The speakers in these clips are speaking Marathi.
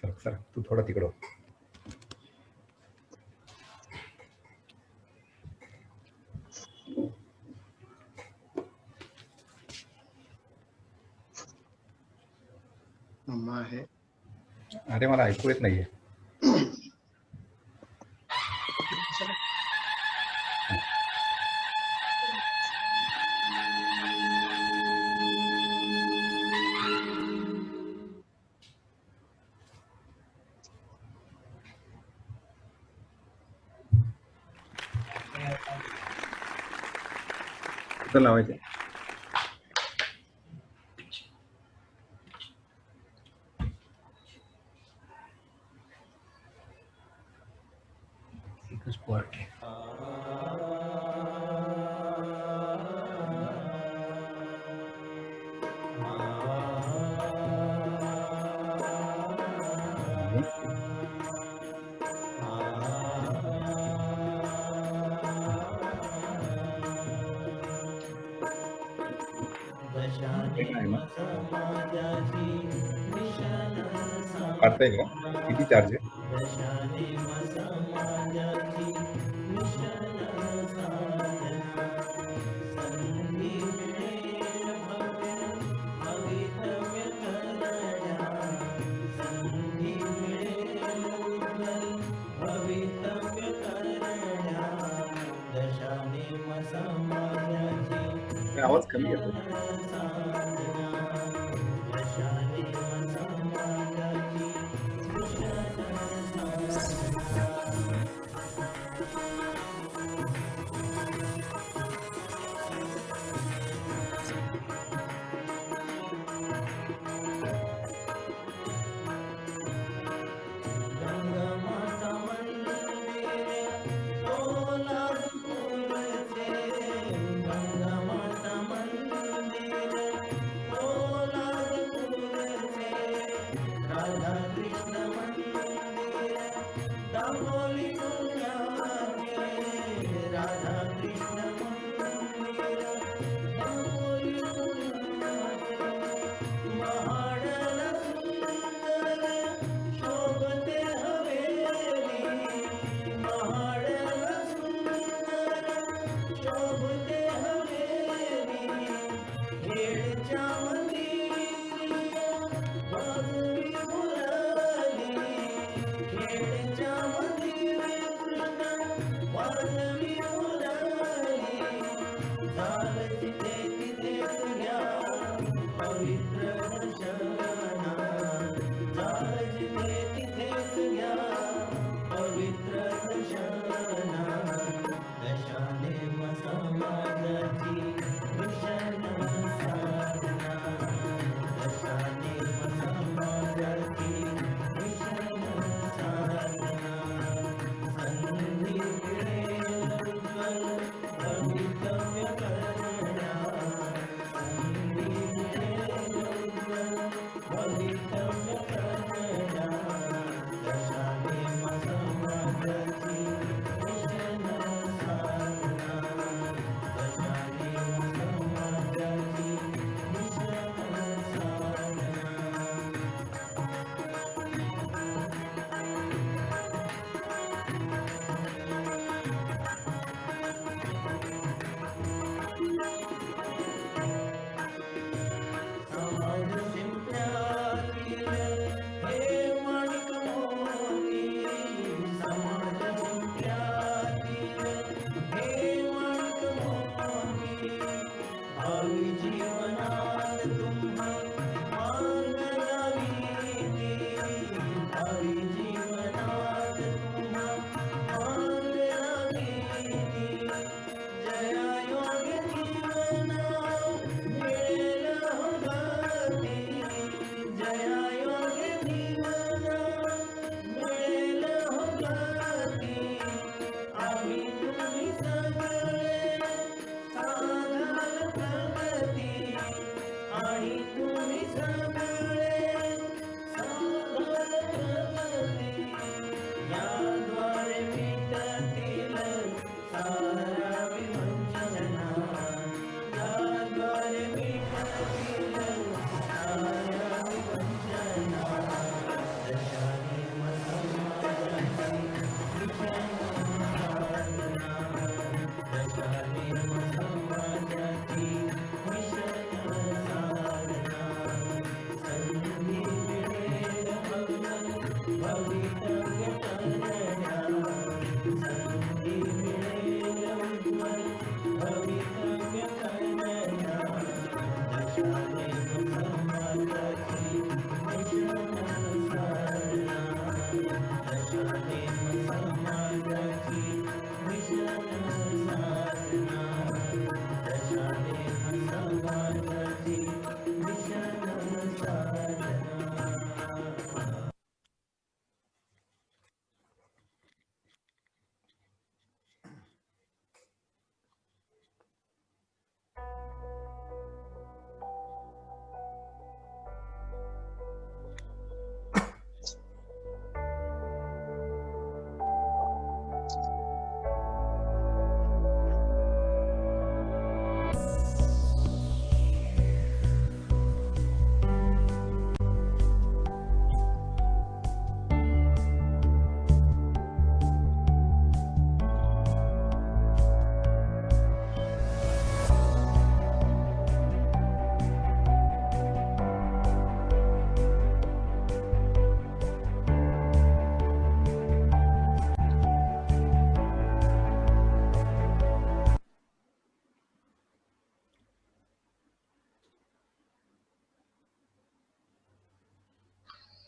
सरक सरक तू थोडा तिकडं हो. मम्मा आहे. अरे मला ऐकू येत नाहीये. कुठं लावायचं? एकच पॉट आहे. काढताय का? किती चार्ज आहे? आवाज कमी येतो.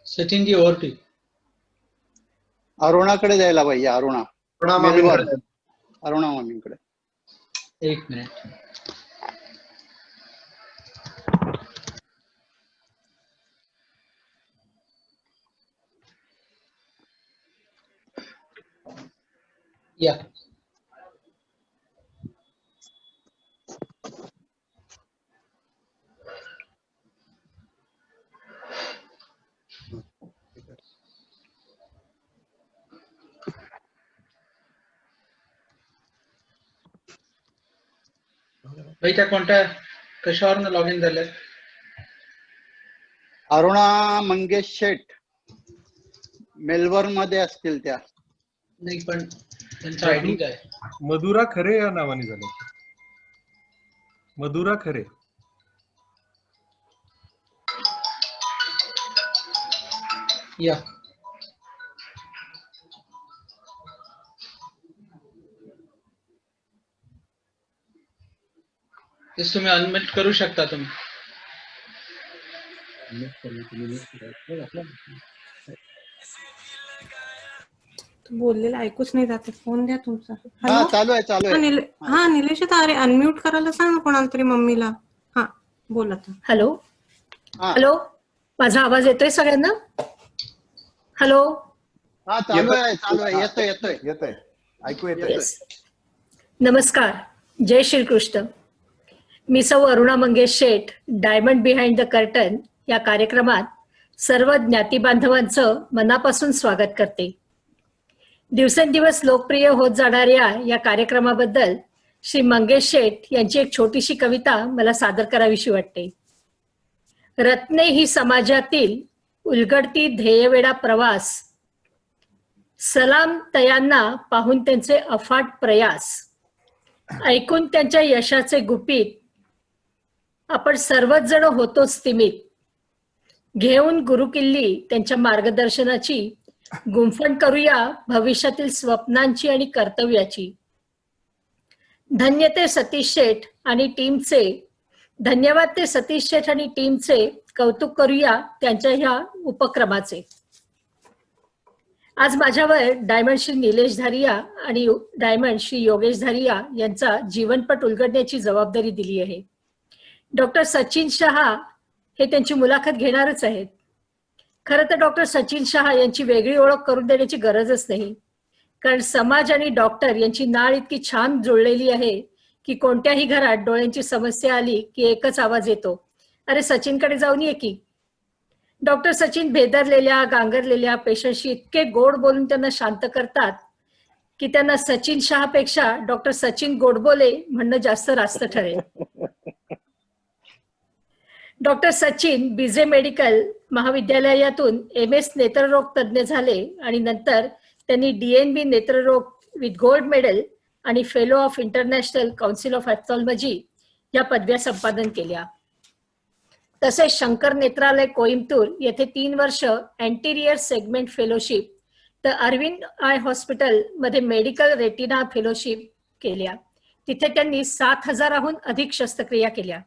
Sachin ji over to you. अरुणाकडे द्यायला पाहिजे. अरुणा मेलबर्न. अरुणा मामींकडे. एक मिनिट. या भाई त्या कोणत्या कशावरनं लॉग इन झालं? अरुणा मंगेश शेठ मेलबर्न मध्ये असतील त्या. नाही पण त्यांचं आयडी काय? मधुरा खरे या नावाने झालं. मधुरा खरे. या तेच तुम्ही अनम्यूट करू शकता तुम्ही. बोललेलं ऐकूच नाही जाते. फोन द्या तुमचा. हा हॅलो. चालू आहे चालू आहे. हा निलेश अरे अनम्यूट करायला सांग ना कोणाला तरी मम्मीला. हा बोला तर. हॅलो हा हॅलो, माझा आवाज येतोय सगळ्यांना? हॅलो. हा चालू आहे येतोय येतोय ऐकू येतोय. येस. नमस्कार, जय श्रीकृष्ण. मी सौ अरुणा मंगेश शेठ, डायमंड बिहाइंड द कर्टन या कार्यक्रमात सर्व ज्ञाती बांधवांचं मनापासून स्वागत करते. दिवसेंदिवस लोकप्रिय होत जाणाऱ्या या कार्यक्रमाबद्दल श्री मंगेश शेठ यांची एक छोटीशी कविता मला सादर करावीशी वाटते. रत्ने ही समाजातील उलगडती ध्येयवेडा प्रवास, सलाम तयांना पाहून त्यांचे अफाट प्रयास, ऐकून त्यांच्या यशाचे गुपित आपण सर्वच जण होतोच स्तिमित, घेऊन गुरुकिल्ली त्यांच्या मार्गदर्शनाची, गुंफण करूया भविष्यातील स्वप्नांची आणि कर्तव्याची. धन्य ते सतीश शेठ आणि टीमचे, धन्यवाद ते सतीश शेठ आणि टीमचे, कौतुक करूया त्यांच्या ह्या उपक्रमाचे. आज माझ्यावर डायमंड श्री निलेश धारिया आणि डायमंड श्री योगेश धारिया यांचा जीवनपट उलगडण्याची जबाबदारी दिली आहे. डॉक्टर सचिन शहा हे त्यांची मुलाखत घेणारच आहेत. खरं तर डॉक्टर सचिन शहा यांची वेगळी ओळख करून देण्याची गरजच नाही, कारण समाज आणि डॉक्टर यांची नाळ इतकी छान जुळलेली आहे की कोणत्याही घरात डोळ्यांची समस्या आली की एकच आवाज येतो, अरे सचिनकडे जाऊन ये की. डॉक्टर सचिन भेदरलेल्या गांगरलेल्या पेशंटशी इतके गोड बोलून त्यांना शांत करतात की त्यांना सचिन शहापेक्षा डॉक्टर सचिन गोडबोले म्हणणं जास्त रास्त ठरेल. डॉक्टर सचिन बीजे मेडिकल महाविद्यालयातून MS नेत्ररोग तज्ज्ञ झाले आणि नंतर त्यांनी DNB नेत्ररोग विथ गोल्ड मेडल आणि fellow of international council of ophthalmology या पदव्या संपादन केल्या. तसेच शंकर नेत्रालय कोइंबतूर येथे 3 वर्ष अँटिरियर सेगमेंट फेलोशिप, तर अरविंद आय हॉस्पिटल मध्ये मेडिकल रेटिना फेलोशिप केल्या. तिथे त्यांनी 7,000हून अधिक शस्त्रक्रिया केल्या.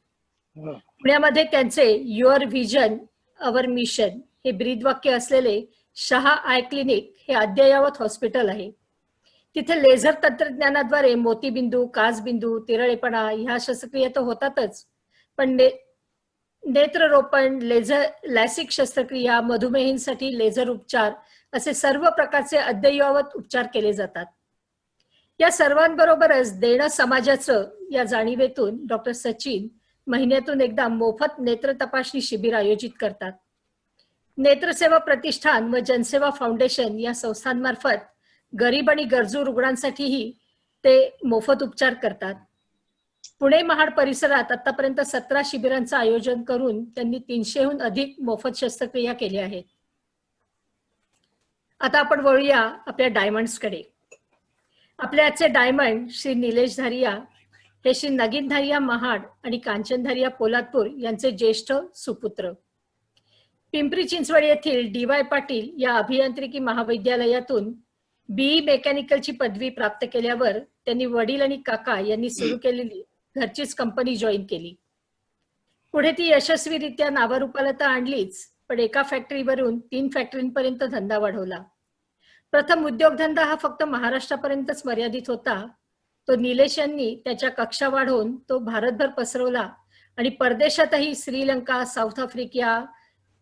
पुण्यामध्ये त्यांचे युअर व्हिजन अवर मिशन हे ब्रीदवाक्य असलेले शहा आय क्लिनिक हे अद्ययावत हॉस्पिटल आहे. तिथे लेझर तंत्रज्ञानाद्वारे मोतीबिंदू, काचबिंदू, तिरळेपणा ह्या शस्त्रक्रिया तर होतातच, पण नेत्ररोपण, लेझर लॅसिक शस्त्रक्रिया, मधुमेहींसाठी लेझर उपचार असे सर्व प्रकारचे अद्ययावत उपचार केले जातात. या सर्वांबरोबरच देणं समाजाचं या जाणीवेतून डॉक्टर सचिन महिन्यातून एकदा मोफत नेत्र तपासणी शिबिर आयोजित करतात. नेत्रसेवा प्रतिष्ठान व जनसेवा फाउंडेशन या संस्थांमार्फत गरीब आणि गरजू रुग्णांसाठीही ते मोफत उपचार करतात. पुणे महाड परिसरात आतापर्यंत 17 शिबिरांचं आयोजन करून त्यांनी 300हून अधिक मोफत शस्त्रक्रिया केल्या आहेत. आता आपण वळूया आपल्या डायमंड्सकडे. आपले आजचे डायमंड श्री निलेश धारिया हे श्री नगीन धारिया महाड आणि कांचन धारिया पोलादपूर यांचे ज्येष्ठ सुपुत्र. पिंपरी चिंचवड येथील DY पाटील या अभियांत्रिकी महाविद्यालयातून BE मेकॅनिकलची पदवी प्राप्त केल्यावर त्यांनी वडील आणि काका यांनी सुरू केलेली घरचीच कंपनी जॉईन केली. पुढे ती यशस्वीरित्या नावारूपाला तर आणलीच, पण एका फॅक्टरीवरून 3 फॅक्टरींपर्यंत धंदा वाढवला. प्रथम उद्योगधंदा हा फक्त महाराष्ट्रापर्यंतच मर्यादित होता. तो निलेश यांनी त्याच्या कक्षा वाढवून तो भारतभर पसरवला आणि परदेशातही श्रीलंका, साऊथ आफ्रिका,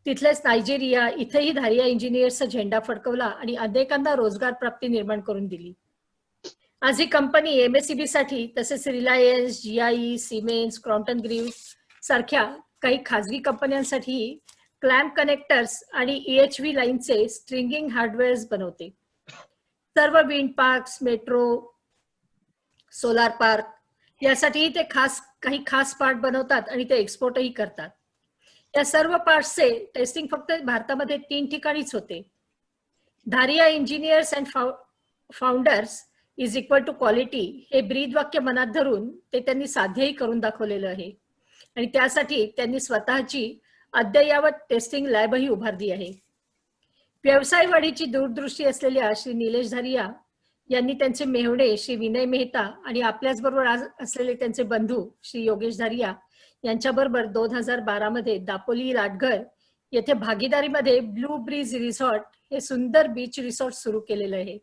तिथलेच नायजेरिया इथेही धारिया इंजिनियर्सचा झेंडा फडकवला आणि अनेकांना रोजगार प्राप्ती निर्माण करून दिली. आज ही कंपनी MSEB साठी तसेच रिलायन्स, GIE, सिमेन्स, क्रॉम्प्टन ग्रीव्ह सारख्या काही खाजगी कंपन्यांसाठी क्लॅम्प कनेक्टर्स आणि EHV लाईनचे स्ट्रिंगिंग हार्डवेअर्स बनवते. सर्व wind parks, metro, solar park यासाठी ते काही खास पार्ट बनवतात आणि ते एक्सपोर्टही करतात. या सर्व पार्ट्सचे टेस्टिंग फक्त भारतामध्ये 3 ठिकाणीच होते. Dharia engineers and founders is equal to quality हे ब्रीद वाक्य मनात धरून ते त्यांनी साध्यही करून दाखवलेलं आहे आणि त्यासाठी त्यांनी स्वतःची अद्ययावत टेस्टिंग लॅबही उभारली आहे. व्यवसाय वाढीची दूरदृष्टी असलेल्या श्री निलेश धारिया यांनी त्यांचे मेहुणे श्री विनय मेहता आणि आपल्याच बरोबर असलेले त्यांचे बंधू श्री योगेश धारिया यांच्याबरोबर 2012 मध्ये दापोली लाटघर येथे भागीदारीमध्ये ब्लू ब्रीज रिसॉर्ट हे सुंदर बीच रिसॉर्ट सुरू केलेलं आहे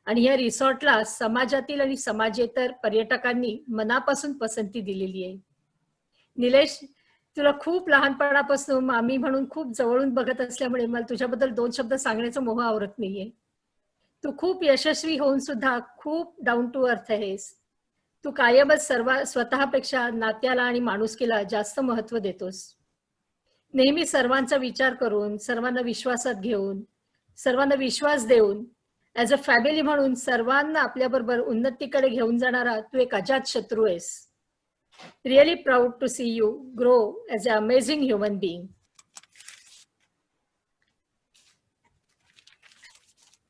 आणि या रिसॉर्टला समाजातील आणि समाजेतर पर्यटकांनी मनापासून पसंती दिलेली आहे. निलेश, तुला खूप लहानपणापासून मामी म्हणून खूप जवळून बघत असल्यामुळे मला तुझ्याबद्दल 2 शब्द सांगण्याचं मोह आवरत नाहीये. तू खूप यशस्वी होऊन सुद्धा खूप डाऊन टू अर्थ आहेस. तू कायमच स्वतःपेक्षा नात्याला आणि माणुसकीला जास्त महत्व देतोस. नेहमी सर्वांचा विचार करून, सर्वांना विश्वासात घेऊन, सर्वांना विश्वास देऊन, ऍज अ फॅमिली म्हणून सर्वांना आपल्याबरोबर उन्नतीकडे घेऊन जाणारा तू एक अजात शत्रू आहेस. Really proud to see you grow as a amazing human being.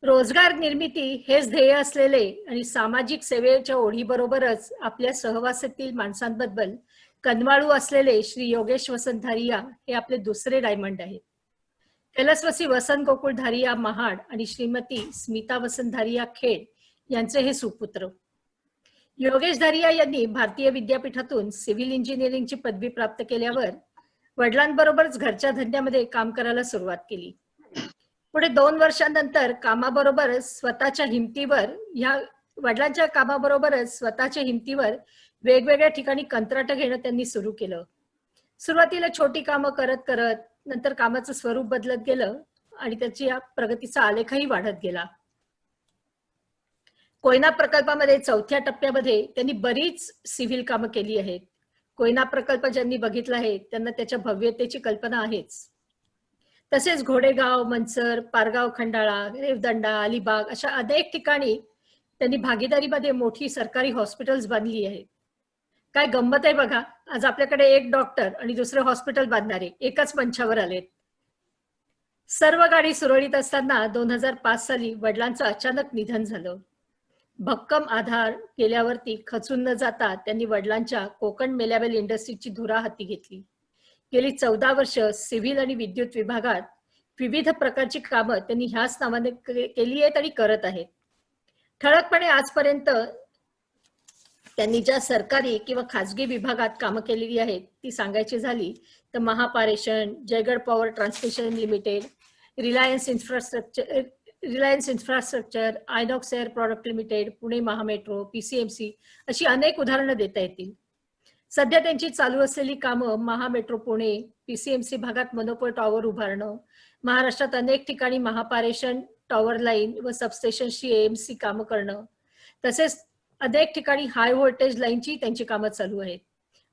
रोजगार निर्मिती हेच ध्येय असलेले आणि सामाजिक सेवेच्या ओढीबरोबरच आपल्या सहवासातील माणसांबद्दल कनवाळू असलेले श्री योगेश वसंत धारिया हे आपले दुसरे डायमंड आहेत. कैलासवासी वसंत गोकुळ धारिया महाड आणि श्रीमती स्मिता वसंत धारिया खेड यांचे हे सुपुत्र. योगेश धारिया यांनी भारतीय विद्यापीठातून सिव्हिल इंजिनिअरिंगची पदवी प्राप्त केल्यावर वडिलांबरोबरच घरच्या धंद्यामध्ये काम करायला सुरुवात केली. पुढे 2 वर्षांनंतर वडिलांच्या कामाबरोबरच स्वतःच्या हिमतीवर वेगवेगळ्या ठिकाणी कंत्राट घेणं त्यांनी सुरू केलं. सुरुवातीला छोटी कामं करत करत नंतर कामाचं स्वरूप बदलत गेलं आणि त्याची प्रगतीचा आलेखही वाढत गेला. कोयना प्रकल्पामध्ये 4थ्या टप्प्यामध्ये त्यांनी बरीच सिव्हिल कामं केली आहेत. कोयना प्रकल्प ज्यांनी बघितला आहे त्यांना त्याच्या भव्यतेची कल्पना आहेच. तसेच घोडेगाव, मनसर, पारगाव खंडाळा, रेवदंडा, अलिबाग अशा अनेक ठिकाणी त्यांनी भागीदारीमध्ये मोठी सरकारी हॉस्पिटल्स बांधली आहेत. काय गंमत आहे बघा, आज आपल्याकडे एक डॉक्टर आणि दुसरे हॉस्पिटल बांधणारे एकाच मंचावर आलेत. सर्व गाडी सुरळीत असताना 2005 साली वडिलांचं अचानक निधन झालं. भक्कम आधार केल्यावरती खचून न जाता त्यांनी वडिलांच्या कोकण मेल्यावेल इंडस्ट्रीची धुरा हाती घेतली. गेली 14 वर्ष सिव्हिल आणि विद्युत विभागात विविध प्रकारची कामं त्यांनी ह्याच नावाने केली आहेत आणि करत आहेत. ठळकपणे आजपर्यंत त्यांनी ज्या सरकारी किंवा खाजगी विभागात कामं केलेली आहेत ती सांगायची झाली तर Mahapareshan, Jaigad power transmission limited, reliance infrastructure, inox air product limited, Pune Mahametro, PCMC अशी अनेक उदाहरणं देता येतील. सध्या त्यांची चालू असलेली कामं महामेट्रो पुणे, PCMC भागात मोनोपोल टॉवर उभारणं, महाराष्ट्रात अनेक ठिकाणी महापारेषण टॉवर लाईन व सबस्टेशनची AMC कामं करणं, तसेच अनेक ठिकाणी हाय व्होल्टेज लाईनची त्यांची कामं चालू आहेत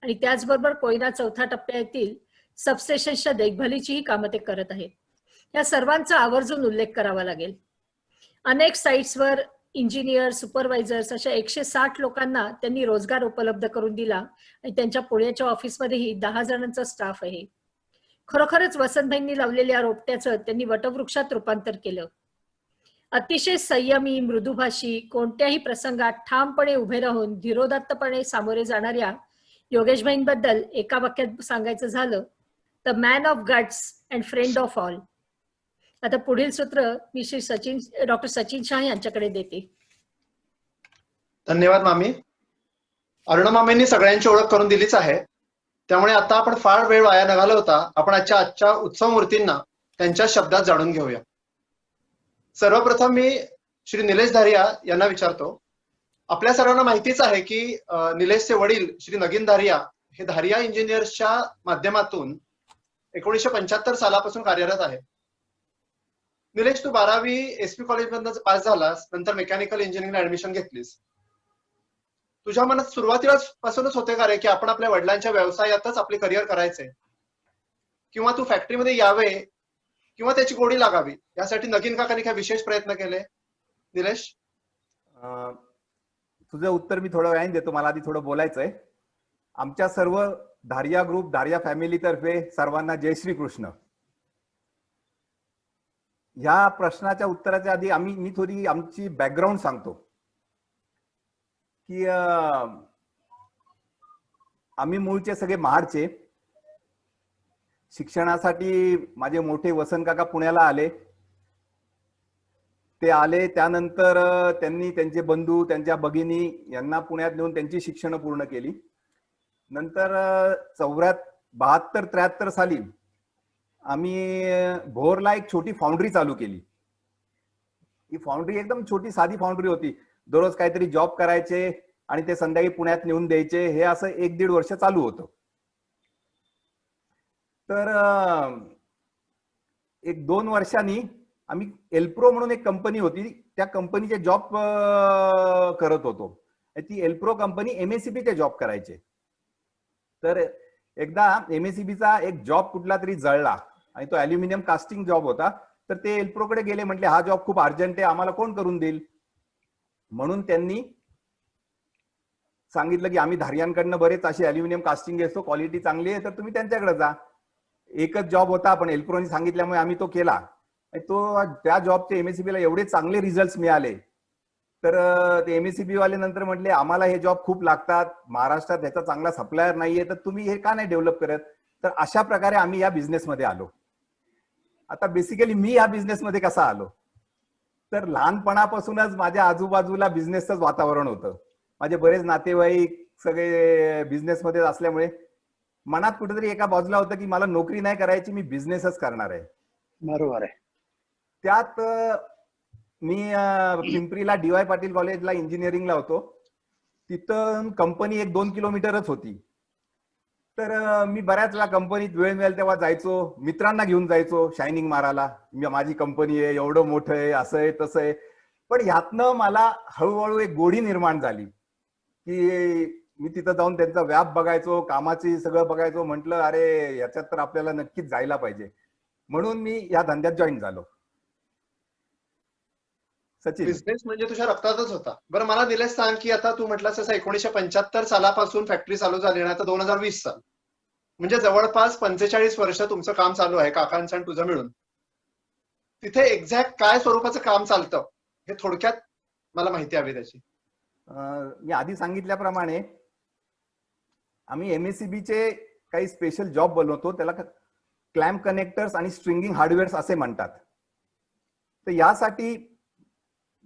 आणि त्याचबरोबर कोयना 4थ्या टप्प्यातील सबस्टेशनच्या देखभालीचीही कामं ते करत आहेत. या सर्वांचा आवर्जून उल्लेख करावा लागेल. अनेक साईट्सवर इंजिनियर, सुपरवायझर्स अशा 160 लोकांना त्यांनी रोजगार उपलब्ध करून दिला आणि त्यांच्या पुण्याच्या ऑफिसमध्येही 10 जणांचा स्टाफ आहे. खरोखरच वसंतभाईंनी लावलेल्या रोपट्याचं त्यांनी वटवृक्षात रूपांतर केलं. अतिशय संयमी, मृदुभाषी, कोणत्याही प्रसंगात ठामपणे उभे राहून धीरोदात्तपणे सामोरे जाणाऱ्या योगेशभाईंबद्दल एका वाक्यात सांगायचं झालं तर man of guts and friend of all. आता पुढील सूत्र मी डॉक्टर सचिन शाह यांच्याकडे देते. धन्यवाद मामी. अरुणा मामींनी सगळ्यांची ओळख करून दिलीच आहे. त्यामुळे आता आपण फार वेळ वाया न घालवता आपण आजच्या उत्सव मूर्तींना त्यांच्या शब्दात जाणून घेऊया. सर्वप्रथम मी श्री निलेश धारिया यांना विचारतो. आपल्या सर्वांना माहितीच आहे की निलेशचे वडील श्री नगीन धारिया हे धारिया इंजिनियर्सच्या माध्यमातून 1975 सालापासून कार्यरत आहे. निलेश, तू 12वी एसपी कॉलेज मधून पास झालास, नंतर मेकॅनिकल इंजिनिअरिंगला ऍडमिशन घेतलीस. तुझ्या मनात सुरुवातीला पासूनच होते का रे की आपण आपल्या वडिलांच्या व्यवसायातच आपले करिअर करायचे, किंवा तू फॅक्टरीमध्ये यावे किंवा त्याची गोडी लागावी यासाठी नगीन काकांनी काय विशेष प्रयत्न केले? निलेश, तुझं उत्तर मी थोड्या वेळाने देतो. मला आधी थोडं बोलायचंय. आमच्या सर्व धारिया ग्रुप, धारिया फॅमिली तर्फे सर्वांना जय श्री कृष्ण. ह्या प्रश्नाच्या उत्तराच्या आधी मी थोडी आमची बॅकग्राऊंड सांगतो की आम्ही मूळचे सगळे महाडचे. शिक्षणासाठी माझे मोठे वसंत काका पुण्याला आले. ते आले त्यानंतर त्यांनी त्यांचे बंधू, त्यांच्या भगिनी यांना पुण्यात नेऊन त्यांची शिक्षण पूर्ण केली. नंतर 72-73 साली आम्ही भोरला एक छोटी फाउंड्री चालू केली. ही फाउंड्री एकदम छोटी साधी फाउंड्री होती. दररोज काहीतरी जॉब करायचे आणि ते संध्याकाळी पुण्यात नेऊन द्यायचे. हे असं 1-1.5 वर्ष चालू होतं. तर 1-2 वर्षांनी आम्ही एल्प्रो म्हणून एक कंपनी होती, त्या कंपनीचे जॉब करत होतो. ती एल्प्रो कंपनी एमएससीबीचे जॉब करायचे. तर एकदा एमएससीबीचा एक जॉब कुठला तरी जळला आणि तो अल्युमिनियम कास्टिंग जॉब होता. तर ते एल्प्रोकडे गेले, म्हटले हा जॉब खूप अर्जंट आहे, आम्हाला कोण करून देईल? म्हणून त्यांनी सांगितलं की आम्ही धारियांकडनं बरेच असे अल्युमिनियम कास्टिंग घेतो, क्वालिटी चांगली आहे, तर तुम्ही त्यांच्याकडे जा. एकच जॉब होता पण एल्प्रोनी सांगितल्यामुळे आम्ही तो केला. त्या जॉबचे एमएससीबीला एवढे चांगले रिझल्ट मिळाले. तर ते एमएससीबी वाले नंतर म्हटले आम्हाला हे जॉब खूप लागतात, महाराष्ट्रात ह्याचा चांगला सप्लायर नाहीये, तर तुम्ही हे का नाही डेव्हलप करत? तर अशा प्रकारे आम्ही या बिझनेसमध्ये आलो. आता बेसिकली मी या बिझनेसमध्ये कसा आलो, तर लहानपणापासूनच माझ्या आजूबाजूला बिझनेसचंच वातावरण होतं. माझे बरेच नातेवाईक सगळे बिझनेसमध्ये असल्यामुळे मनात कुठेतरी एका बाजूला होतं की मला नोकरी नाही करायची, मी बिझनेसच करणार आहे. बरोबर आहे. त्यात मी पिंपरीला DY पाटील कॉलेजला इंजिनिअरिंगला होतो. तिथं कंपनी 1-2 किलोमीटरच होती. तर मी बऱ्याच वेळा कंपनीत वेळ मिळेल तेव्हा जायचो, मित्रांना घेऊन जायचो शायनिंग मारायला. माझी कंपनी आहे, एवढं मोठं आहे, असं आहे तसं आहे. पण ह्यातनं मला हळूहळू एक गोडी निर्माण झाली की मी तिथं जाऊन त्यांचा व्याप बघायचो, कामाची सगळं बघायचो. म्हटलं अरे याच्यात तर आपल्याला नक्कीच जायला पाहिजे. म्हणून मी या धंद्यात जॉईन झालो. सचिन, बिझनेस म्हणजे तुझ्या रक्तातच होता. बरं, मला निलेश सांग की आता तू म्हटलास तसं 1975 सालापासून फॅक्टरी चालू झाली आणि आता 2020 साल, म्हणजे जवळपास 45 वर्ष तुमचं काम चालू आहे, काकांचं आणि तुझं मिळून. तिथे एक्झॅक्ट काय स्वरूपाचं काम चालतं हे थोडक्यात मला माहिती हवी त्याची. मी आधी सांगितल्याप्रमाणे आम्ही एमएससीबीचे काही स्पेशल जॉब बनवतो, त्याला क्लॅम्प कनेक्टर्स आणि स्ट्रिंगिंग हार्डवेअर्स असे म्हणतात. तर यासाठी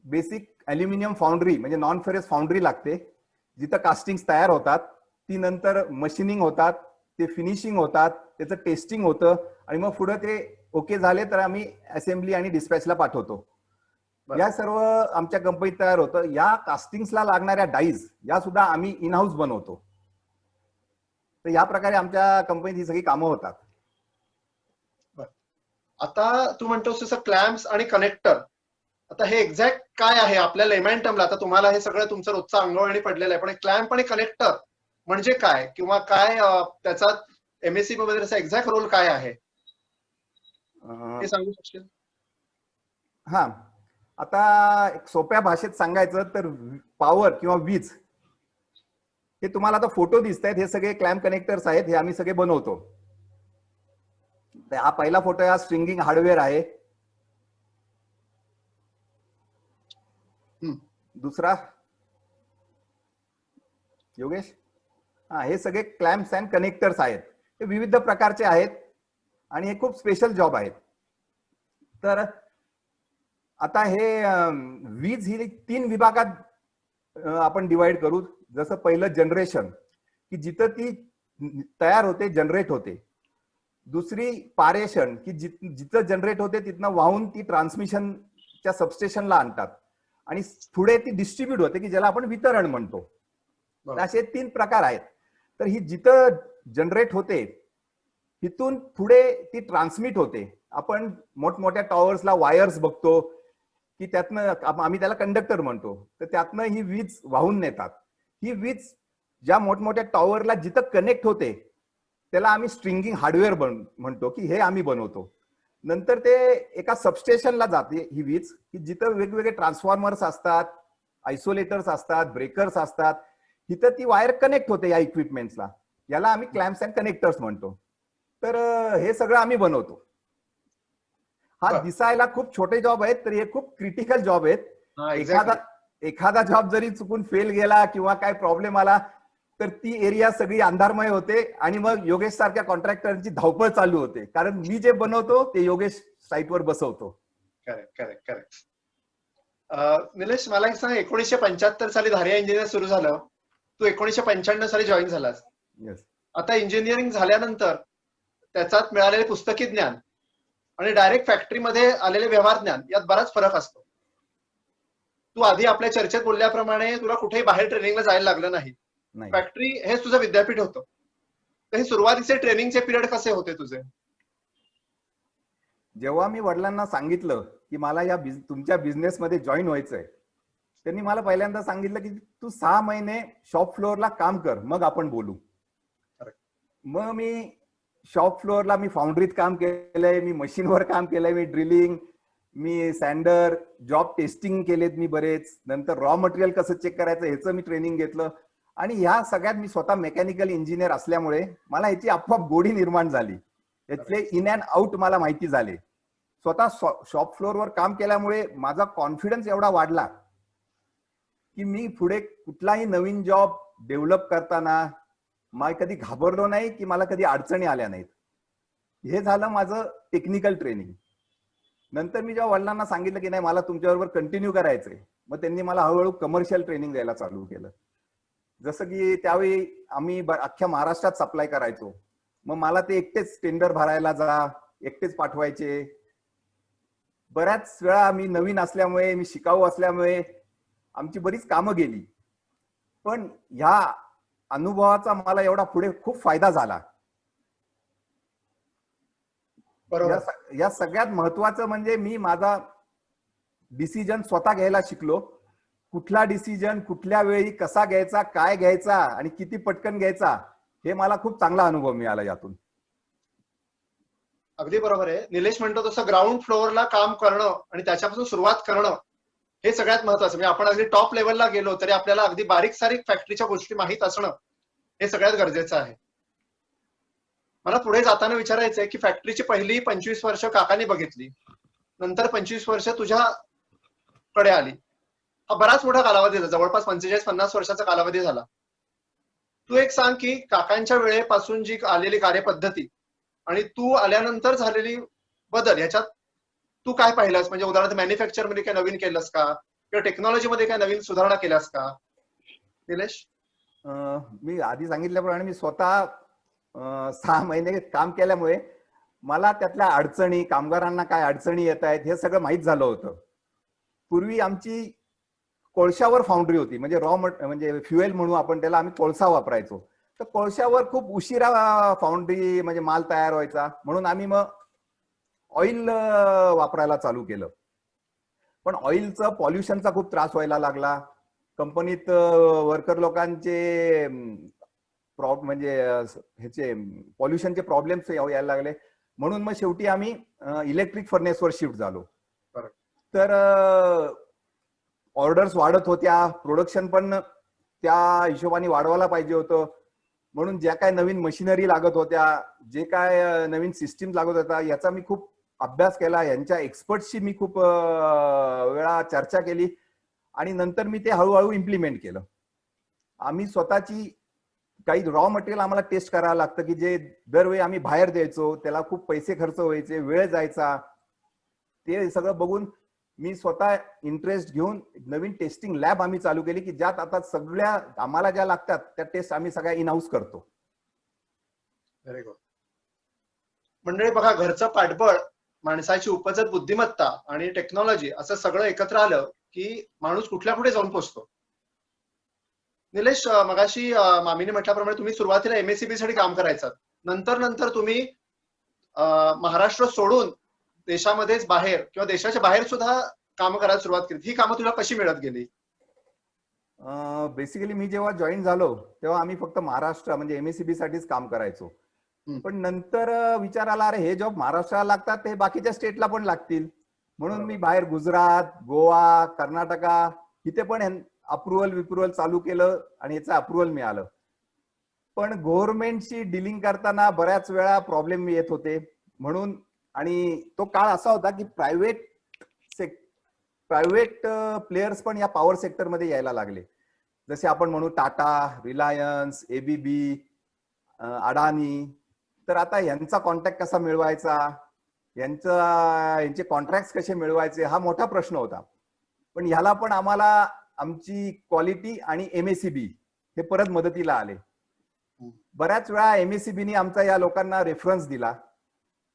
बेसिक अल्युमिनियम फाउंड्री म्हणजे नॉन फेरस फाउंड्री लागते, जिथं कास्टिंग तयार होतात. ती नंतर मशीनिंग होतात, ते फिनिशिंग होतात, त्याचं टेस्टिंग होतं आणि मग पुढे ते ओके झाले तर आम्ही असेंब्ली आणि डिस्पॅचला पाठवतो. या सर्व आमच्या कंपनीत तयार होतं. या कास्टिंग्सला लागणाऱ्या डाईज या सुद्धा आम्ही इन हाऊस बनवतो. तर या प्रकारे आमच्या कंपनीत ही सगळी कामं होतात. आता तू म्हणतोस तसं क्लॅम्प्स आणि कनेक्टर, आता हे एक्झॅक्ट काय आहे आपल्या लेमॅन टर्मला? आता तुम्हाला हे सगळं तुमचं रोजचं अंगवळणी पडलेलं आहे, पण क्लॅम्प आणि कनेक्टर म्हणजे काय, किंवा काय त्याचा एमएससीबी मध्ये त्याचा एक्झॅक्ट रोल काय आहे हे सांगू शकशील? हा, आता एक सोप्या भाषेत सांगायचं तर पॉवर किंवा वीज हे तुम्हाला आता फोटो दिसत आहेत, हे सगळे क्लॅम्प कनेक्टर्स आहेत, हे आम्ही सगळे बनवतो. हा पहिला फोटो हा स्ट्रिंगिंग हार्डवेअर आहे. दुसरा योगेश, हा, हे सगळे क्लॅम्प्स अँड कनेक्टर्स आहेत. हे विविध प्रकारचे आहेत आणि हे खूप स्पेशल जॉब आहेत. तर आता हे वीज ही 3 विभागात आपण डिवाइड करू. जसं पहिलं जनरेशन, की जिथं ती तयार होते, जनरेट होते. दुसरी पारेषण, की जिथं जनरेट होते तिथनं वाहून ती ट्रान्समिशनच्या सबस्टेशनला आणतात आणि पुढे ती डिस्ट्रीब्यूट होते, की ज्याला आपण वितरण म्हणतो. तर असे 3 प्रकार आहेत. तर ही जिथं जनरेट होते तिथून पुढे ती ट्रान्समिट होते. आपण मोठमोठ्या टॉवर्सला वायर्स बघतो, की त्यातनं आम्ही त्याला कंडक्टर म्हणतो. तर त्यातनं ही वीज वाहून नेतात. ही वीज ज्या मोठमोठ्या टॉवरला जिथं कनेक्ट होते त्याला आम्ही स्ट्रिंगिंग हार्डवेअर म्हणतो, की हे आम्ही बनवतो. नंतर ते एका सबस्टेशनला जाते ही वीज, की जिथं वेगवेगळे ट्रान्सफॉर्मर्स असतात, आयसोलेटर्स असतात, ब्रेकर्स असतात. तिथं ती वायर कनेक्ट होते या इक्विपमेंट्सला. याला आम्ही क्लॅम्प्स अँड कनेक्टर्स म्हणतो. तर हे सगळं आम्ही बनवतो. हा दिसायला खूप छोटे जॉब आहेत, तर हे खूप क्रिटिकल जॉब आहेत. एखादा जॉब जरी चुकून फेल गेला किंवा काय प्रॉब्लेम आला तर ती एरिया सगळी अंधारमय होते आणि मग योगेश सारख्या कॉन्ट्रॅक्टरची धावपळ चालू होते, कारण मी जे बनवतो ते योगेश साईटवर बसवतो. Correct correct correct. निलेश, मला एक सांग, 1975 साली धारिया इंजिनियर सुरू झालं, तू 1995 साली जॉईन झालास. येस. आता इंजिनिअरिंग झाल्यानंतर त्याच्यात मिळालेले पुस्तकी ज्ञान आणि डायरेक्ट फॅक्टरीमध्ये आलेले व्यवहार ज्ञान यात बराच फरक असतो. तू आधी आपल्या चर्चेत बोलल्याप्रमाणे तुला कुठेही बाहेर ट्रेनिंगला जायला लागलं नाही. फॅक्टरी हे तुझं विद्यापीठ होतं. तर हे सुरुवातीचे ट्रेनिंगचे पिरियड कसे होते तुझे? जेव्हा मी वडिलांना सांगितलं की मला या तुमच्या बिझनेसमध्ये जॉईन व्हायचंय, त्यांनी मला पहिल्यांदा सांगितलं की तू 6 महिने शॉप फ्लोअरला काम कर, मग आपण बोलू. मग मी शॉप फ्लोअरला मी फाउंड्रीत काम केलंय, मी मशीनवर काम केलंय, मी ड्रिलिंग, मी सँडर, जॉब टेस्टिंग केलेत मी बरेच. नंतर रॉ मटेरियल कसं चेक करायचं ह्याचं मी ट्रेनिंग घेतलं. आणि ह्या सगळ्यात मी स्वतः मेकॅनिकल इंजिनियर असल्यामुळे मला ह्याची आपोआप गोडी निर्माण झाली. यातले इन अँड आउट मला माहिती झाले. स्वतः शॉप फ्लोअरवर काम केल्यामुळे माझा कॉन्फिडन्स एवढा वाढला की मी पुढे कुठलाही नवीन जॉब डेव्हलप करताना मला कधी घाबरलो नाही, की मला कधी अडचणी आल्या नाहीत. हे झालं माझं टेक्निकल ट्रेनिंग. नंतर मी जेव्हा वडिलांना सांगितलं की नाही मला तुमच्याबरोबर कंटिन्यू करायचंय, मग त्यांनी मला हळूहळू कमर्शियल ट्रेनिंग द्यायला चालू केलं. जसं की त्यावेळी आम्ही अख्ख्या महाराष्ट्रात सप्लाय करायचो. मग मला ते एकटेच टेंडर भरायला जा, एकटेच पाठवायचे. बऱ्याच वेळा मी नवीन असल्यामुळे, मी शिकाऊ असल्यामुळे आमची बरीच कामं गेली. पण ह्या अनुभवाचा मला एवढा पुढे खूप फायदा झाला. या सगळ्यात महत्वाचं म्हणजे मी माझा डिसिजन स्वतः घ्यायला शिकलो. कुठला डिसिजन कुठल्या वेळी कसा घ्यायचा, काय घ्यायचा आणि किती पटकन घ्यायचा, हे मला खूप चांगला अनुभव मिळाला यातून. अगदी बरोबर आहे. निलेश म्हणतो तसं ग्राउंड फ्लोअरला काम करणं आणि त्याच्यापासून सुरुवात करणं हे सगळ्यात महत्वाचं. म्हणजे आपण अगदी टॉप लेवलला गेलो तरी आपल्याला अगदी बारीक सारीक फॅक्टरीच्या गोष्टी माहीत असणं हे सगळ्यात गरजेचं आहे. मला पुढे जाताना विचारायचंय की फॅक्टरीची पहिली 25 वर्ष काकांनी बघितली, नंतर 25 वर्ष तुझ्याकडे आली. हा बराच मोठा कालावधी झाला, जवळपास 45-50 वर्षाचा कालावधी झाला. तू एक सांग की काकांच्या वेळेपासून जी आलेली कार्यपद्धती आणि तू आल्यानंतर झालेली बदल ह्याच्यात तू काय पाहिलंस? म्हणजे उदाहरणार्थ मॅन्युफॅक्चर मध्ये काय नवीन केलंस का, किंवा टेक्नॉलॉजी मध्ये काय नवीन सुधारणा केल्यास का? निलेश, मी आधी सांगितल्याप्रमाणे मी स्वतः 6 महिने काम केल्यामुळे मला त्यातल्या अडचणी, कामगारांना काय अडचणी येत आहेत हे सगळं माहीत झालं होतं. पूर्वी आमची कोळशावर फाउंड्री होती, म्हणजे म्हणजे फ्युएल म्हणू आपण त्याला, आम्ही कोळसा वापरायचो. तर कोळशावर खूप उशिरा फाउंड्री म्हणजे माल तयार व्हायचा, म्हणून आम्ही मग ऑइल वापरायला चालू केलं. पण ऑइलचं पॉल्युशनचा खूप त्रास व्हायला लागला. कंपनीत वर्कर लोकांचे म्हणजे ह्याचे पॉल्युशनचे प्रॉब्लेम्स यायला लागले. म्हणून मग शेवटी आम्ही इलेक्ट्रिक फर्नेसवर शिफ्ट झालो. तर ऑर्डर्स वाढत होत्या, प्रोडक्शन पण त्या हिशोबाने वाढवायला पाहिजे होतं. म्हणून ज्या काय नवीन मशिनरी लागत होत्या, जे काय नवीन सिस्टीम लागत होत्या, याचा मी खूप अभ्यास केला. यांच्या एक्सपर्ट्सशी मी खूप वेळा चर्चा केली आणि नंतर मी ते हळूहळू इम्प्लिमेंट केलं. आम्ही स्वतःची काही रॉ मटेरियल आम्हाला टेस्ट करावं लागतं, की जे दरवेळी आम्ही बाहेर द्यायचो त्याला खूप पैसे खर्च व्हायचे, वेळ जायचा. ते सगळं बघून मी स्वतः इंटरेस्ट घेऊन नवीन टेस्टिंग लॅब आम्ही चालू केली, की ज्यात आता सगळ्या आम्हाला ज्या लागतात त्या टेस्ट आम्ही सगळ्या इन हाऊस करतो. Very good. मंडळी बघा, घरचं पाठबळ, माणसाची उपजत बुद्धिमत्ता आणि टेक्नॉलॉजी असं सगळं एकत्र आलं की माणूस कुठल्या कुठे जाऊन पोहोचतो. निलेश, मगाशी मामीने म्हटल्याप्रमाणे तुम्ही सुरुवातीला एमएससीबी साठी काम करायचं, नंतर तुम्ही महाराष्ट्र सोडून देशामध्येच बाहेर किंवा देशाच्या बाहेर सुद्धा काम करायला सुरुवात केली. ही कामं तुला कशी मिळत गेली? बेसिकली मी जेव्हा जॉईन झालो तेव्हा आम्ही फक्त महाराष्ट्र म्हणजे एमएससीबी साठीच काम करायचो. पण नंतर विचार आला, अरे हे जॉब महाराष्ट्राला लागतात ते बाकीच्या स्टेटला पण लागतील, म्हणून मी बाहेर गुजरात, गोवा, कर्नाटका इथे पण अप्रुव्हल चालू केलं आणि याचं अप्रुव्हल मिळालं. पण गव्हर्नमेंटशी डिलिंग करताना बऱ्याच वेळा प्रॉब्लेम येत होते म्हणून, आणि तो काळ असा होता की प्रायव्हेट प्लेयर्स पण या पॉवर सेक्टर मध्ये यायला लागले. जसे आपण म्हणू टाटा, रिलायन्स, एबीबी, अडानी. तर आता यांचा कॉन्टॅक्ट कसा मिळवायचा, यांचे कॉन्ट्रॅक्ट कसे मिळवायचे हा मोठा प्रश्न होता. पण ह्याला पण आम्हाला आमची क्वालिटी आणि एमएससीबी हे परत मदतीला आले. बऱ्याच वेळा एमएससीबीनी आमचा या लोकांना रेफरन्स दिला.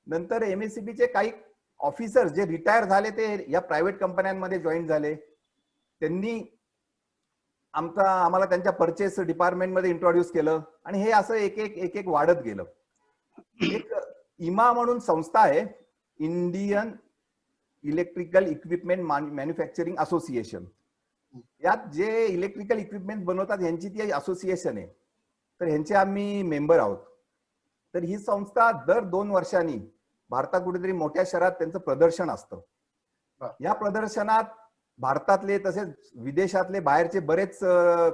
नंतर एमएससीबीचे काही ऑफिसर जे रिटायर झाले ते या प्रायव्हेट कंपन्यांमध्ये जॉईन झाले. त्यांनी आम्हाला त्यांच्या परचेस डिपार्टमेंटमध्ये इंट्रोड्यूस केलं आणि हे असं एक एक वाढत गेलं. एक इमा म्हणून संस्था आहे, Indian electrical equipment manufacturing association. यात जे इलेक्ट्रिकल इक्विपमेंट बनवतात यांची ती असोसिएशन आहे. तर ह्यांचे आम्ही मेंबर आहोत. तर ही संस्था दर 2 वर्षांनी भारतात कुठेतरी मोठ्या शहरात त्यांचं प्रदर्शन असतं. या प्रदर्शनात भारतातले तसेच विदेशातले बाहेरचे बरेच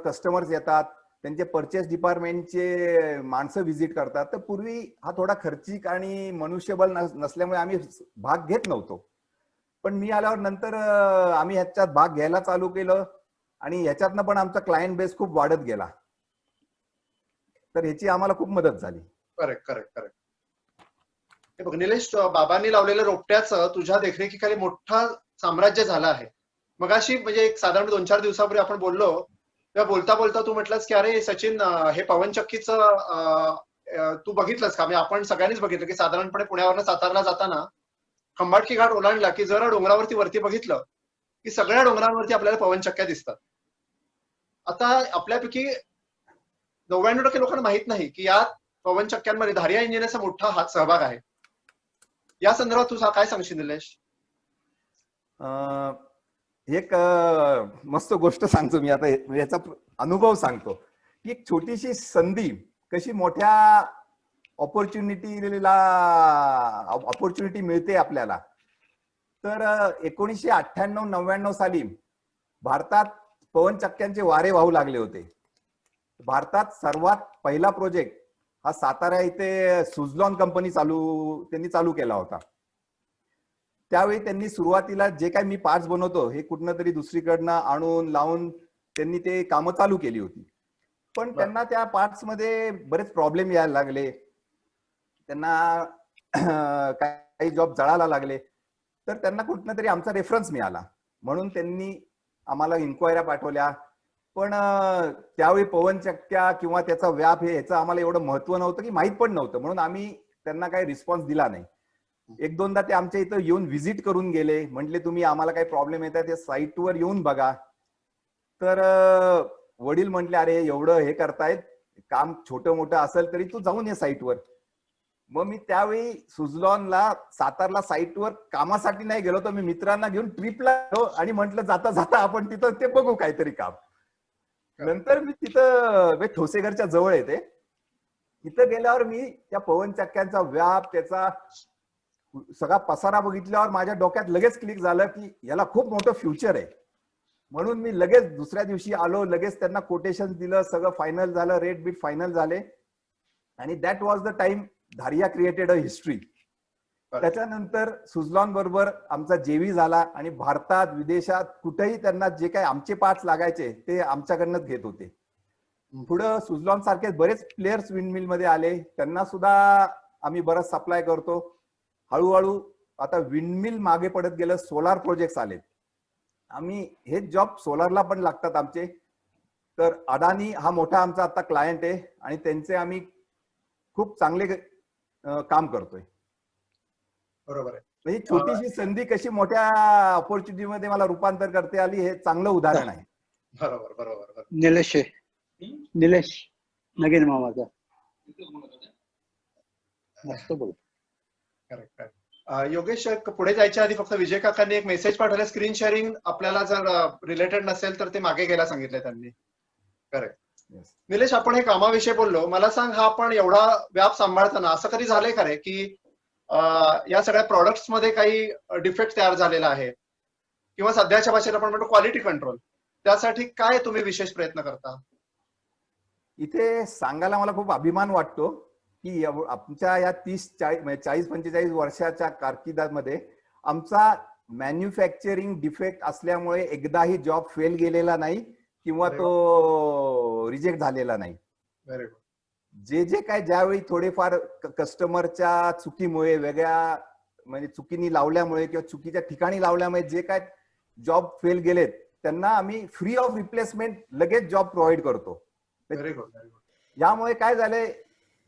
कस्टमर्स येतात, त्यांचे परचेस डिपार्टमेंटचे माणसं व्हिजिट करतात. तर पूर्वी हा थोडा खर्चिक आणि मनुष्यबळ नसल्यामुळे आम्ही भाग घेत नव्हतो. पण मी आल्यावर नंतर आम्ही ह्याच्यात भाग घ्यायला चालू केलं आणि ह्याच्यातनं पण आमचा क्लायंट बेस खूप वाढत गेला. तर ह्याची आम्हाला खूप मदत झाली. करेक्ट. हे बघ निलेश, बाबांनी लावलेल्या रोपट्याचं तुझ्या देखरेखीखाली मोठं साम्राज्य झालं आहे. मगाशी म्हणजे एक साधारण 2-4 दिवसापूर्वी आपण बोललो तेव्हा बोलता तू म्हटलंस की अरे सचिन, हे पवनचक्कीचं तू बघितलंस का? म्हणजे आपण सगळ्यांनीच बघितलं की साधारणपणे पुण्यावरनं सातारला जाताना खंबाटकी घाट ओलांडला की जरा डोंगरावरती वरती बघितलं की सगळ्या डोंगरांवरती आपल्याला पवनचक्क्या दिसतात. आता आपल्यापैकी 99% लोकांना माहित नाही की या पवनचक्क्यांमध्ये धारिया इंजिनियरचा मोठा हात सहभाग आहे. या संदर्भात तू काय सांगशील निलेश? एक मस्त गोष्ट सांगतो मी आता, याचा अनुभव सांगतो की एक छोटीशी संधी कशी मोठ्या ऑपॉर्च्युनिटी मिळते आपल्याला. तर 1998-99 साली भारतात पवनचक्क्यांचे वारे वाहू लागले होते. भारतात सर्वात पहिला प्रोजेक्ट हा सातारा इथे सुझलॉन कंपनी त्यांनी चालू केला होता. त्यावेळी त्यांनी सुरुवातीला जे काही मी पार्ट्स बनवतो हे कुठनं तरी दुसरीकडनं आणून लावून त्यांनी ते कामं चालू केली होती. पण त्यांना त्या पार्ट्स मध्ये बरेच प्रॉब्लेम यायला लागले, त्यांना काही जॉब जळायला लागले. तर त्यांना कुठनं तरी आमचा रेफरन्स मिळाला म्हणून त्यांनी आम्हाला इन्क्वायऱ्या पाठवल्या. पण त्यावेळी पवनचक्क्या किंवा त्याचा व्याप ह्याचं आम्हाला एवढं महत्व नव्हतं की माहित पण नव्हतं, म्हणून आम्ही त्यांना काही रिस्पॉन्स दिला नाही. 1-2दा ते आमच्या इथं येऊन व्हिजिट करून गेले, म्हटले तुम्ही आम्हाला काही प्रॉब्लेम येतात ते साईटवर येऊन बघा. तर वडील म्हटले अरे एवढं हे करतायत, काम छोटं मोठं असेल तरी तू जाऊन ये साईटवर. मग मी त्यावेळी सुझलॉनला सातारला साईटवर कामासाठी नाही गेलो, तर मी मित्रांना घेऊन ट्रिपला गेलो आणि म्हटलं जाता जाता आपण तिथं ते बघू काहीतरी काम. नंतर मी तिथं ठोसेघरच्या जवळ येते, तिथं गेल्यावर मी त्या पवनचक्क्यांचा व्याप त्याचा सगळा पसारा बघितल्यावर माझ्या डोक्यात लगेच क्लिक झालं की याला खूप मोठं फ्युचर आहे. म्हणून मी लगेच दुसऱ्या दिवशी आलो, लगेच त्यांना कोटेशन दिलं, सगळं फायनल झालं, रेट बीट फायनल झाले आणि that was the time Dharia created a history. त्याच्यानंतर सुझलॉन बरोबर आमचा जेवी झाला आणि भारतात विदेशात कुठेही त्यांना जे काही आमचे पार्ट्स लागायचे ते आमच्याकडनंच घेत होते. पुढं सुझलॉन सारखे बरेच प्लेयर्स विंडमिल मध्ये आले, त्यांना सुद्धा आम्ही बरंच सप्लाय करतो. हळूहळू आता विंडमिल मागे पडत गेलं, सोलार प्रोजेक्ट्स आलेत. आम्ही हेच जॉब सोलारला पण लागतात आमचे. तर अडानी हा मोठा आमचा आता क्लायंट आहे आणि त्यांचे आम्ही खूप चांगले काम करतोय. बरोबर आहे. म्हणजे छोटीशी संधी कशी मोठ्या ऑपॉर्च्युनिटी मध्ये मला रूपांतर करता आली हे चांगलं उदाहरण आहे. बरोबर बरोबर बरोबर. निलेश आहे. निलेश नगीन मामाचा मस्त बोल. Correct correct. योगेश, पुढे जायच्या आधी फक्त विजय काकांनी एक मेसेज पाठवला, स्क्रीन शेअरिंग आपल्याला जर रिलेटेड नसेल तर ते मागे घ्यायला सांगितलंय त्यांनी. करेक्ट. Yes. निलेश, आपण हे कामाविषयी बोललो. मला सांग, हा आपण एवढा व्याप सांभाळताना असं कधी झालंय का रे की या सगळ्या प्रॉडक्ट्स मध्ये काही डिफेक्ट तयार झालेला आहे, किंवा सध्याच्या भाषेत आपण म्हणतो क्वालिटी कंट्रोल, त्यासाठी काय तुम्ही विशेष प्रयत्न करता? इथे सांगायला मला खूप अभिमान वाटतो की आमच्या या 40-45 वर्षाच्या कारकिर्दीमध्ये आमचा मॅन्युफॅक्चरिंग डिफेक्ट असल्यामुळे एकदाही जॉब फेल गेलेला नाही किंवा तो रिजेक्ट झालेला नाही. Very good. जे काय ज्यावेळी थोडेफार कस्टमरच्या चुकीमुळे, वेगळ्या म्हणजे चुकीनी लावल्यामुळे किंवा चुकीच्या ठिकाणी लावल्यामुळे जे काय जॉब फेल गेलेत त्यांना आम्ही फ्री ऑफ रिप्लेसमेंट लगेच जॉब प्रोव्हाइड करतो. Very good very good. यामुळे काय झालंय,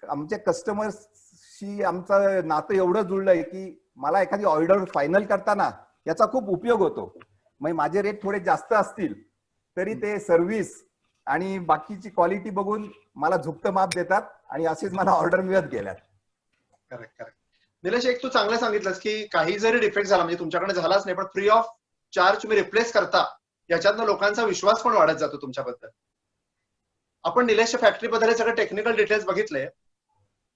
आमच्या कस्टमर्सशी आमचं नातं एवढं जुळलंय की मला एखादी ऑर्डर फायनल करताना याचा खूप उपयोग होतो. मग माझे रेट थोडे जास्त असतील तरी ते सर्व्हिस आणि बाकीची क्वालिटी बघून मला झुकतं माप देतात आणि असेच मला ऑर्डर मिळत गेल्यात. Correct correct. निलेश, एक तू चांगलं सांगितलंस की काही जरी डिफेक्ट झाला, म्हणजे तुमच्याकडे झालाच नाही, पण फ्री ऑफ चार्ज तुम्ही रिप्लेस करता, याच्यातनं लोकांचा विश्वास पण वाढत जातो तुमच्याबद्दल. आपण निलेशच्या फॅक्टरीबद्दल सगळे टेक्निकल डिटेल्स बघितले,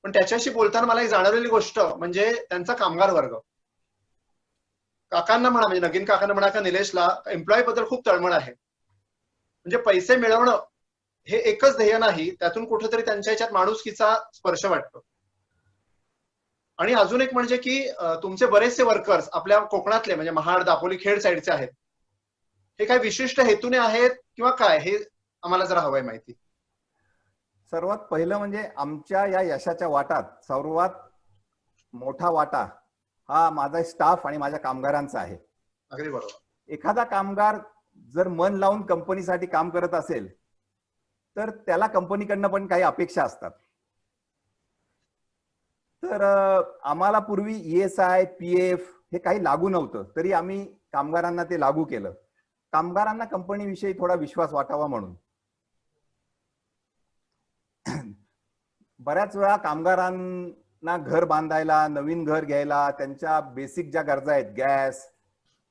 पण त्याच्याशी बोलताना मला एक जाणवलेली गोष्ट म्हणजे त्यांचा कामगार वर्ग. काकांना म्हणा, म्हणजे नगीन काकांना म्हणा का निलेशला, एम्प्लॉई बद्दल खूप तळमळ आहे. म्हणजे पैसे मिळवणं हे एकच ध्येय नाही, त्यातून कुठेतरी त्यांच्या याच्यात माणुसकीचा स्पर्श वाटतो. आणि अजून एक म्हणजे की तुमचे बरेचसे वर्कर्स आपल्या कोकणातले, म्हणजे महाड, दापोली, खेड साईडचे आहेत. हे काय विशिष्ट हेतूने आहेत किंवा काय, हे आम्हाला जरा हवंय माहिती. सर्वात पहिलं म्हणजे आमच्या या यशाच्या वाटात सर्वात मोठा वाटा हा माझा स्टाफ आणि माझ्या कामगारांचा आहे. अगदी बरोबर. एखादा कामगार जर मन लावून कंपनीसाठी काम करत असेल तर त्याला कंपनीकडनं पण काही अपेक्षा असतात. तर आम्हाला पूर्वी ESI, PF हे काही लागू नव्हतं, तरी आम्ही कामगारांना ते लागू केलं, कामगारांना कंपनीविषयी थोडा विश्वास वाटावा म्हणून. बऱ्याच वेळा कामगारांना घर बांधायला, नवीन घर घ्यायला, त्यांच्या बेसिक ज्या गरजा आहेत, गॅस,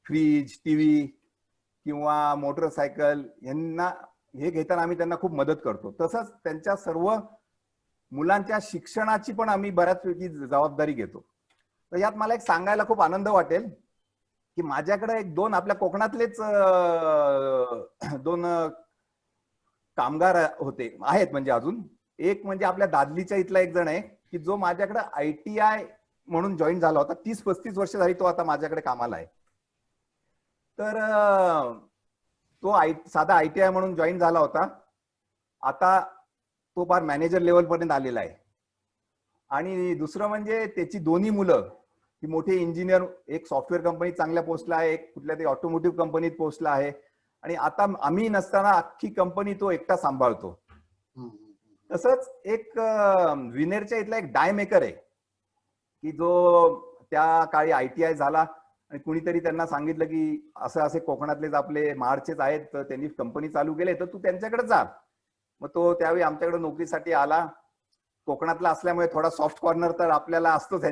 फ्रीज, टीव्ही किंवा मोटरसायकल, यांना हे घेताना आम्ही त्यांना खूप मदत करतो. तसंच त्यांच्या सर्व मुलांच्या शिक्षणाची पण आम्ही बऱ्याचपैकी जबाबदारी घेतो. तर यात मला एक सांगायला खूप आनंद वाटेल की माझ्याकडे एक दोन आपल्या कोकणातलेच दोन कामगार होते, आहेत म्हणजे अजून. एक म्हणजे आपल्या दादलीच्या इथला एक जण आहे की जो माझ्याकडे ITI म्हणून जॉईन झाला होता. 30-35 वर्ष झाली तो आता माझ्याकडे कामाला आहे. तर तो साधा ITI म्हणून जॉईन झाला होता, आता तो फार मॅनेजर लेवल पर्यंत आलेला आहे. आणि दुसरं म्हणजे त्याची दोन्ही मुलं ही मोठे इंजिनियर, एक सॉफ्टवेअर कंपनीत चांगल्या पोस्टला आहे, एक कुठल्या तरी ऑटोमोटिव्ह कंपनीत पोस्टला आहे. आणि आता आम्ही नसताना अख्खी कंपनी तो एकटा सांभाळतो. तसंच एक विनेरच्या इथला एक डाय मेकर आहे की जो त्या काळी ITI झाला आणि कुणीतरी त्यांना सांगितलं की असं असे कोकणातलेच आपले महाडचेच आहेत, तर त्यांनी कंपनी चालू केली, तर तू त्यांच्याकडे जा. मग तो त्यावेळी आमच्याकडे नोकरीसाठी आला. कोकणातला असल्यामुळे थोडा सॉफ्ट कॉर्नर तर आपल्याला असतोच,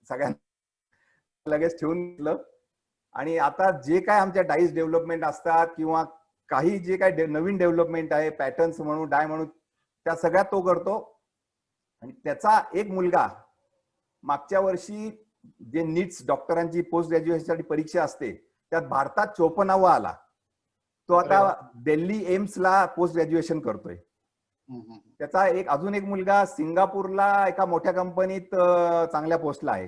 सगळ्यांना लगेच ठेवून घेतलं. आणि आता जे काय आमच्या डाईस डेव्हलपमेंट असतात किंवा काही जे काय नवीन डेव्हलपमेंट आहे, पॅटर्न्स म्हणू, डाय म्हणू, त्या सगळ्यात तो करतो. आणि त्याचा एक मुलगा मागच्या वर्षी जे नीट्स डॉक्टरांची पोस्ट ग्रॅज्युएशनसाठी परीक्षा असते त्यात भारतात 54वा आला. तो आता दिल्ली एम्सला पोस्ट ग्रॅज्युएशन करतोय. त्याचा अजून एक मुलगा सिंगापूरला एका मोठ्या कंपनीत चांगल्या पोस्टला आहे.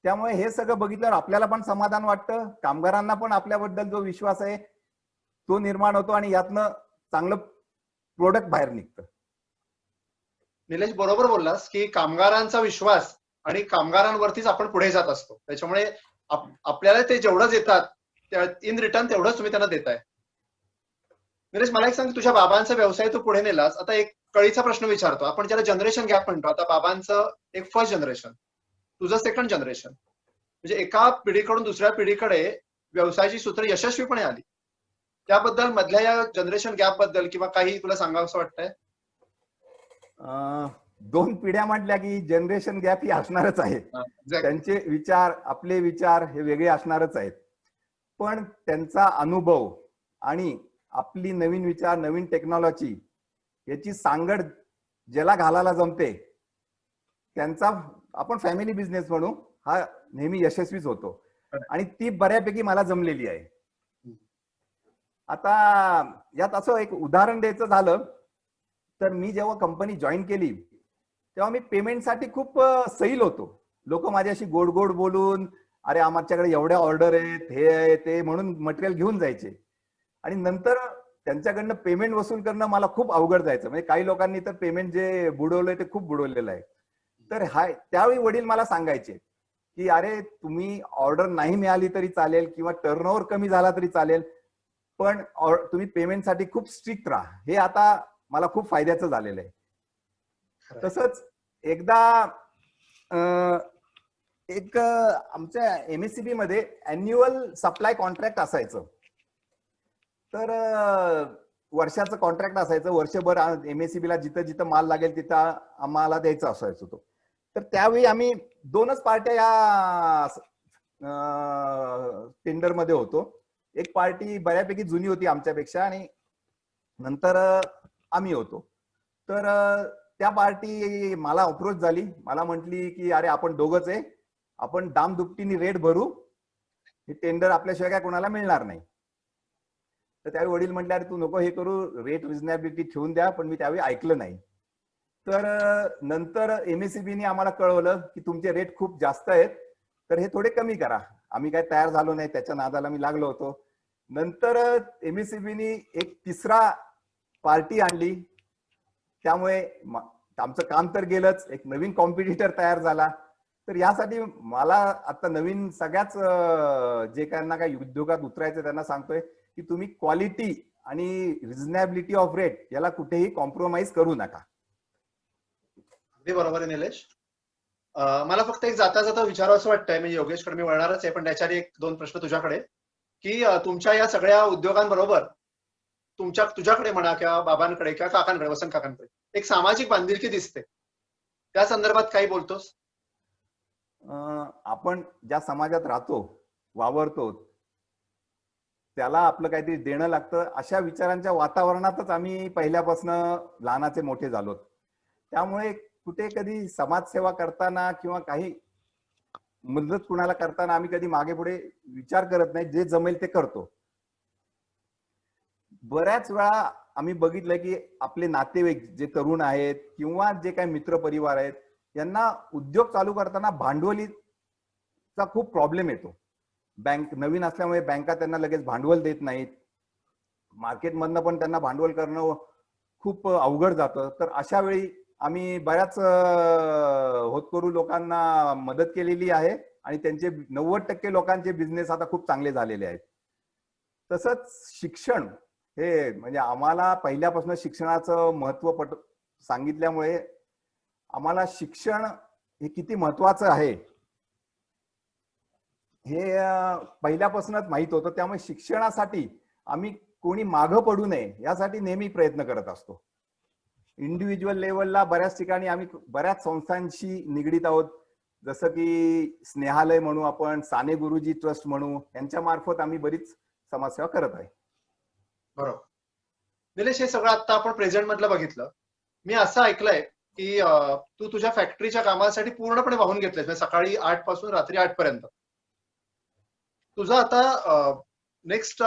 त्यामुळे हे सगळं बघितल्यावर आपल्याला पण समाधान वाटतं, कामगारांना पण आपल्याबद्दल जो विश्वास आहे तो निर्माण होतो आणि यातनं चांगलं प्रोडक्ट बाहेर निघतं. निलेश, बरोबर बोललास की कामगारांचा विश्वास आणि कामगारांवरतीच आपण पुढे जात असतो. त्याच्यामुळे आपल्याला ते जेवढं देतात इन रिटर्न तेवढंच तुम्ही त्यांना देताय. निलेश, मला एक सांग, तुझ्या बाबांचा व्यवसाय तू पुढे नेलास, आता एक कळीचा प्रश्न विचारतो. आपण ज्याला जनरेशन गॅप म्हणतो. आता बाबांचं एक फर्स्ट जनरेशन, तुझं सेकंड जनरेशन, म्हणजे एका पिढीकडून दुसऱ्या पिढीकडे व्यवसायाची सूत्र यशस्वीपणे आली. त्याबद्दल मधल्या या जनरेशन गॅप बद्दल किंवा काही तुला सांगावंसं वाटतंय? 2 पिढ्या म्हटल्या की जनरेशन गॅप ही असणारच आहे. Exactly. त्यांचे विचार, आपले विचार हे वेगळे असणारच आहेत. पण त्यांचा अनुभव आणि आपली नवीन विचार, नवीन टेक्नॉलॉजी याची सांगड ज्याला घालायला जमते त्यांचा आपण फॅमिली बिझनेस म्हणू, हा नेहमी यशस्वीच होतो. आणि ती बऱ्यापैकी मला जमलेली आहे. आता यात असं एक उदाहरण द्यायचं झालं तर मी जेव्हा कंपनी जॉईन केली तेव्हा मी पेमेंटसाठी खूप सैल होतो. लोक माझ्याशी गोड गोड बोलून अरे आमच्याकडे एवढ्या ऑर्डर आहेत, हे आहे ते म्हणून मटेरियल घेऊन जायचे. आणि नंतर त्यांच्याकडनं पेमेंट वसूल करणं मला खूप अवघड जायचं. म्हणजे काही लोकांनी तर पेमेंट जे बुडवलंय ते खूप बुडवलेलं आहे. तर त्यावेळी वडील मला सांगायचे की अरे तुम्ही ऑर्डर नाही मिळाली तरी चालेल किंवा टर्नओव्हर कमी झाला तरी चालेल, पण तुम्ही पेमेंटसाठी खूप स्ट्रिक्ट राहा. हे आता मला खूप फायद्याचं झालेलं आहे. तसंच एकदा एक आमच्या एमएससीबी मध्ये अॅन्युअल सप्लाय कॉन्ट्रॅक्ट असायचं. तर वर्षाचं कॉन्ट्रॅक्ट असायचं. वर्षभर एमएससीबी ला जिथं जिथं माल लागेल तिथं आम्हाला द्यायचा असायचं तो. तर त्यावेळी आम्ही 2च पार्ट्या या टेंडर मध्ये होतो. एक पार्टी बऱ्यापैकी जुनी होती आमच्यापेक्षा आणि नंतर आम्ही होतो. तर त्या पार्टी मला अप्रोच झाली. मला म्हटली की अरे आपण दोघंच आहे, आपण दामदुपटीने रेट भरू, हे टेंडर आपल्याशिवाय काय कोणाला मिळणार नाही. तर त्यावेळी वडील म्हटले अरे तू नको हे करू, रेट रिझनेबिलिटी ठेवून द्या. पण मी त्यावेळी ऐकलं नाही. तर नंतर एमएससीबीने आम्हाला कळवलं की तुमचे रेट खूप जास्त आहेत, तर हे थोडे कमी करा. आम्ही काय तयार झालो नाही, त्याच्या नादाला मी लागलो होतो. नंतर एमएससीबीने एक तिसरा पार्टी आणली. त्यामुळे आमचं काम तर गेलंच, एक नवीन कॉम्पिटिटर तयार झाला. तर यासाठी मला आता नवीन सगळ्याच जे काही उद्योगात उतरायचं त्यांना सांगतोय की तुम्ही क्वालिटी आणि रिझनेबिलिटी ऑफ रेट याला कुठेही कॉम्प्रोमाइज करू नका. अगदी बरोबर आहे निलेश. मला फक्त एक जाता जाता विचारावं असं वाटतंय, म्हणजे योगेशकडे मी वळणारच आहे, पण त्याच्या आधी 1-2 प्रश्न तुझ्याकडे की तुमच्या या सगळ्या उद्योगांबरोबर तुझ्याकडे म्हणा किंवा बाबांकडे किंवा काकांकडे, वसंत काकांकडे एक सामाजिक बांधिलकी दिसते. त्या संदर्भात काही बोलतोस? आपण ज्या समाजात राहतो, वावरतो, त्याला आपलं काहीतरी देणं लागतं. अशा विचारांच्या वातावरणातच आम्ही पहिल्यापासून लहानाचे मोठे झालो. त्यामुळे कुठे कधी समाजसेवा करताना किंवा काही मदत कुणाला करताना आम्ही कधी मागे पुढे विचार करत नाही, जे जमेल ते करतो. बऱ्याच वेळा आम्ही बघितलं की आपले नातेवाईक जे तरुण आहेत किंवा जे काही मित्र परिवार आहेत यांना उद्योग चालू करताना भांडवलीचा खूप प्रॉब्लेम येतो. बँक नवीन असल्यामुळे बँका त्यांना लगेच भांडवल देत नाहीत. मार्केटमधनं पण त्यांना भांडवल करणं खूप अवघड जातं. तर अशा वेळी आम्ही बऱ्याच होतकरू लोकांना मदत केलेली आहे आणि त्यांचे 90% लोकांचे बिझनेस आता खूप चांगले झालेले आहेत. तसंच शिक्षण हे म्हणजे आम्हाला पहिल्यापासून शिक्षणाचं महत्व सांगितल्यामुळे आम्हाला शिक्षण हे किती महत्वाचं आहे हे पहिल्यापासूनच माहित होतं. त्यामुळे शिक्षणासाठी आम्ही कोणी मागं पडू नये यासाठी नेहमी प्रयत्न करत असतो. इंडिव्हिज्युअल लेवलला बऱ्याच ठिकाणी आम्ही बऱ्याच संस्थांशी निगडीत आहोत, जसं की स्नेहालय म्हणू आपण, साने गुरुजी ट्रस्ट म्हणू, यांच्या मार्फत आम्ही बरीच समाजसेवा करत आहे. बरोबर. निलेश, हे सगळं आता आपण प्रेझेंट मधलं बघितलं. मी असं ऐकलंय की तू तुझ्या फॅक्टरीच्या कामासाठी पूर्णपणे वाहून घेतलंयस, म्हणजे सकाळी 8 पासून रात्री 8 पर्यंत. तुझं आता नेक्स्ट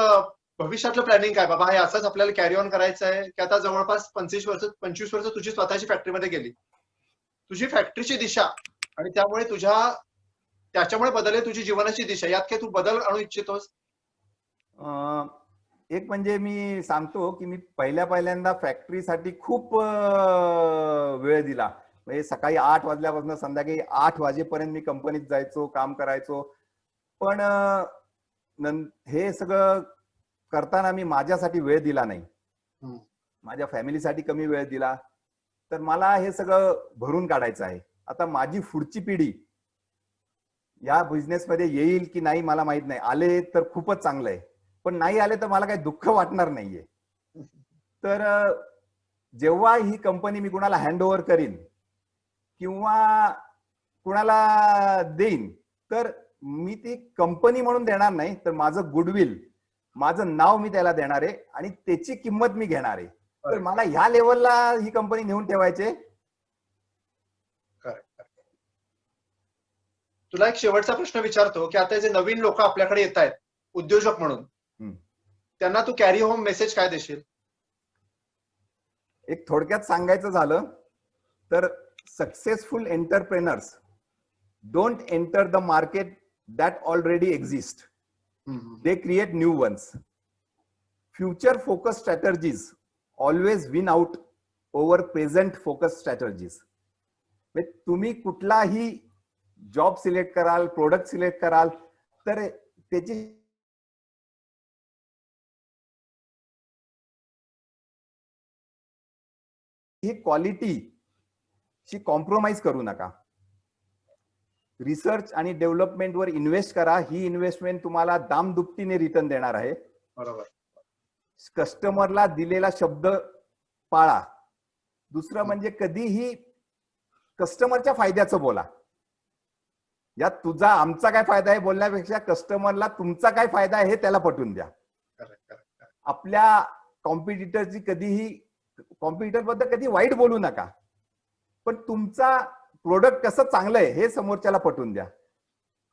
भविष्यातलं प्लॅनिंग काय बाबा? हे असंच आपल्याला कॅरी ऑन करायचं आहे की आता जवळपास 25 वर्ष तुझी स्वतःची फॅक्टरीमध्ये गेली, तुझी फॅक्टरीची दिशा आणि त्याच्यामुळे बदलली तुझी जीवनाची दिशा, यात काही तू बदल आणू इच्छितोस? एक म्हणजे मी सांगतो की मी पहिल्यांदा फॅक्टरीसाठी खूप वेळ दिला. म्हणजे सकाळी 8 वाजल्यापासून संध्याकाळी 8 वाजेपर्यंत मी कंपनीत जायचो, काम करायचो. पण हे सगळं करताना मी माझ्यासाठी वेळ दिला नाही, माझ्या फॅमिलीसाठी कमी वेळ दिला. तर मला हे सगळं भरून काढायचं आहे. आता माझी पुढची पिढी या बिझनेसमध्ये येईल की नाही मला माहित नाही. आले तर खूपच चांगलं आहे, पण नाही आले तर मला काही दुःख वाटणार नाहीये. तर जेव्हा ही कंपनी मी कुणाला हँड ओव्हर करीन किंवा कुणाला देईन, तर मी ती कंपनी म्हणून देणार नाही, तर माझं गुडविल, माझं नाव मी त्याला देणार आहे आणि त्याची किंमत मी घेणार आहे. तर मला ह्या लेवलला ही कंपनी नेऊन ठेवायचे. तुला एक शेवटचा प्रश्न विचारतो की आता जे नवीन लोक आपल्याकडे येत आहेत उद्योजक म्हणून, त्यांना तू कॅरी होम मेसेज काय देशील? एक थोडक्यात सांगायचं झालं तर successful entrepreneurs don't enter the market that already exist, they create new ones. Future focus strategies always win out over present focus strategies. तुम्ही कुठलाही जॉब सिलेक्ट कराल, प्रोडक्ट सिलेक्ट कराल, तर त्याची ही क्वालिटीची कॉम्प्रोमाइज करू नका. रिसर्च आणि डेव्हलपमेंटवर इन्व्हेस्ट करा. ही इन्व्हेस्टमेंट तुम्हाला दामदुपटीने रिटर्न देणार आहे. बरोबर. कस्टमरला दिलेला शब्द पाळा. दुसरं म्हणजे कधीही कस्टमरच्या फायद्याचं बोला. यात तुझा आमचा काय फायदा आहे बोलण्यापेक्षा कस्टमरला तुमचा काय फायदा आहे हे त्याला पटवून द्या. आपल्या कॉम्पिटिटरची कॉम्पिटिटर बद्दल कधी वाईट बोलू नका, पण तुमचा प्रोडक्ट कसं चांगलं आहे हे समोरच्याला पटवून द्या.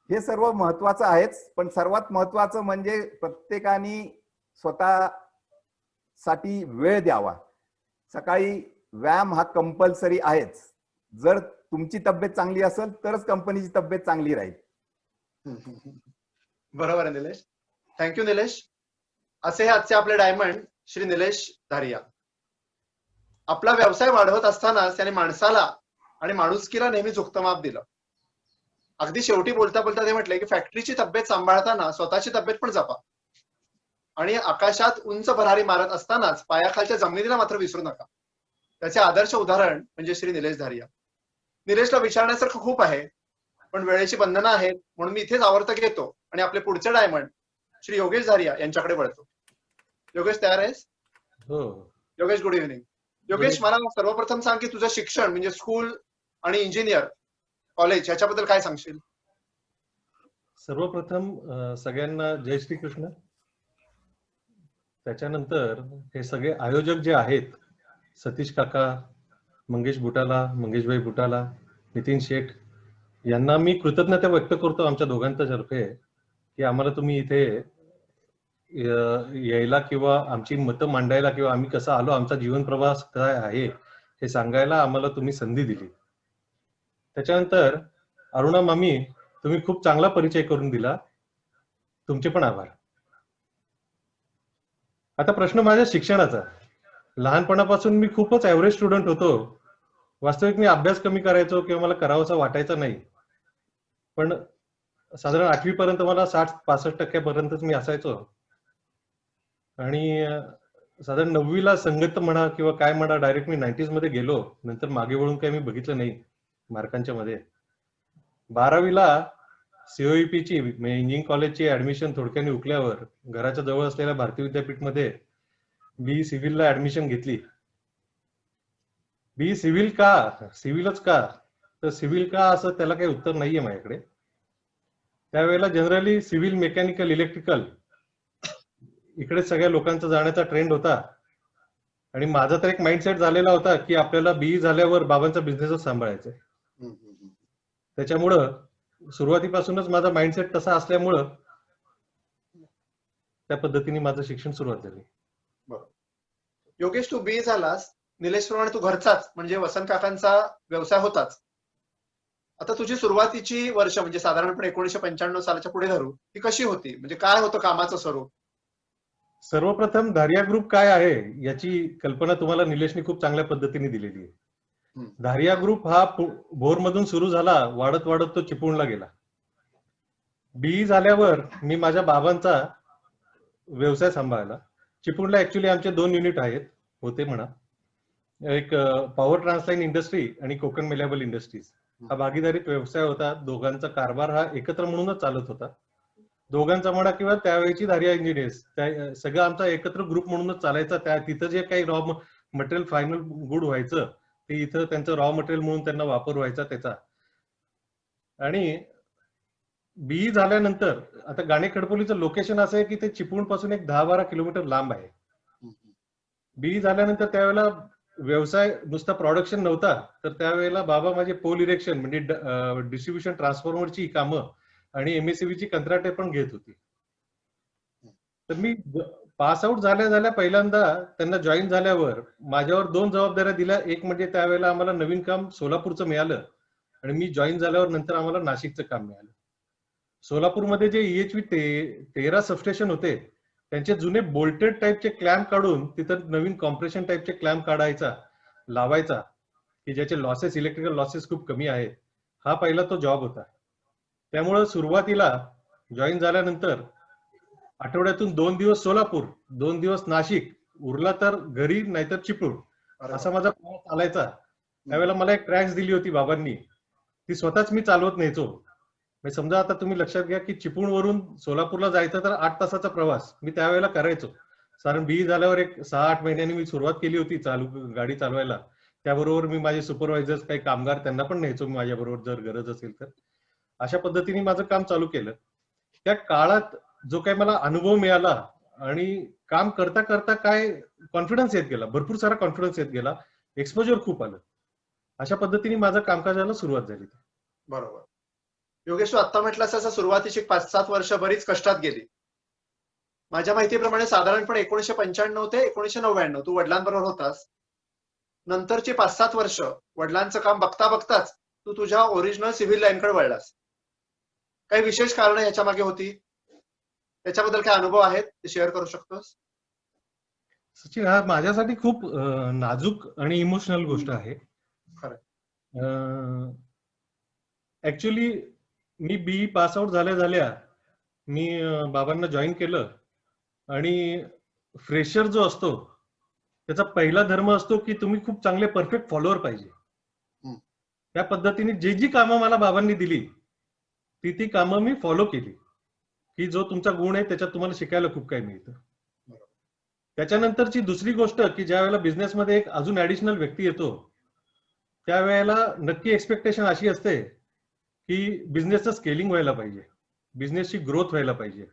हे सर्व महत्वाचं आहेच, पण सर्वात महत्वाचं म्हणजे प्रत्येकाने स्वतःसाठी वेळ द्यावा. सकाळी व्यायाम हा कंपल्सरी आहेच. जर तुमची तब्येत चांगली असेल तरच कंपनीची तब्येत चांगली राहील. बरोबर आहे निलेश. थँक्यू निलेश. असे हे आजचे आपले डायमंड श्री निलेश धारिया. आपला व्यवसाय वाढवत असताना त्याने माणसाला आणि माणुसकीला नेहमी झुकतं दिलं. अगदी शेवटी बोलता बोलता ते म्हटले की फॅक्टरीची तब्येत सांभाळताना स्वतःची तब्येत पण जपा आणि आकाशात उंच भरारी मारत असतानाच पायाखालच्या जमिनीला मात्र विसरू नका. त्याचे आदर्श उदाहरण म्हणजे श्री निलेश धारिया. निलेशला विचारण्यासारखं खूप आहे, पण वेळेची बंधनं आहेत म्हणून मी इथेच आवर्त घेतो आणि आपले पुढचे डायमंड श्री योगेश धारिया यांच्याकडे वळतो. योगेश तयार आहेस? हो. Yogesh good evening. योगेश, मला सर्वप्रथम सांग की तुझं शिक्षण म्हणजे स्कूल आणि इंजिनियर कॉलेज याच्याबद्दल काय सांगशील? सर्वप्रथम सगळ्यांना जय श्री कृष्ण. त्याच्यानंतर हे सगळे आयोजक जे आहेत, सतीश काका, मंगेश बुटाला, मंगेशभाई बुटाला, नितीन शेठ, यांना मी कृतज्ञता व्यक्त करतो आमच्या दोघांच्या तर्फे की आम्हाला तुम्ही इथे यायला किंवा आमची मतं मांडायला किंवा आम्ही कसा आलो, आमचा जीवन प्रवास काय आहे हे सांगायला आम्हाला तुम्ही संधी दिली. त्याच्यानंतर अरुणा मामी, तुम्ही खूप चांगला परिचय करून दिला, तुमचे पण आभार. आता प्रश्न माझ्या शिक्षणाचा. लहानपणापासून मी खूपच ऍव्हरेज स्टुडंट होतो. वास्तविक मी अभ्यास कमी करायचो किंवा मला करावासा वाटायचा नाही, पण साधारण 8वी पर्यंत मला 60-65% मी असायचो आणि साधारण 9वीला संगत म्हणा किंवा काय म्हणा डायरेक्ट मी 90s मध्ये गेलो. नंतर मागे वळून काही मी बघितलं नाही मार्कांच्या मध्ये. 12वीला सीओईपीची इंजिनिअरिंग कॉलेजची ऍडमिशन थोडक्याने उकल्यावर घराच्या जवळ असलेल्या भारतीय विद्यापीठमध्ये बी सिव्हिलला ऍडमिशन घेतली. बी सिव्हिल का, सिव्हिलच का, तर सिव्हिल का असं त्याला काही उत्तर नाहीये माझ्याकडे. त्यावेळेला जनरली सिव्हिल, मेकॅनिकल, इलेक्ट्रिकल इकडे सगळ्या लोकांचा जाण्याचा ट्रेंड होता आणि माझा तर एक माइंडसेट झालेला होता की आपल्याला बीई झाल्यावर बाबांचा बिझनेसच सांभाळायचा. त्याच्यामुळं सुरुवातीपासूनच माझा माइंडसेट तसा असल्यामुळं त्या पद्धतीने माझं शिक्षण सुरुवात झाली. योगेश, तू बी झालास, निलेश प्रमाणे तू घरचाच म्हणजे वसंत काकांचा व्यवसाय होताच. आता तुझी सुरुवातीची वर्ष म्हणजे साधारणपणे 1995 सालाच्या पुढे धरू, ती कशी होती? म्हणजे काय होतं कामाचं स्वरूप? सर्वप्रथम धारिया ग्रुप काय आहे याची कल्पना तुम्हाला निलेशने खूप चांगल्या पद्धतीने दिलेली आहे. धारिया ग्रुप हा भोरमधून सुरू झाला, वाढत वाढत तो चिपळूणला गेला. बी झाल्यावर मी माझ्या बाबांचा व्यवसाय सांभाळला. चिपळूणला ऍक्च्युली आमचे 2 युनिट आहेत होते म्हणा. एक पॉवर ट्रान्सलाइन इंडस्ट्री आणि कोकण मेलेबल इंडस्ट्रीज हा भागीदारीत व्यवसाय होता. दोघांचा कारभार हा एकत्र म्हणूनच चालत होता. दोघांचा म्हणा किंवा त्यावेळेची धारिया इंजिनियर्स सगळं आमचा एकत्र ग्रुप म्हणूनच चालायचा. त्या तिथं जे काही रॉ मटेरियल फायनल गुड व्हायचं ते इथं त्यांचं रॉ मटेरियल म्हणून त्यांना वापर व्हायचा त्याचा. आणि बीई झाल्यानंतर आता गाणे खडपोलीचं लोकेशन असं आहे की ते चिपळूण पासून एक 10-12 किलोमीटर लांब आहे. बीई झाल्यानंतर त्यावेळेला व्यवसाय नुसता प्रोडक्शन नव्हता, तर त्यावेळेला बाबा माझे पोल इरेक्शन म्हणजे डिस्ट्रीब्युशन ट्रान्सफॉर्मरची कामं आणि एमएससीबीची कंत्राटे पण घेत होती. तर मी पास आउट झाल्या पहिल्यांदा त्यांना जॉईन झाल्यावर माझ्यावर 2 जबाबदाऱ्या दिल्या. एक म्हणजे त्यावेळेला आम्हाला नवीन काम सोलापूरचं मिळालं आणि मी जॉईन झाल्यावर नंतर आम्हाला नाशिकचं काम मिळालं. सोलापूरमध्ये जे EHV 13 सबस्टेशन होते त्यांचे जुने बोल्टेड टाईपचे क्लॅम्प काढून तिथं नवीन कॉम्प्रेशन टाईपचे क्लॅम्प काढायचा लावायचा की ज्याचे लॉसेस इलेक्ट्रिकल लॉसेस खूप कमी आहेत. हा पहिला तो जॉब होता. त्यामुळं सुरुवातीला जॉईन झाल्यानंतर आठवड्यातून 2 दिवस सोलापूर, 2 दिवस नाशिक, उरला तर घरी नाहीतर चिपळूण, असा माझा प्रवास चालायचा. त्यावेळेला मला एक ट्रॅक्स दिली होती बाबांनी, ती स्वतःच मी चालवत न्यायचो. म्हणजे समजा आता तुम्ही लक्षात घ्या की चिपळूणवरून सोलापूरला जायचं तर 8 तासाचा प्रवास मी त्यावेळेला करायचो. कारण बीई झाल्यावर एक 6-8 महिन्यांनी मी सुरुवात केली होती गाडी चालवायला. त्याबरोबर मी माझे सुपरवायझर्स काही कामगार त्यांना पण न्यायचो माझ्या बरोबर जर गरज असेल तर. अशा पद्धतीने माझं काम चालू केलं. त्या काळात जो काही मला अनुभव मिळाला आणि काम करता करता काय कॉन्फिडन्स येत गेला, भरपूर सारा कॉन्फिडन्स येत गेला, एक्सपोजर खूप आलं. अशा पद्धतीने माझं कामकाजाला सुरुवात झाली. बरोबर. योगेश, तू आता म्हटलं असं सुरुवातीची 5-7 वर्ष बरीच कष्टात गेली. माझ्या माहितीप्रमाणे साधारणपणे 1995 ते 1999 तू वडिलांबरोबर होतास. नंतरची 5-7 वर्ष वडिलांचं काम बघता बघताच तू तुझ्या ओरिजिनल सिव्हिल लाईनकडे वळलास. काही विशेष कारण याच्या मागे होती? त्याच्याबद्दल काय अनुभव आहेत ते शेअर करू शकतोस? सचिन, हा माझ्यासाठी खूप नाजूक आणि इमोशनल गोष्ट आहे. ऍक्च्युली मी बीई पास आउट झाल्या मी बाबांना जॉईन केलं आणि फ्रेशर जो असतो त्याचा पहिला धर्म असतो की तुम्ही खूप चांगले परफेक्ट फॉलोअर पाहिजे. त्या पद्धतीने जी कामं मला बाबांनी दिली ती कामं मी फॉलो केली की जो तुमचा गुण आहे त्याच्यात तुम्हाला शिकायला खूप काही मिळतं. त्याच्यानंतरची दुसरी गोष्ट की ज्या वेळेला बिझनेसमध्ये एक अजून ऍडिशनल व्यक्ती येतो त्यावेळेला नक्की एक्सपेक्टेशन अशी असते की बिझनेसचं स्केलिंग व्हायला पाहिजे, बिझनेसची ग्रोथ व्हायला पाहिजे,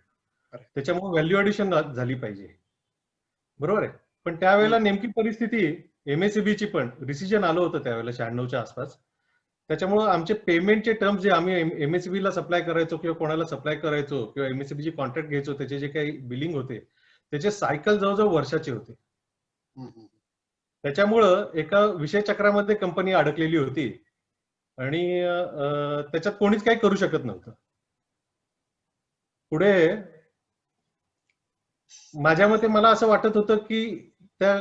त्याच्यामुळे व्हॅल्यू ऍडिशन झाली पाहिजे. बरोबर आहे. पण त्यावेळेला नेमकी परिस्थिती एमएससीबीची पण डिसिजन आलं होतं त्यावेळेला 96च्या आसपास. त्याच्यामुळे आमचे पेमेंटचे टर्म्स जे आम्ही एमएससीबीला सप्लाय करायचो किंवा कोणाला सप्लाय करायचो किंवा एमएससीबीची कॉन्ट्रॅक्ट घ्यायचो त्याचे जे काही बिलिंग होते त्याचे सायकल जवळजवळ वर्षाचे होते. त्याच्यामुळं एका विषय चक्रामध्ये कंपनी अडकलेली होती आणि त्याच्यात कोणीच काही करू शकत नव्हतं. पुढे माझ्या मते मला असं वाटत होतं की त्या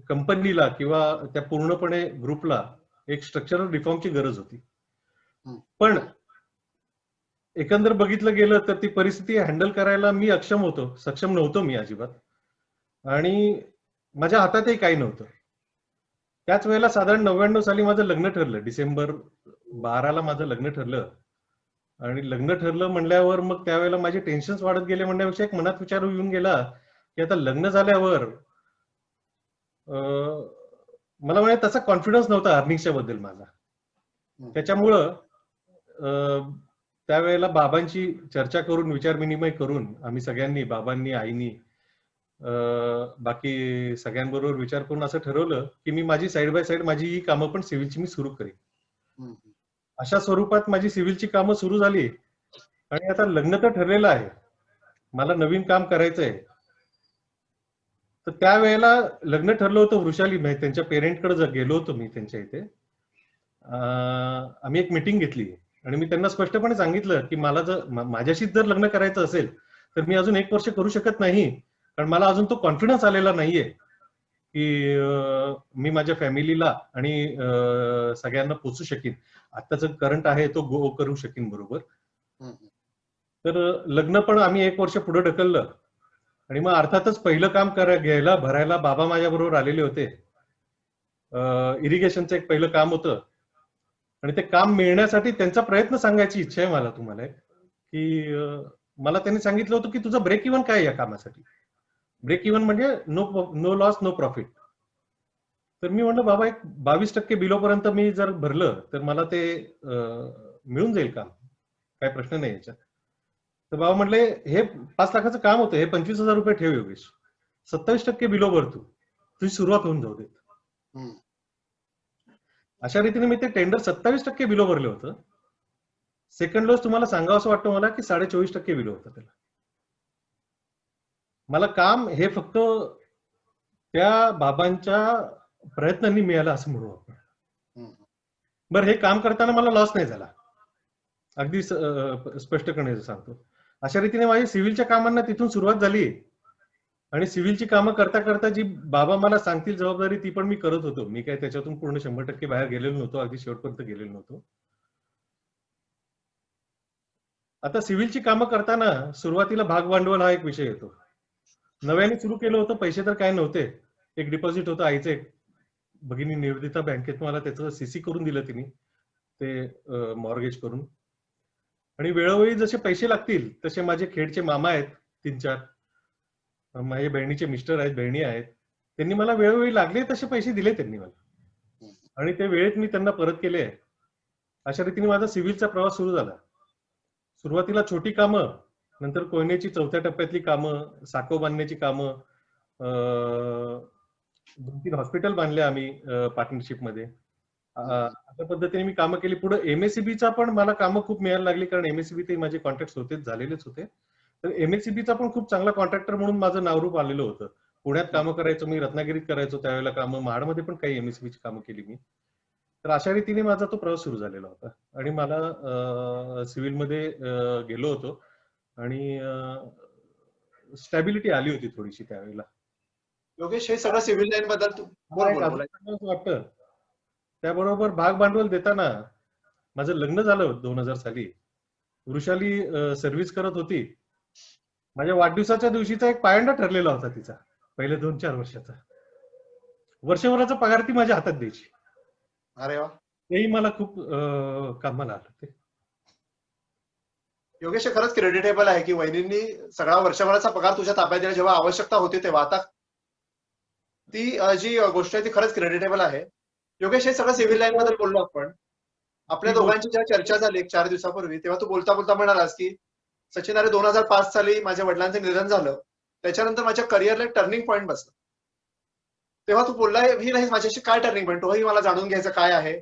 कंपनीला किंवा त्या पूर्णपणे ग्रुपला एक स्ट्रक्चरल रिफॉर्मची गरज होती. पण एकंदर बघितलं गेलं तर ती परिस्थिती हँडल करायला मी सक्षम नव्हतो मी अजिबात. आणि माझ्या हातातही काही नव्हतं. त्याच वेळेला साधारण 99 साली माझं लग्न ठरलं. डिसेंबर 12ला माझं लग्न ठरलं. आणि लग्न ठरलं म्हणल्यावर मग त्यावेळेला माझे टेन्शन्स वाढत गेले म्हणण्यापेक्षा एक मनात विचार येऊन गेला की आता लग्न झाल्यावर मला म्हणजे तसा कॉन्फिडन्स नव्हता अर्निंगच्या बद्दल माझा. त्याच्यामुळं त्यावेळेला बाबांची चर्चा करून विचार विनिमय करून आम्ही सगळ्यांनी, बाबांनी, आईनी, बाकी सगळ्यांबरोबर विचार करून असं ठरवलं की मी माझी साईड बाय साईड माझी ही कामं पण सिव्हिलची मी सुरू करेन. अशा स्वरूपात माझी सिव्हिलची कामं सुरू झाली. आणि आता लग्न तर ठरलेलं आहे, मला नवीन काम करायचंय. तर त्यावेळेला लग्न ठरलं होतं वृषाली, त्यांच्या पेरेंटकडे गेलो होतो मी त्यांच्या इथे. आम्ही एक मीटिंग घेतली आणि मी त्यांना स्पष्टपणे सांगितलं की मला जर माझ्याशीच जर लग्न करायचं असेल तर मी अजून 1 वर्ष करू शकत नाही, कारण मला अजून तो कॉन्फिडन्स आलेला नाहीये की मी माझ्या फॅमिलीला आणि सगळ्यांना पोचू शकीन, आत्ताचं करंट आहे तो गो करू शकीन. बरोबर. तर लग्न पण आम्ही 1 वर्ष पुढे ढकललं. आणि मग अर्थातच पहिलं काम घ्यायला भरायला बाबा माझ्या बरोबर आलेले होते. इरिगेशनचं एक पहिलं काम होतं आणि ते काम मिळण्यासाठी त्यांचा प्रयत्न सांगायची इच्छा आहे मला तुम्हाला की मला त्यांनी सांगितलं होतं की तुझं ब्रेक इव्हन काय या कामासाठी. ब्रेक इव्हन म्हणजे नो लॉस नो प्रॉफिट. तर मी म्हणलं बाबा एक 22% बिलोपर्यंत मी जर भरलं तर मला ते मिळून जाईल काम, काय प्रश्न नाही याच्यात. तर बाबा म्हटले हे 5 लाखाचं काम होतं, हे 25,000 रुपये ठेव योगेश, 27% बिलो भर तू, तुझी सुरुवात होऊन जाऊ देत. अशा रीतीने मी ते टेंडर 27% बिलो भरले होतं. सेकंड लॉस तुम्हाला सांगावं असं वाटतं मला की 24.5% बिलो होतं त्याला. मला काम हे फक्त त्या बाबांच्या प्रयत्नांनी मिळालं असं म्हणू आपण. बरं, हे काम करताना मला लॉस नाही झाला, अगदी स्पष्टपणे सांगतो. अशा रीतीने माझी सिव्हिलच्या कामांना तिथून सुरुवात झाली आणि सिव्हिलची कामं करता करता जी बाबा मला सांगतील जबाबदारी ती पण मी करत होतो. मी काय त्याच्यातून पूर्ण 100% बाहेर गेलेलो नव्हतो, अगदी शेवटपर्यंत गेलेलो नव्हतो. आता सिव्हिलची कामं करताना सुरुवातीला भाग भांडवल हा एक विषय येतो. नव्याने सुरू केलं होतं, पैसे तर काय नव्हते, एक डिपॉझिट होतं आईचं, एक भगिनी निवेदिता बँकेत मला त्याचं सीसी करून दिलं तिने, ते मॉर्गेज करून. आणि वेळोवेळी जसे पैसे लागतील तसे माझे खेडचे मामा आहेत 3-4, माझ्या बहिणीचे मिस्टर आहेत, बहिणी आहेत, त्यांनी मला वेळोवेळी लागले तसे पैसे दिले त्यांनी मला आणि ते वेळेत मी त्यांना परत केले आहे. अशा रीतीने माझा सिव्हिलचा प्रवास सुरू झाला. सुरुवातीला छोटी कामं, नंतर कोयनेची 4थ्या टप्प्यातली कामं, साखव बांधण्याची कामं, 2-3 हॉस्पिटल बांधले आम्ही पार्टनरशिपमध्ये. अशा पद्धतीने मी कामं केली. पुढे एमएससीबीचा पण मला कामं खूप मिळायला लागली, कारण एमएससीबी ते माझे कॉन्ट्रॅक्ट होतेच, झालेलेच होते. तर एमएससीबीचा पण खूप चांगला कॉन्ट्रॅक्टर म्हणून माझं नावरूप आलेलं होतं. पुण्यात कामं करायचो मी, रत्नागिरीत करायचो त्यावेळेला कामं, महाडमध्ये पण काही एमएससीबीची कामं केली मी. तर अशा रीतीने माझा तो प्रवास सुरू झालेला होता आणि मला सिव्हिलमध्ये गेलो होतो आणि स्टॅबिलिटी आली होती थोडीशी त्यावेळेला. योगेश, हे सगळं सिव्हिल लाईन बद्दल तू वाटतं. त्याबरोबर भाग भांडवल देताना माझं लग्न झालं 2000 साली. वृषाली सर्व्हिस करत होती. माझ्या वाढदिवसाच्या दिवशीचा एक पायंडा ठरलेला होता तिचा, पहिले 2-4 वर्षाचा. वर्षभराचा पगार ती माझ्या हातात द्यायची. अरे वा, तेही मला खूप कामाला आलं ते. योगेश, हे खरंच क्रेडिटेबल आहे की वहिनींनी सगळा वर्षभराचा पगार तुझ्या ताब्यात दिला जेव्हा आवश्यकता होती तेव्हा. आता ती जी गोष्ट आहे ती खरंच क्रेडिटेबल आहे. योगेश, हे सगळं सिव्हिल लाईन बद्दल बोललो आपण. आपल्या दोघांची जेव्हा चर्चा झाली 4 दिवसापूर्वी, तेव्हा तू बोलता बोलता म्हणालास की सचिन, अरे 2005 साली माझ्या वडिलांचं निधन झालं, त्याच्यानंतर माझ्या करिअरला एक टर्निंग पॉईंट बसला. तेव्हा तू बोलला ही नाही माझ्याशी काय टर्निंग पॉईंट, तोही मला जाणून घ्यायचं काय आहे.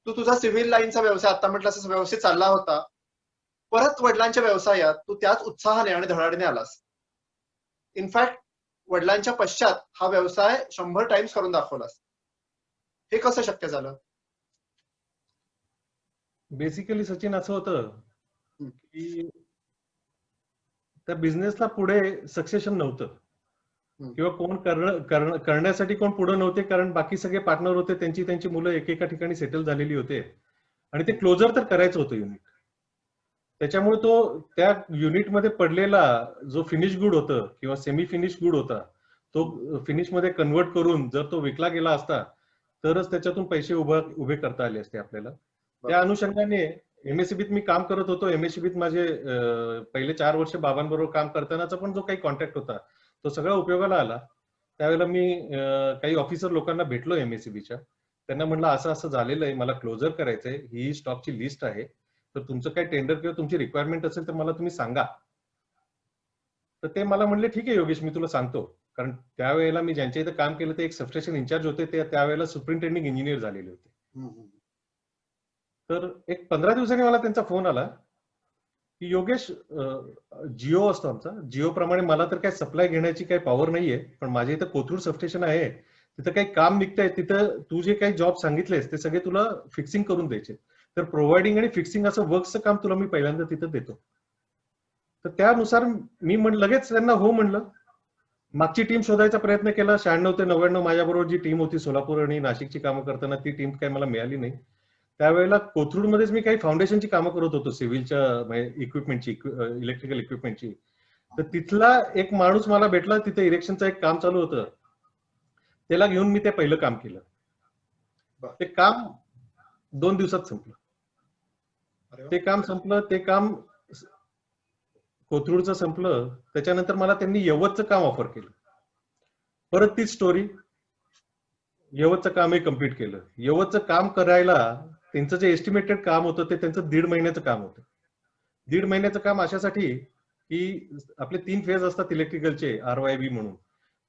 तू तुझा सिव्हिल लाईनचा व्यवसाय आता म्हटलं असं व्यवस्थित चालला होता, परत वडिलांच्या व्यवसायात तू त्याच उत्साहाने आणि धडाडीने आलास. इनफॅक्ट वडिलांच्या पश्चात हा व्यवसाय 100 टाइम्स करून दाखवलास. हे कसं शक्य झालं? बेसिकली सचिन असं होतं की त्या बिझनेसला पुढे सक्सेशन नव्हतं किंवा कोण करण्यासाठी कोण पुढे नव्हते, कारण बाकी सगळे पार्टनर होते, त्यांची मुलं एकेका ठिकाणी सेटल झालेली होते आणि ते क्लोजर तर करायचं होतं युनिट. त्याच्यामुळे तो त्या युनिटमध्ये पडलेला जो फिनिश गुड होतं किंवा सेमी फिनिश गुड होता, तो फिनिश मध्ये कन्वर्ट करून जर तो विकला गेला असता तरच त्याच्यातून पैसे उभे करता आले असते आपल्याला. त्या अनुषंगाने एमएससीबीत मी काम करत होतो. एमएससीबीत माझे पहिले 4 वर्ष बाबांबरोबर काम करतानाचा पण जो काही कॉन्टॅक्ट होता तो सगळा उपयोगाला आला. त्यावेळेला मी काही ऑफिसर लोकांना भेटलो एमएससीबीच्या. त्यांना म्हटलं असं असं झालेलं आहे, मला क्लोजर करायचंय, ही स्टॉकची लिस्ट आहे, तर तुमचं काही टेंडर किंवा तुमची रिक्वायरमेंट असेल तर मला तुम्ही सांगा. तर ते मला म्हणले ठीक आहे योगेश, मी तुला सांगतो. कारण त्यावेळेला मी ज्यांच्या इथे काम केलं ते एक सबस्टेशन इंचार्ज होते, ते त्यावेळेला सुपरिंटेंडिंग इंजिनियर झालेले होते. तर एक 15 दिवसांनी मला त्यांचा फोन आला की योगेश, जिओ असतो आमचा, जिओ प्रमाणे मला तर काही सप्लाय घेण्याची काही पॉवर नाहीये, पण माझ्या इथं कोथरूड सबस्टेशन आहे, तिथं काही काम निघतंय, तिथं तू जे काही जॉब सांगितलेस ते सगळे तुला फिक्सिंग करून द्यायचे, तर प्रोव्हाइडिंग आणि फिक्सिंग असं वर्कचं काम तुला मी पहिल्यांदा तिथं देतो. तर त्यानुसार मी लगेच त्यांना हो म्हणलं. मागची टीम शोधायचा प्रयत्न केला. 96 ते 99 माझ्याबरोबर जी टीम होती सोलापूर आणि नाशिकची कामं करताना, ती टीम काही मला मिळाली नाही. त्यावेळेला कोथरूडमध्येच मी काही फाउंडेशनची कामं करत होतो, सिव्हिलच्या इक्विपमेंटची, इलेक्ट्रिकल इक्विपमेंटची. तर तिथला एक माणूस मला भेटला, तिथे इरेक्शनचं एक काम चालू होतं, त्याला घेऊन मी ते पहिलं काम केलं. ते काम 2 दिवसात संपलं. अरे वा. ते काम संपलं, ते काम कोथरूडचं संपलं. त्याच्यानंतर मला त्यांनी यवतचं काम ऑफर केलं. परत तीच स्टोरी. यवतचं कामही कम्प्लीट केलं. यवतचं काम करायला त्यांचं जे एस्टिमेटेड काम होतं ते त्यांचं 1.5 महिन्याचं काम होतं. 1.5 महिन्याचं काम अशासाठी की आपले 3 फेज असतात इलेक्ट्रिकलचे, RYB म्हणून.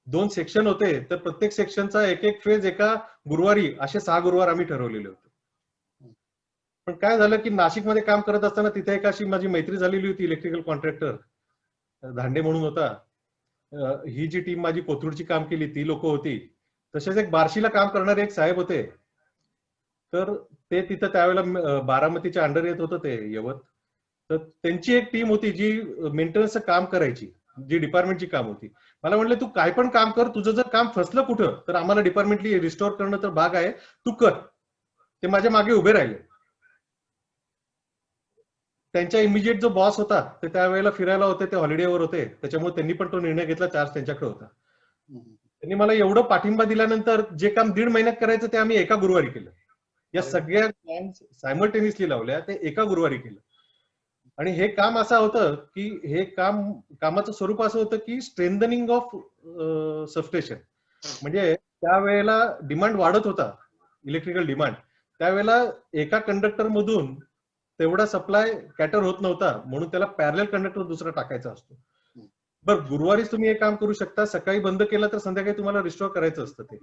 2 सेक्शन होते, तर प्रत्येक सेक्शनचा एक फेज एका गुरुवारी, असे 6 गुरुवार आम्ही ठरवलेले होते. पण काय झालं की नाशिकमध्ये काम करत असताना तिथे एक अशी माझी मैत्री झालेली होती, इलेक्ट्रिकल कॉन्ट्रॅक्टर धांडे म्हणून होता. ही जी टीम माझी कोथरूडची काम केली ती लोक होती. तसेच एक बार्शीला काम करणारे एक साहेब होते. तर ते तिथं त्यावेळेला बारामतीच्या अंडर येत होतं ते यवत. तर त्यांची एक टीम होती जी मेंटेनन्सचं काम करायची, जी डिपार्टमेंटची काम होती. मला म्हणले तू काय पण काम कर, तुझं जर काम फसलं कुठं तर आम्हाला डिपार्टमेंटली रिस्टोअर करणं तर भाग आहे, तू कर. ते माझ्या मागे उभे राहिले. त्यांच्या इमिजिएट जो बॉस होता ते त्यावेळेला फिरायला होते, ते हॉलिडेवर होते, त्याच्यामुळे त्यांनी पण तो निर्णय घेतला, चार्ज त्यांच्याकडे होता. त्यांनी मला एवढं पाठिंबा दिल्यानंतर जे काम 1.5 महिन्यात करायचं ते आम्ही एका गुरुवारी केलं. या सगळ्या प्लॅन्स सायमल्टेनियसली लावल्या, ते एका गुरुवारी केलं. आणि हे काम असं होतं की हे कामाचं स्वरूप असं होतं की स्ट्रेंथनिंग ऑफ सबस्टेशन. म्हणजे त्यावेळेला डिमांड वाढत होता, इलेक्ट्रिकल डिमांड. त्यावेळेला एका कंडक्टर मधून तेवढा सप्लाय कॅटर होत नव्हता, म्हणून त्याला पॅरलल कंडक्टर दुसरा टाकायचा असतो. बरं, गुरुवारीच तुम्ही हे काम करू शकता, सकाळी बंद केलं तर संध्याकाळी तुम्हाला रिस्टोअर करायचं असतं ते.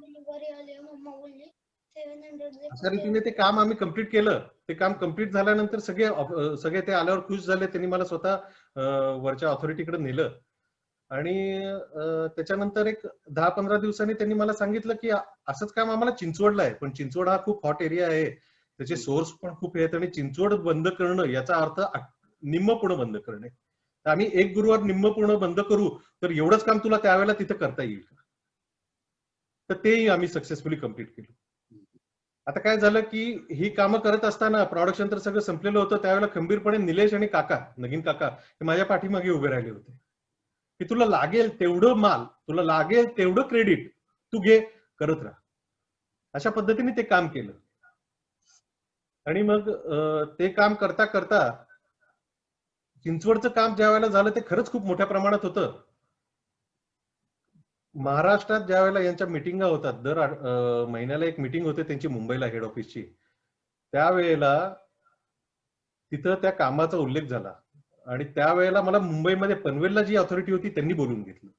अशा रीतीने ते काम आम्ही कम्प्लीट केलं. ते काम कम्प्लीट झाल्यानंतर सगळे ते आल्यावर खुश झाले. त्यांनी मला स्वतः वरच्या ऑथॉरिटीकडे नेलं आणि त्याच्यानंतर एक 10-15 दिवसांनी त्यांनी मला सांगितलं की असंच काम आम्हाला चिंचवडला आहे, पण चिंचवड हा खूप हॉट एरिया आहे, त्याचे सोर्स पण खूप आहेत आणि चिंचवड बंद करणं याचा अर्थ निम्म पूर्ण बंद करणे. तर आम्ही एक गुरुवार निम्म पूर्ण बंद करू, तर एवढंच काम तुला त्यावेळेला तिथं करता येईल का? तर तेही आम्ही सक्सेसफुली कम्प्लीट केलं. आता काय झालं की ही कामं करत असताना प्रोडक्शन तर सगळं संपलेलं होतं. त्यावेळेला खंबीरपणे निलेश आणि काका, नगीन काका, हे माझ्या पाठीमागे उभे राहिले होते की तुला लागेल तेवढं माल, तुला लागेल तेवढं क्रेडिट तू घे, करत राहा. अशा पद्धतीने ते काम केलं. आणि मग ते काम करता करता चिंचवडचं काम ज्या वेळेला झालं ते खरंच खूप मोठ्या प्रमाणात होतं. महाराष्ट्रात ज्या वेळेला यांच्या मिटिंगा होतात, दर महिन्याला एक मिटिंग होते त्यांची मुंबईला हेड ऑफिसची, त्यावेळेला तिथं त्या कामाचा उल्लेख झाला. आणि त्यावेळेला मला मुंबईमध्ये पनवेलला जी ऑथॉरिटी होती त्यांनी बोलून घेतलं.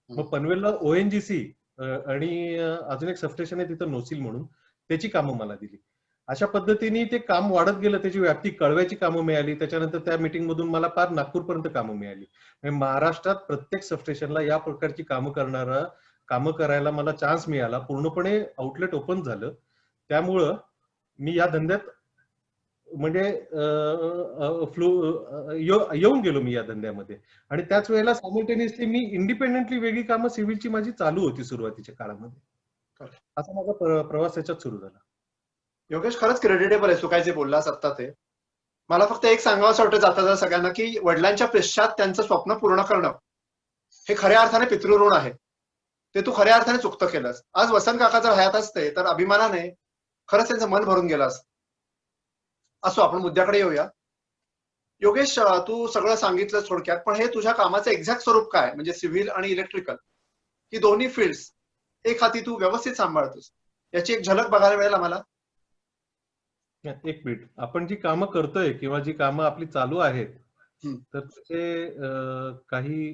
मग पनवेलला ONGC आणि अजून एक सबस्टेशन आहे तिथं नोसील म्हणून, त्याची कामं मला दिली. अशा पद्धतीने ते काम वाढत गेलं, त्याची व्याप्ती कळव्याची कामं मिळाली. त्याच्यानंतर त्या मीटिंग मधून मला पार नागपूरपर्यंत कामं मिळाली. महाराष्ट्रात प्रत्येक सबस्टेशनला या प्रकारची कामं करायला मला चान्स मिळाला. पूर्णपणे आउटलेट ओपन झालं. त्यामुळं मी या धंद्यात म्हणजे येऊन गेलो मी या धंद्यामध्ये. आणि त्याच वेळेला सायमल्टेनियसली मी इंडिपेंडेंटली वेगळी कामं सिव्हिलची माझी चालू होती सुरुवातीच्या काळामध्ये. असा माझा प्रवास त्याच्यात सुरू झाला. योगेश, खरंच क्रेडिटेबल आहे तू काय जे बोललास आता ते. मला फक्त एक सांगावंसं वाटतं जाता सगळ्यांना की वडिलांच्या पश्चात त्यांचं स्वप्न पूर्ण करणं हे खऱ्या अर्थाने पितृऋण आहे. ते तू खऱ्या अर्थाने चुकतं केलंस. आज वसंत काका जर हयात असते तर अभिमानाने खरंच त्यांचं मन भरून गेलं असतं. असो, आपण मुद्द्याकडे येऊया. योगेश, तू सगळं सांगितलं थोडक्यात, पण हे तुझ्या कामाचं एक्झॅक्ट स्वरूप काय, म्हणजे सिव्हिल आणि इलेक्ट्रिकल ही दोन्ही फील्ड्स एक हाती तू व्यवस्थित सांभाळतोस, याची एक झलक बघायला मिळेल आम्हाला? एक मिनिट. आपण जी कामं करतोय किंवा जी कामं आपली चालू आहेत, तर त्याचे काही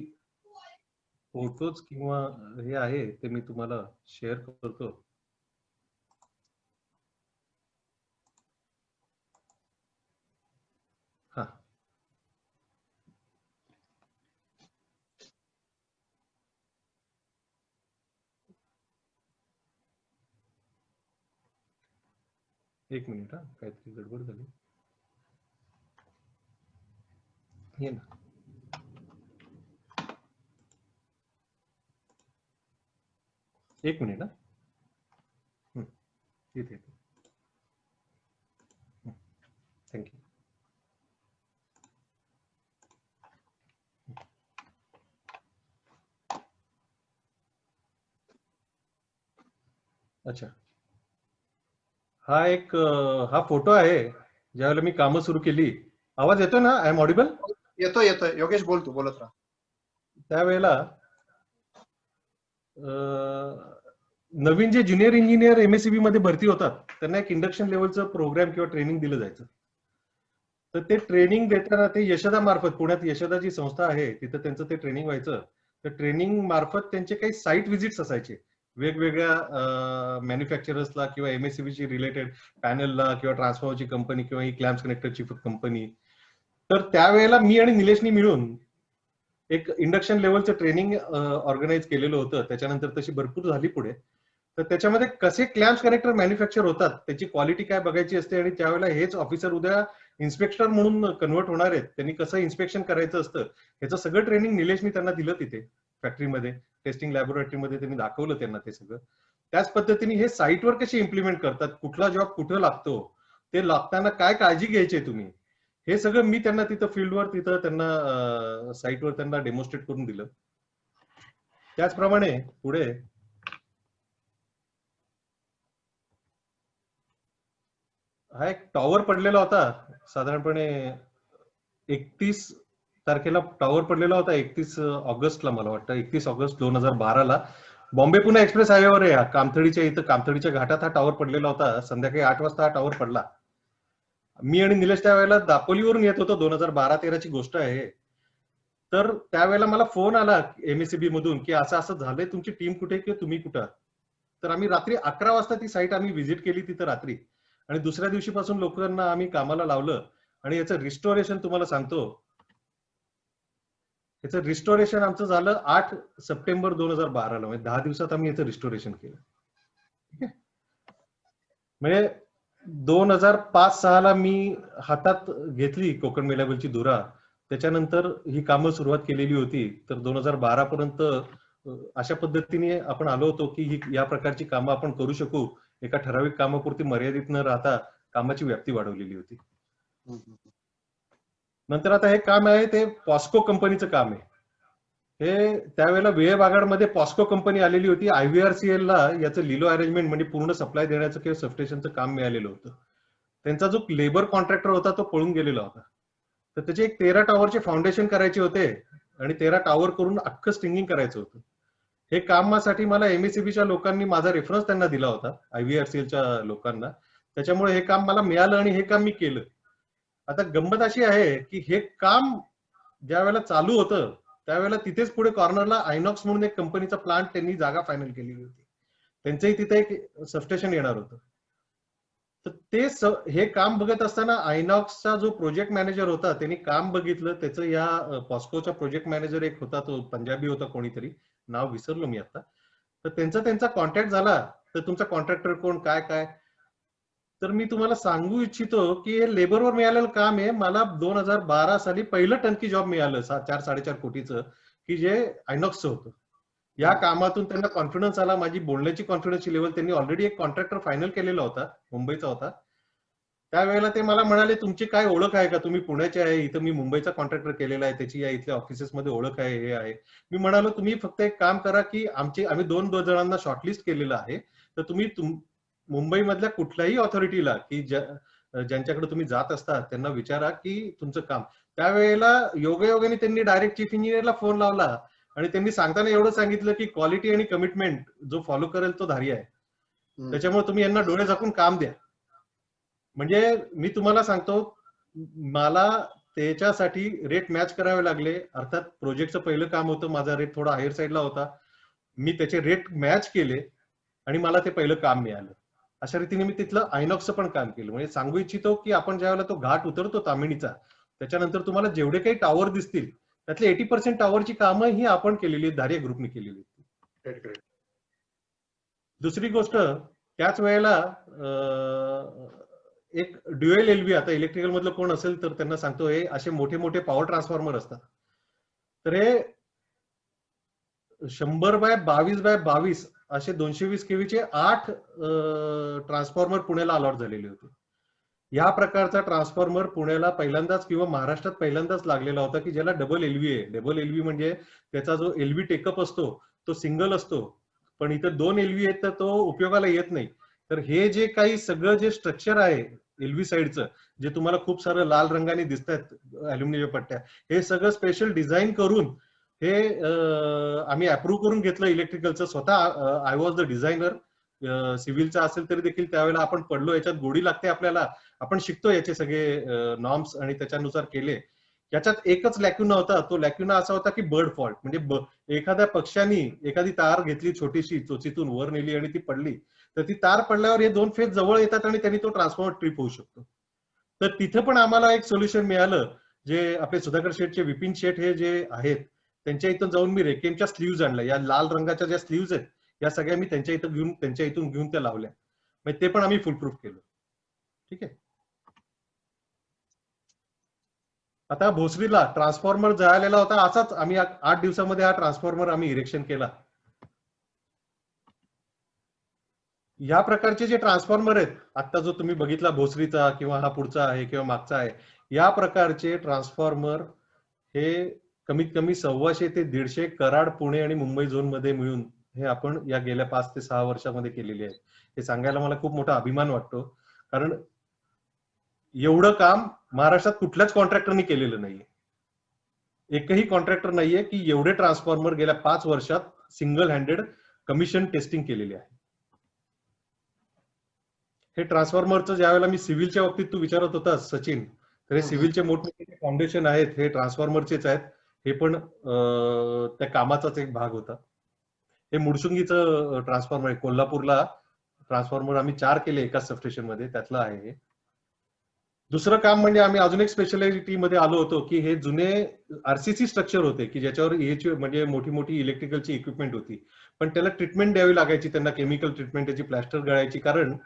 फोटोज किंवा हे आहे ते मी तुम्हाला शेअर करतो. हा, एक मिनिट. हा, काहीतरी गडबड झाली. हे ना, एक मिनिट. हा, इथे थँक्यू. अच्छा, हा फोटो आहे ज्यावेळेला मी कामं सुरू केली. आवाज येतोय ना? I am audible? येतोय येतोय. योगेश बोल, तू बोलत राहा. त्यावेळेला नवीन जे ज्युनियर इंजिनियर एमएससीबी मध्ये भरती होतात त्यांना एक इंडक्शन लेवलचं प्रोग्राम किंवा ट्रेनिंग दिलं जायचं. तर ते ट्रेनिंग देताना ते यशदा मार्फत, पुण्यात यशदा जी संस्था आहे तिथं त्यांचं ते ट्रेनिंग व्हायचं. तर ट्रेनिंग मार्फत त्यांचे काही साईट व्हिजिट्स असायचे वेगवेगळ्या मॅन्युफॅक्चरर्सला किंवा एमएससीबीची रिलेटेड पॅनलला किंवा ट्रान्सफॉर्मरची कंपनी किंवा ही क्लॅम्प्स कनेक्टरची कंपनी. तर त्यावेळेला मी आणि निलेशनी मिळून एक इंडक्शन लेवलचं ट्रेनिंग ऑर्गनाईज केलेलं होतं. त्याच्यानंतर तशी भरपूर झाली पुढे. तर त्याच्यामध्ये कसे क्लॅम्प्स कनेक्टर मॅन्युफॅक्चर होतात, त्याची क्वालिटी काय बघायची असते, आणि त्यावेळेला हेच ऑफिसर उद्या इन्स्पेक्टर म्हणून कन्वर्ट होणार आहेत, त्यांनी कसं इन्स्पेक्शन करायचं असतं ह्याचं सगळं ट्रेनिंग निलेशनी त्यांना दिलं तिथे फॅक्टरीमध्ये, टेस्टिंग लॅबोरेटरीमध्ये त्यांनी दाखवलं त्यांना ते सगळं. त्याच पद्धतीने हे साईटवर कसे इम्प्लिमेंट करतात, कुठला जॉब कुठं लागतो, ते लागताना काय काळजी घ्यायची तुम्ही, हे सगळं मी त्यांना तिथं फील्डवर तिथं त्यांना साईटवर त्यांना डेमॉन्स्ट्रेट करून दिलं. त्याचप्रमाणे पुढे हा एक टॉवर पडलेला होता, साधारणपणे 31 तारखेला टॉवर पडलेला होता, 31 ऑगस्टला मला वाटतं, 31 ऑगस्ट 2012ला बॉम्बे पुणे एक्सप्रेस हायवेवर आहे. कामथडीच्या इथं कामथडीच्या घाटात हा टॉवर पडलेला होता. संध्याकाळी 8 वाजता हा टॉवर पडला. मी आणि निलेश त्यावेळेला दापोलीवरून येत होतो, 2012-13ची गोष्ट आहे. तर त्यावेळेला मला फोन आला एमएससीबी मधून की असं असं झालंय, तुमची टीम कुठे किंवा तुम्ही कुठं. तर आम्ही रात्री 11 वाजता ती साईट आम्ही व्हिजिट केली तिथं रात्री, आणि दुसऱ्या दिवशीपासून लोकांना आम्ही कामाला लावलं. आणि याचं रिस्टोरेशन तुम्हाला सांगतो, याचं रिस्टोरेशन आमचं झालं 8 सप्टेंबर 2012ला, म्हणजे 10 दिवसात आम्ही याचं रिस्टोरेशन केलं. ठीक आहे, म्हणजे 2005-6ला मी हातात घेतली कोकण मेलाबलची धुरा, त्याच्यानंतर ही कामं सुरुवात केलेली होती. तर 2012 पर्यंत अशा पद्धतीने आपण आलो होतो की ही या प्रकारची कामं आपण करू शकू. एका ठराविक कामापुरती मर्यादित न राहता कामाची व्याप्ती वाढवलेली होती. नंतर आता हे काम आहे ते पॉस्को कंपनीचं काम आहे. हे त्यावेळेला विजयवाघाडमध्ये पॉस्को कंपनी आलेली होती. IVRCL ला याचं लिलो अरेंजमेंट म्हणजे पूर्ण सप्लाय देण्याचं किंवा सबस्टेशनचं काम मिळालेलं होतं. त्यांचा जो लेबर कॉन्ट्रॅक्टर होता तो पळून गेलेला होता. तर त्याचे एक 13 टॉवरचे फाउंडेशन करायचे होते आणि 13 टॉवर करून अख्खं स्टिंगिंग करायचं होतं. हे कामासाठी मला एमएससीबीच्या लोकांनी माझा रेफरन्स त्यांना दिला होता, IVRCLच्या लोकांना. त्याच्यामुळे हे काम मला मिळालं आणि हे काम मी केलं. आता गंमत अशी आहे की हे काम ज्या वेळेला चालू होतं त्यावेळेला तिथेच पुढे कॉर्नरला आयनॉक्स म्हणून एक कंपनीचा प्लांट त्यांनी जागा फायनल केलेली होती. त्यांचंही तिथे एक सबस्टेशन येणार होतं. तर ते हे काम बघत असताना आयनॉक्सचा जो प्रोजेक्ट मॅनेजर होता त्यांनी काम बघितलं. त्याचं या पॉस्कोचा प्रोजेक्ट मॅनेजर एक होता, तो पंजाबी होता कोणीतरी, नाव विसरलो मी आता. तर त्यांचा कॉन्टॅक्ट झाला. तर तुमचा कॉन्ट्रॅक्टर कोण, काय काय. तर मी तुम्हाला सांगू इच्छितो की हे लेबरवर मिळालेलं काम आहे. मला 2012 साली पहिलं टंकी जॉब मिळालं 4-4.5 कोटीचं, की जे आयनॉक्सचं होतं. या कामातून त्यांना कॉन्फिडन्स आला, माझी बोलण्याची कॉन्फिडन्सची लेवल, त्यांनी ऑलरेडी एक कॉन्ट्रॅक्टर फायनल केलेला होता, मुंबईचा होता. त्यावेळेला ते मला म्हणाले तुमची काय ओळख आहे का, तुम्ही पुण्याचे आहे, इथं मी मुंबईचा कॉन्ट्रॅक्टर केलेला आहे, त्याची या इथल्या ऑफिसेसमध्ये ओळख आहे, हे आहे. मी म्हणालो तुम्ही फक्त एक काम करा की आम्ही 2 जणांना शॉर्टलिस्ट केलेलं आहे, तर तुम्ही मुंबईमधल्या कुठल्याही ऑथॉरिटीला की ज्यांच्याकडे तुम्ही जात असता त्यांना विचारा की तुमचं काम. त्यावेळेला योगायोगाने त्यांनी डायरेक्ट चीफ इंजिनियरला फोन लावला आणि त्यांनी सांगताना एवढं सांगितलं की क्वालिटी आणि कमिटमेंट जो फॉलो करेल तो धारी आहे, त्याच्यामुळे तुम्ही यांना डोळे झाकून काम द्या. म्हणजे मी तुम्हाला सांगतो, मला त्याच्यासाठी रेट मॅच करावे लागले. अर्थात प्रोजेक्टचं पहिलं काम होतं, माझा रेट थोडा हायर साईडला होता. मी त्याचे रेट मॅच केले आणि मला ते पहिलं काम मिळालं. अशा रीतीने मी तिथलं आयनॉक्सचं पण काम केलं. म्हणजे सांगू इच्छितो की आपण ज्यावेळेला तो घाट उतरतो तामिणीचा, त्याच्यानंतर तुम्हाला जेवढे काही टॉवर दिसतील त्यातले 80% टॉवरची कामं ही आपण केलेली आहेत, धारिया ग्रुपने केलेली आहेत. दुसरी गोष्ट, त्याच वेळेला एक ड्युएल एलव्ही, आता इलेक्ट्रिकल मधलं कोण असेल तर त्यांना सांगतो, हे असे मोठे मोठे पॉवर ट्रान्सफॉर्मर असतात. तर हे 100x22x22 असे 220 केव्हीचे 8 ट्रान्सफॉर्मर पुण्याला अलॉट झालेले होते. या प्रकारचा ट्रान्सफॉर्मर पुण्याला पहिल्यांदाच किंवा महाराष्ट्रात पहिल्यांदाच लागलेला होता की ज्याला डबल एलव्ही आहे. डबल एलव्ही म्हणजे त्याचा जो एलव्ही टेकअप असतो तो सिंगल असतो, पण इथं 2 एलव्ही आहेत तर तो उपयोगाला येत नाही. तर हे जे काही सगळं जे स्ट्रक्चर आहे एलव्ही साईडचं, जे तुम्हाला खूप सारं लाल रंगाने दिसत आहेत अल्युमिनियम पट्ट्या, हे सगळं स्पेशल डिझाईन करून हे आम्ही अप्रूव्ह करून घेतलं इलेक्ट्रिकलचं. स्वतः आय वॉज द डिझायनर. सिव्हिलचा असेल तरी देखील त्यावेळेला आपण पडलो, याच्यात गोडी लागते आपल्याला, आपण शिकतो याचे सगळे नॉर्म्स आणि त्याच्यानुसार केले. याच्यात एकच लॅक्युना होता. तो लॅक्युना असा होता की बर्ड फॉल्ट, म्हणजे एखाद्या पक्ष्यानी एखादी तार घेतली छोटीशी, चोचीतून वर नेली आणि ती पडली, तर ती तार पडल्यावर हे 2 फेज जवळ येतात आणि त्यांनी तो ट्रान्सफॉर्मर ट्रिप होऊ शकतो. तर तिथे पण आम्हाला एक सोल्युशन मिळालं. जे आपले सुधाकर शेठचे, विपिन शेठ हे जे आहेत, त्यांच्या इथून जाऊन मी रेकेमच्या स्लीव्ज आणल्या. या लाल रंगाच्या ज्या स्लीव्ज आहेत या सगळ्या मी त्यांच्या इथून घेऊन त्या लावल्या. म्हणजे ते पण आम्ही फुलप्रूफ केलं. ठीक आहे. आता भोसरीला ट्रान्सफॉर्मर जळालेला होता. असाच आम्ही 8 दिवसामध्ये हा ट्रान्सफॉर्मर आम्ही इरेक्शन केला. या प्रकारचे जे ट्रान्सफॉर्मर आहेत, आता जो तुम्ही बघितला भोसरीचा किंवा हा पुढचा आहे किंवा मागचा आहे, या प्रकारचे ट्रान्सफॉर्मर हे कमीत कमी 125 ते 150 कराड, पुणे आणि मुंबई झोन मध्ये मिळून हे आपण या गेल्या 5 ते 6 वर्षामध्ये केलेली आहे. हे सांगायला मला खूप मोठा अभिमान वाटतो, कारण एवढं काम महाराष्ट्रात कुठल्याच कॉन्ट्रॅक्टरनी केलेलं नाहीये. एकही कॉन्ट्रॅक्टर नाहीये की एवढे ट्रान्सफॉर्मर गेल्या 5 वर्षात सिंगल हँडेड कमिशन टेस्टिंग केलेली आहे. हे ट्रान्सफॉर्मरचं ज्यावेळेला मी सिव्हिलच्या बाबतीत तू विचारत होतास सचिन, तर हे सिव्हिलचे मोठमोठे फाउंडेशन आहेत, हे ट्रान्सफॉर्मरचेच आहेत. हे पण त्या कामाचाच एक भाग होता. हे मुडशुंगीचं ट्रान्सफॉर्मर आहे. कोल्हापूरला ट्रान्सफॉर्मर आम्ही 4 केले एकाच सबस्टेशन मध्ये, त्यातलं आहे हे. दुसरं काम म्हणजे आम्ही अजून एक स्पेशालिटी मध्ये आलो होतो की हे जुने आरसीसी स्ट्रक्चर होते की ज्याच्यावर म्हणजे मोठी मोठी इलेक्ट्रिकलची इक्विपमेंट होती, पण त्याला ट्रीटमेंट द्यावी लागायची, त्यांना केमिकल ट्रीटमेंट, त्याची प्लॅस्टर गळायची, कारण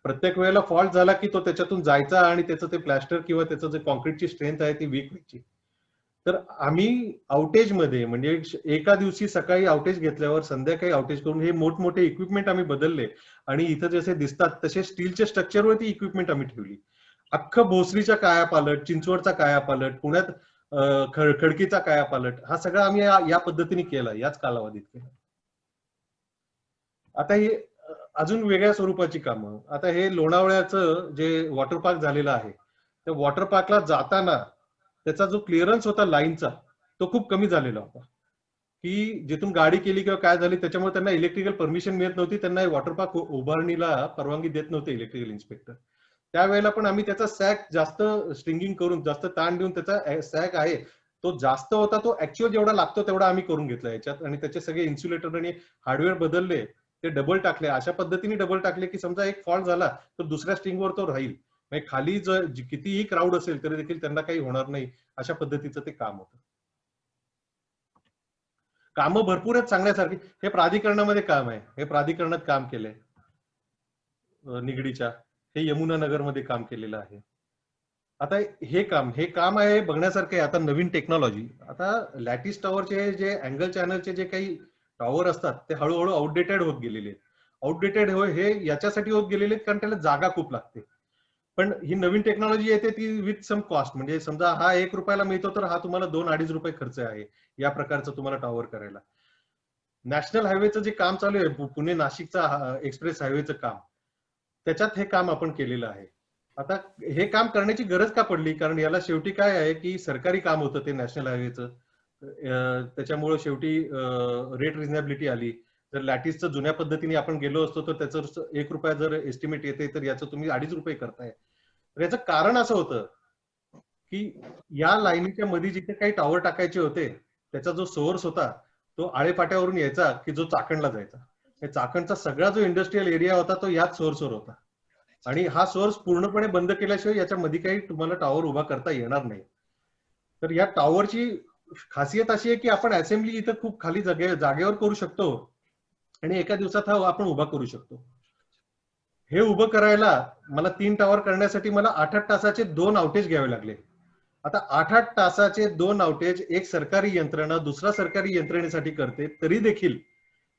प्रत्येक वेळेला फॉल्ट झाला की तो त्याच्यातून जायचा आणि त्याचं ते प्लॅस्टर किंवा त्याचं जे कॉन्क्रीटची स्ट्रेंथ आहे ती वीक व्हायची. तर आम्ही आउटेज मध्ये, म्हणजे एका दिवशी सकाळी आउटेज घेतल्यावर संध्याकाळी आउटेज करून हे मोठमोठे इक्विपमेंट आम्ही बदलले आणि इथं जसे दिसतात तसे स्टीलच्या स्ट्रक्चरवरती इक्विपमेंट आम्ही ठेवली. अख्खं भोसरीचा कायापालट, चिंचवडचा कायापालट, पुण्यात खडकीचा कायापालट, हा सगळा आम्ही या पद्धतीने केला, याच कालावधीत केला. आता ही अजून वेगळ्या स्वरूपाची कामं. आता हे लोणावळ्याचं जे वॉटर पार्क झालेलं आहे, त्या वॉटर पार्कला जाताना त्याचा जो क्लिअरन्स होता लाईनचा, तो खूप कमी झालेला होता. की जिथून गाडी केली किंवा काय झाली त्याच्यामुळे त्यांना इलेक्ट्रिकल परमिशन मिळत नव्हती, त्यांना वॉटर पार्क उभारणीला परवानगी देत नव्हते इलेक्ट्रिकल इन्स्पेक्टर. त्यावेळेला पण आम्ही त्याचा सॅक जास्त स्ट्रिंगिंग करून, जास्त ताण देऊन त्याचा सॅक आहे तो जास्त होता, तो ऍक्च्युअल जेवढा लागतो तेवढा आम्ही करून घेतला याच्यात, आणि त्याचे सगळे इन्सुलेटर आणि हार्डवेअर बदलले, ते डबल टाकले. अशा पद्धतीने डबल टाकले की समजा एक फॉल्ट झाला तर दुसऱ्या स्ट्रिंगवर तो राहील, म्हणजे खाली जर कितीही क्राऊड असेल तरी देखील त्यांना काही होणार नाही, अशा पद्धतीचं ते काम होतं. कामं भरपूर आहेत सांगण्यासारखी. हे प्राधिकरणामध्ये काम आहे, हे प्राधिकरणात काम केलंय निगडीच्या, हे यमुना नगरमध्ये काम केलेलं आहे. आता हे काम आहे बघण्यासारखं आहे. आता नवीन टेक्नॉलॉजी, आता लॅटिस टॉवरचे जे अँगल चॅनलचे जे काही टॉवर असतात ते हळूहळू आउटडेटेड होत गेलेले आहेत. आउटडेटेड हे याच्यासाठी होत गेलेले आहेत कारण त्याला जागा खूप लागते. पण ही नवीन टेक्नॉलॉजी येते ती विथ सम कॉस्ट, म्हणजे समजा हा 1 रुपयाला मिळतो तर हा तुम्हाला 2-2.5 रुपये खर्च आहे या प्रकारचं तुम्हाला टॉवर करायला. नॅशनल हायवेचं जे काम चालू आहे, पुणे नाशिकचा एक्सप्रेस हायवेचं काम, त्याच्यात हे काम आपण केलेलं आहे. आता हे काम करण्याची गरज का पडली, कारण याला शेवटी काय आहे की सरकारी काम होतं ते नॅशनल हायवेचं, त्याच्यामुळे शेवटी रेट रिझनेबिलिटी आली. जर लॅटिसचं जुन्या पद्धतीने आपण गेलो असतो तर त्याचं 1 रुपया जर एस्टिमेट येते तर याचं तुम्ही 2.5 रुपये करताय. तर याचं कारण असं होतं की या लाईनीच्या मध्ये जिथे काही टॉवर टाकायचे होते त्याचा जो सोर्स होता तो आळेफाट्यावरून यायचा की जो चाकणला जायचा. चाकणचा सगळा जो इंडस्ट्रियल एरिया होता तो याच सोर्सवर होता, आणि हा सोर्स पूर्णपणे बंद केल्याशिवाय याच्यामध्ये काही तुम्हाला टॉवर उभा करता येणार नाही. तर या टॉवरची खासियत अशी आहे की आपण असेंब्ली इथं खूप खाली जागेवर करू शकतो आणि एका दिवसात हा आपण उभा करू शकतो. हे उभं करायला मला 3 टॉवर करण्यासाठी मला 8-8 तासाचे 2 आउटेज घ्यावे लागले. आता 8-8 तासाचे 2 आउटेज एक सरकारी यंत्रणा दुसरा सरकारी यंत्रणेसाठी करते, तरी देखील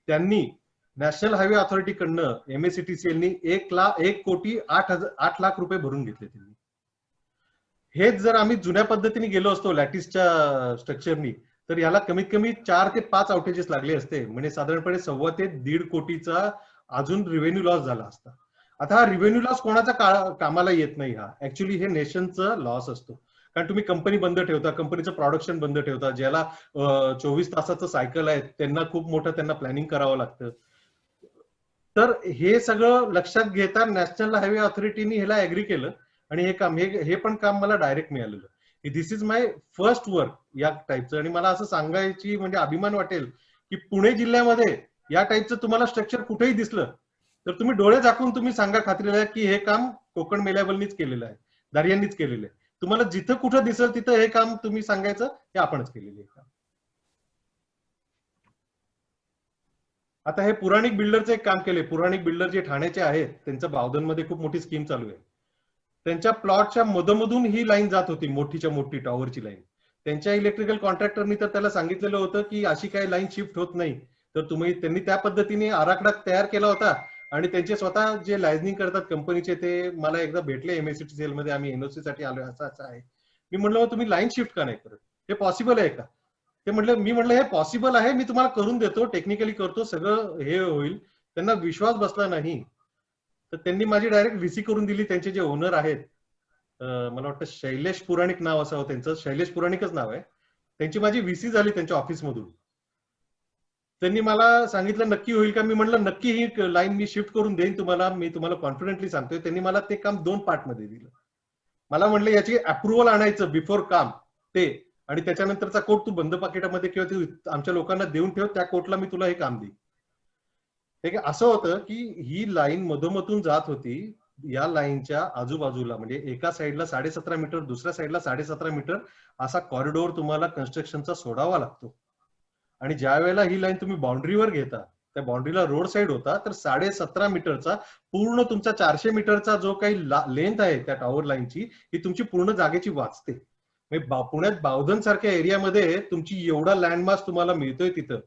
त्यांनी नॅशनल हायवे अथॉरिटीकडनं MACTCL 1,08 लाख रुपये भरून घेतले त्यांनी. हेच जर आम्ही जुन्या पद्धतीने गेलो असतो लॅटिसच्या स्ट्रक्चरनी तर याला कमीत कमी 4 ते 5 आउटेजेस लागले असते, म्हणजे साधारणपणे 1.25 ते 1.5 कोटीचा अजून रेव्हेन्यू लॉस झाला असता. आता हा रिव्हेन्यू लॉस कोणाचा कामाला येत नाही. हा ऍक्च्युली हे नेशनचं लॉस असतो. कारण तुम्ही कंपनी बंद ठेवता, कंपनीचं प्रोडक्शन बंद ठेवता, ज्याला 24 तासाचं सायकल आहे त्यांना खूप मोठं त्यांना प्लॅनिंग करावं लागतं. तर हे सगळं लक्षात घेता नॅशनल हायवे ऑथॉरिटीनी ह्याला ऍग्री केलं आणि हे पण काम मला डायरेक्ट मिळालेलं. दिस इज माय फर्स्ट वर्क या टाईपचं. आणि मला असं सांगायची म्हणजे अभिमान वाटेल की पुणे जिल्ह्यामध्ये या टाईपचं तुम्हाला स्ट्रक्चर कुठेही दिसलं तर तुम्ही डोळे झाकून तुम्ही सांगा खात्रीला की हे काम कोकण मेल्याबलनीच केलेलं आहे, दारियांनीच केलेलं आहे. तुम्हाला जिथं कुठं दिसेल तिथं हे काम तुम्ही सांगायचं हे आपणच केलेलं आहे काम. आता हे पुराणिक बिल्डरचं एक काम केलंय. पुराणिक बिल्डर जे ठाण्याचे आहेत त्यांचं बावधनमध्ये खूप मोठी स्कीम चालू आहे. त्यांच्या प्लॉटच्या मधोमधून ही लाईन जात होती, मोठीच्या मोठी टॉवरची लाईन. त्यांच्या इलेक्ट्रिकल कॉन्ट्रॅक्टरनी तर त्याला सांगितलेलं होतं की अशी काही लाईन शिफ्ट होत नाही, तर त्यांनी त्या पद्धतीने आराखडा तयार केला होता. आणि त्यांचे स्वतः जे लायझनिंग करतात कंपनीचे ते मला एकदा भेटले एमएससीटी सेलमध्ये, आम्ही एनओसी साठी आलोय असं असं आहे. मी म्हटलं तुम्ही लाईन शिफ्ट का नाही करत, हे पॉसिबल आहे का? ते म्हटलं, मी म्हटलं हे पॉसिबल आहे, मी तुम्हाला करून देतो, टेक्निकली करतो, सगळं हे होईल. त्यांना विश्वास बसला नाही तर त्यांनी माझी डायरेक्ट व्हीसी करून दिली. त्यांचे जे ओनर आहेत, मला वाटतं शैलेश पुराणिक नाव असावं त्यांचं, शैलेश पुराणिकच नाव आहे. त्यांची माझी व्हीसी झाली त्यांच्या ऑफिसमधून. त्यांनी मला सांगितलं नक्की होईल का? मी म्हटलं नक्की ही लाईन मी शिफ्ट करून देईन तुम्हाला, मी तुम्हाला कॉन्फिडेंटली सांगतोय. त्यांनी मला ते काम 2 पार्टमध्ये दिलं. मला म्हटलं याची अप्रुव्हल आणायचं बिफोर काम ते, आणि त्याच्यानंतरचा कोट तू बंद पाकिटामध्ये किंवा तू आमच्या लोकांना देऊन ठेव, त्या कोटला मी तुला हे काम देईन. ठीक आहे. असं होतं की ही लाईन मधोमधून जात होती. या लाईनच्या आजूबाजूला म्हणजे एका साईडला 17.5 मीटर, दुसऱ्या साईडला 17.5 मीटर असा कॉरिडोर तुम्हाला कन्स्ट्रक्शनचा सोडावा लागतो. आणि ज्या वेळेला ही लाईन तुम्ही बाउंड्रीवर घेता, त्या बाउंड्रीला रोड साईड होता, तर 17.5 मीटरचा पूर्ण तुमचा 400 मीटरचा जो काही लेंथ आहे त्या टॉवर लाईनची, ही तुमची पूर्ण जागेची वाचते. पुण्यात बावधन सारख्या एरियामध्ये तुमची एवढा लँडमास तुम्हाला मिळतोय तिथं,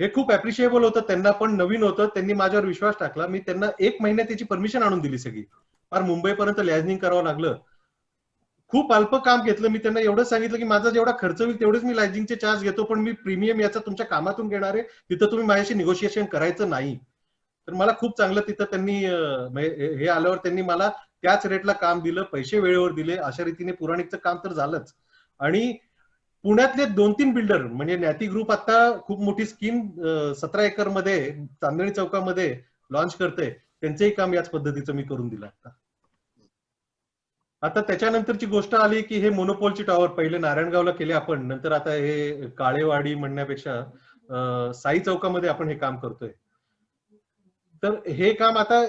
हे खूप अप्रिशिएबल होतं. त्यांना पण नवीन होतं, त्यांनी माझ्यावर विश्वास टाकला. मी त्यांना 1 महिन्यात त्याची परमिशन आणून दिली सगळी. फार मुंबईपर्यंत लॅझनिंग करावं लागलं. खूप अल्प काम घेतलं. मी त्यांना एवढं सांगितलं की माझा जेवढा खर्च होईल तेवढेच मी लायझनिंगचे चार्ज घेतो, पण मी प्रीमियम याचा तुमच्या कामातून घेणार आहे, तिथं तुम्ही माझ्याशी निगोशिएशन करायचं नाही. तर मला खूप चांगलं तिथं त्यांनी हे आल्यावर त्यांनी मला त्याच रेटला काम दिलं, पैसे वेळेवर दिले. अशा रीतीने पुराणिकचं काम तर झालंच. आणि पुण्यातले 2-3 बिल्डर म्हणजे न्याती ग्रुप आता खूप मोठी स्कीम 17 एकर मध्ये चांदणी चौकामध्ये लॉन्च करते, त्यांचंही काम याच पद्धतीचं मी करून दिलं. आता त्याच्यानंतरची गोष्ट आली की हे मोनोपोलची टॉवर पहिले नारायणगावला केले आपण, नंतर आता हे काळेवाडी म्हणण्यापेक्षा साई चौकामध्ये आपण हे काम करतोय. तर हे काम आता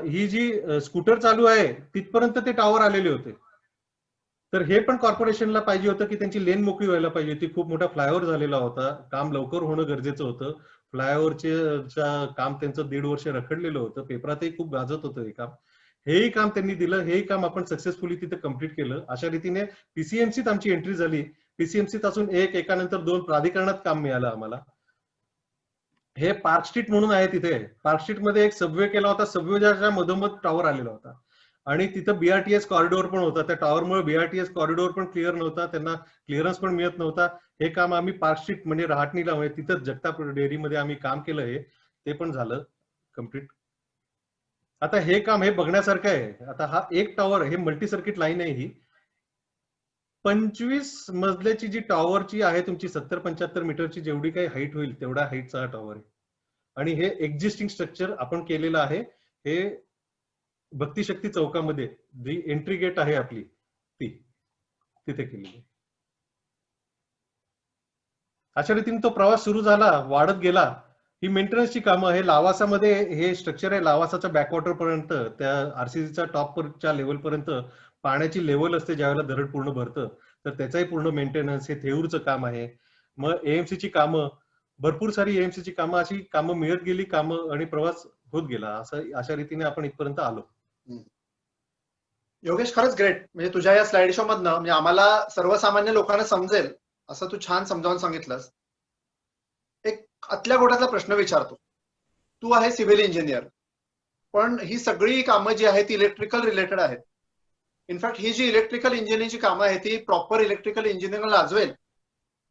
ही जी स्कूटर चालू आहे तिथपर्यंत ते टॉवर आलेले होते. तर हे पण कॉर्पोरेशनला पाहिजे होतं की त्यांची लेन मोकळी व्हायला पाहिजे होती. खूप मोठा फ्लायओव्हर झालेला होता, काम लवकर होणं गरजेचं होतं. फ्लायओव्हरचे काम त्यांचं 1.5 वर्ष रखडलेलं होतं, पेपरातही खूप गाजत होतं हे काम. हेही काम त्यांनी दिलं, हेही काम आपण सक्सेसफुली तिथे कम्प्लीट केलं. अशा रीतीने पीसीएमसीत आमची एंट्री झाली. पीसीएमसीत असून एकानंतर 2 प्राधिकरणात काम मिळालं आम्हाला. हे पार्क स्ट्रीट म्हणून आहे, तिथे पार्क स्ट्रीट मध्ये एक सबवे केला होता, सबवेच्या मधोमध टॉवर आलेला होता आणि तिथं बीआरटीएस कॉरिडोर पण होता. त्या टॉवरमुळे बीआरटीएस कॉरिडोर पण क्लिअर नव्हता, त्यांना क्लिअरन्स पण मिळत नव्हता. हे काम आम्ही पार्क स्ट्रीट म्हणजे रहाटणीला म्हणजे तिथं जगताप डेअरीमध्ये आम्ही काम केलं, हे ते पण झालं कम्प्लीट. आता हे काम हे बघण्यासारखं आहे. आता हा एक टॉवर, हे मल्टी सर्किट लाईन आहे, ही 25 मजल्याची जी टॉवरची आहे तुमची 70-75 मीटरची जेवढी काही हाईट होईल तेवढा हाईटचा हा टॉवर आहे. आणि हे एक्झिस्टिंग स्ट्रक्चर आपण केलेलं आहे. हे भक्तिशक्ती चौकामध्ये जी एंट्री गेट आहे आपली ती तिथे केलेली आहे. अशा रीतीने तो प्रवास सुरू झाला, वाढत गेला. ही मेंटेनन्सची कामं, हे लावासामध्ये हे स्ट्रक्चर आहे, लावासाच्या बॅकवॉटर पर्यंत त्या आरसीसीच्या टॉपच्या लेवल पर्यंत पाण्याची लेवल असते ज्यावेळेला धरण पूर्ण भरतं, तर त्याचाही पूर्ण मेंटेनन्स हे थेऊरचं काम आहे. मग एएमसीची कामं, भरपूर सारी एएमसीची कामं, अशी कामं मिळत गेली कामं आणि प्रवास होत गेला. असं अशा रीतीने आपण इथपर्यंत आलो. योगेश, खरंच ग्रेट. म्हणजे तुझ्या या स्लाइड शो मधनं म्हणजे आम्हाला सर्वसामान्य लोकांना समजेल असं तू छान समजावून सांगितलंस. एक आतल्या गोटातला प्रश्न विचारतो. तू आहे सिव्हिल इंजिनियर, पण ही सगळी कामं जी आहेत ती इलेक्ट्रिकल रिलेटेड आहेत. इनफॅक्ट ही जी इलेक्ट्रिकल इंजिनिअरिंगची कामं आहेत ती प्रॉपर इलेक्ट्रिकल इंजिनिअरिंग लाजवेल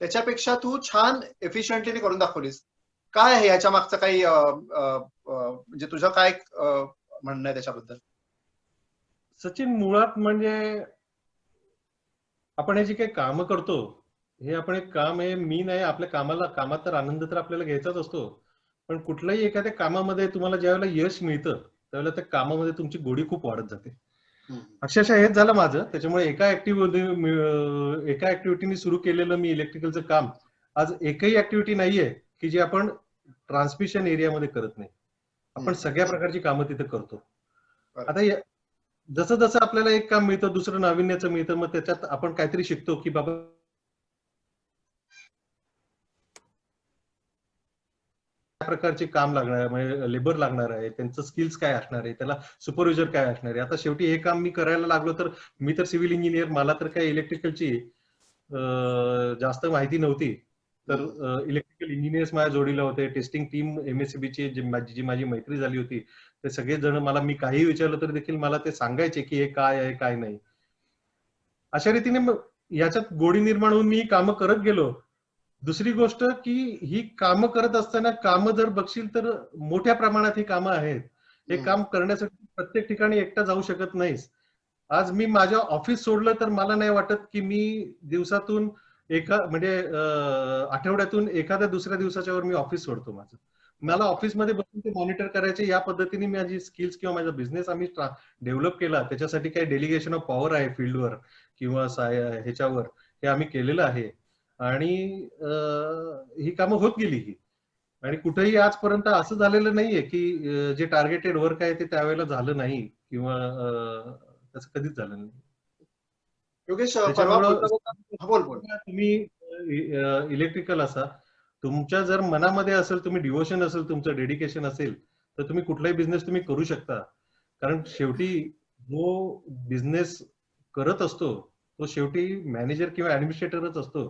त्याच्यापेक्षा तू छान एफिशियंटली करून दाखवलीस. काय आहे याच्या मागचं काही म्हणजे तुझं काय म्हणणं आहे त्याच्याबद्दल? सचिन, मुळात म्हणजे आपण हे जे काही काम करतो हे आपण एक काम आहे, मी नाही, आपल्या कामात तर आनंद तर आपल्याला घ्यायचाच असतो, पण कुठल्याही एखाद्या कामामध्ये तुम्हाला ज्यावेळेला यश मिळतं त्यावेळेला त्या कामामध्ये तुमची गोडी खूप वाढत जाते. अक्षरशः हेच झालं माझं. त्याच्यामुळे एका ऍक्टिव्हिटीने सुरू केलेलं मी इलेक्ट्रिकलचं काम आज एकही ऍक्टिव्हिटी नाहीये की जी आपण ट्रान्समिशन एरियामध्ये करत नाही. आपण सगळ्या प्रकारची कामं तिथे करतो. आता जसं जसं आपल्याला एक काम मिळतं, दुसरं नाविन्याचं मिळतं, मग त्याच्यात आपण काहीतरी शिकतो की बाबा प्रकारचे काम लागणार आहे, म्हणजे लेबर लागणार आहे, त्यांचं स्किल्स काय असणार आहे, त्याला सुपरविजर काय असणार आहे. आता शेवटी हे काम मी करायला लागलो तर मी तर सिव्हिल इंजिनियर, मला तर काही इलेक्ट्रिकलची जास्त माहिती नव्हती. तर इलेक्ट्रिकल इंजिनियर्स माझ्या जोडीला होते, टेस्टिंग टीम एमएससीबीची जी माझी मैत्री झाली होती, ते सगळे जण मला, मी काही विचारलं तर देखील मला ते सांगायचे की हे काय आहे काय नाही. अशा रीतीने याच्यात गोडी निर्माण होऊन मी कामं करत गेलो. दुसरी गोष्ट की ही कामं करत असताना कामं जर बघशील तर मोठ्या प्रमाणात ही कामं आहेत. हे काम करण्यासाठी प्रत्येक ठिकाणी एकटा जाऊ शकत नाहीस. आज मी माझ्या ऑफिस सोडलं तर मला नाही वाटत की मी दिवसातून म्हणजे आठवड्यातून एखाद्या दुसऱ्या दिवसाच्या वर मी ऑफिस सोडतो माझं. मला ऑफिसमध्ये बसून ते मॉनिटर करायचे, या पद्धतीने माझी स्किल्स किंवा माझा बिझनेस आम्ही डेव्हलप केला. त्याच्यासाठी काही डेलिगेशन ऑफ पॉवर आहे फील्डवर किंवा ह्याच्यावर, हे आम्ही केलेलं आहे आणि ही कामं होत गेली ही. आणि कुठेही आजपर्यंत असं झालेलं नाहीये की जे टार्गेटेड वर्क आहे ते त्यावेळेला झालं नाही किंवा तसं कधीच झालं नाही. योगेश, तुम्ही इलेक्ट्रिकल असा, तुमच्या जर मनामध्ये असेल, तुम्ही डिव्होशन असेल, तुमचं डेडिकेशन असेल, तर तुम्ही कुठलाही बिझनेस तुम्ही करू शकता. कारण शेवटी जो बिझनेस करत असतो तो शेवटी मॅनेजर किंवा ऍडमिनिस्ट्रेटरच असतो.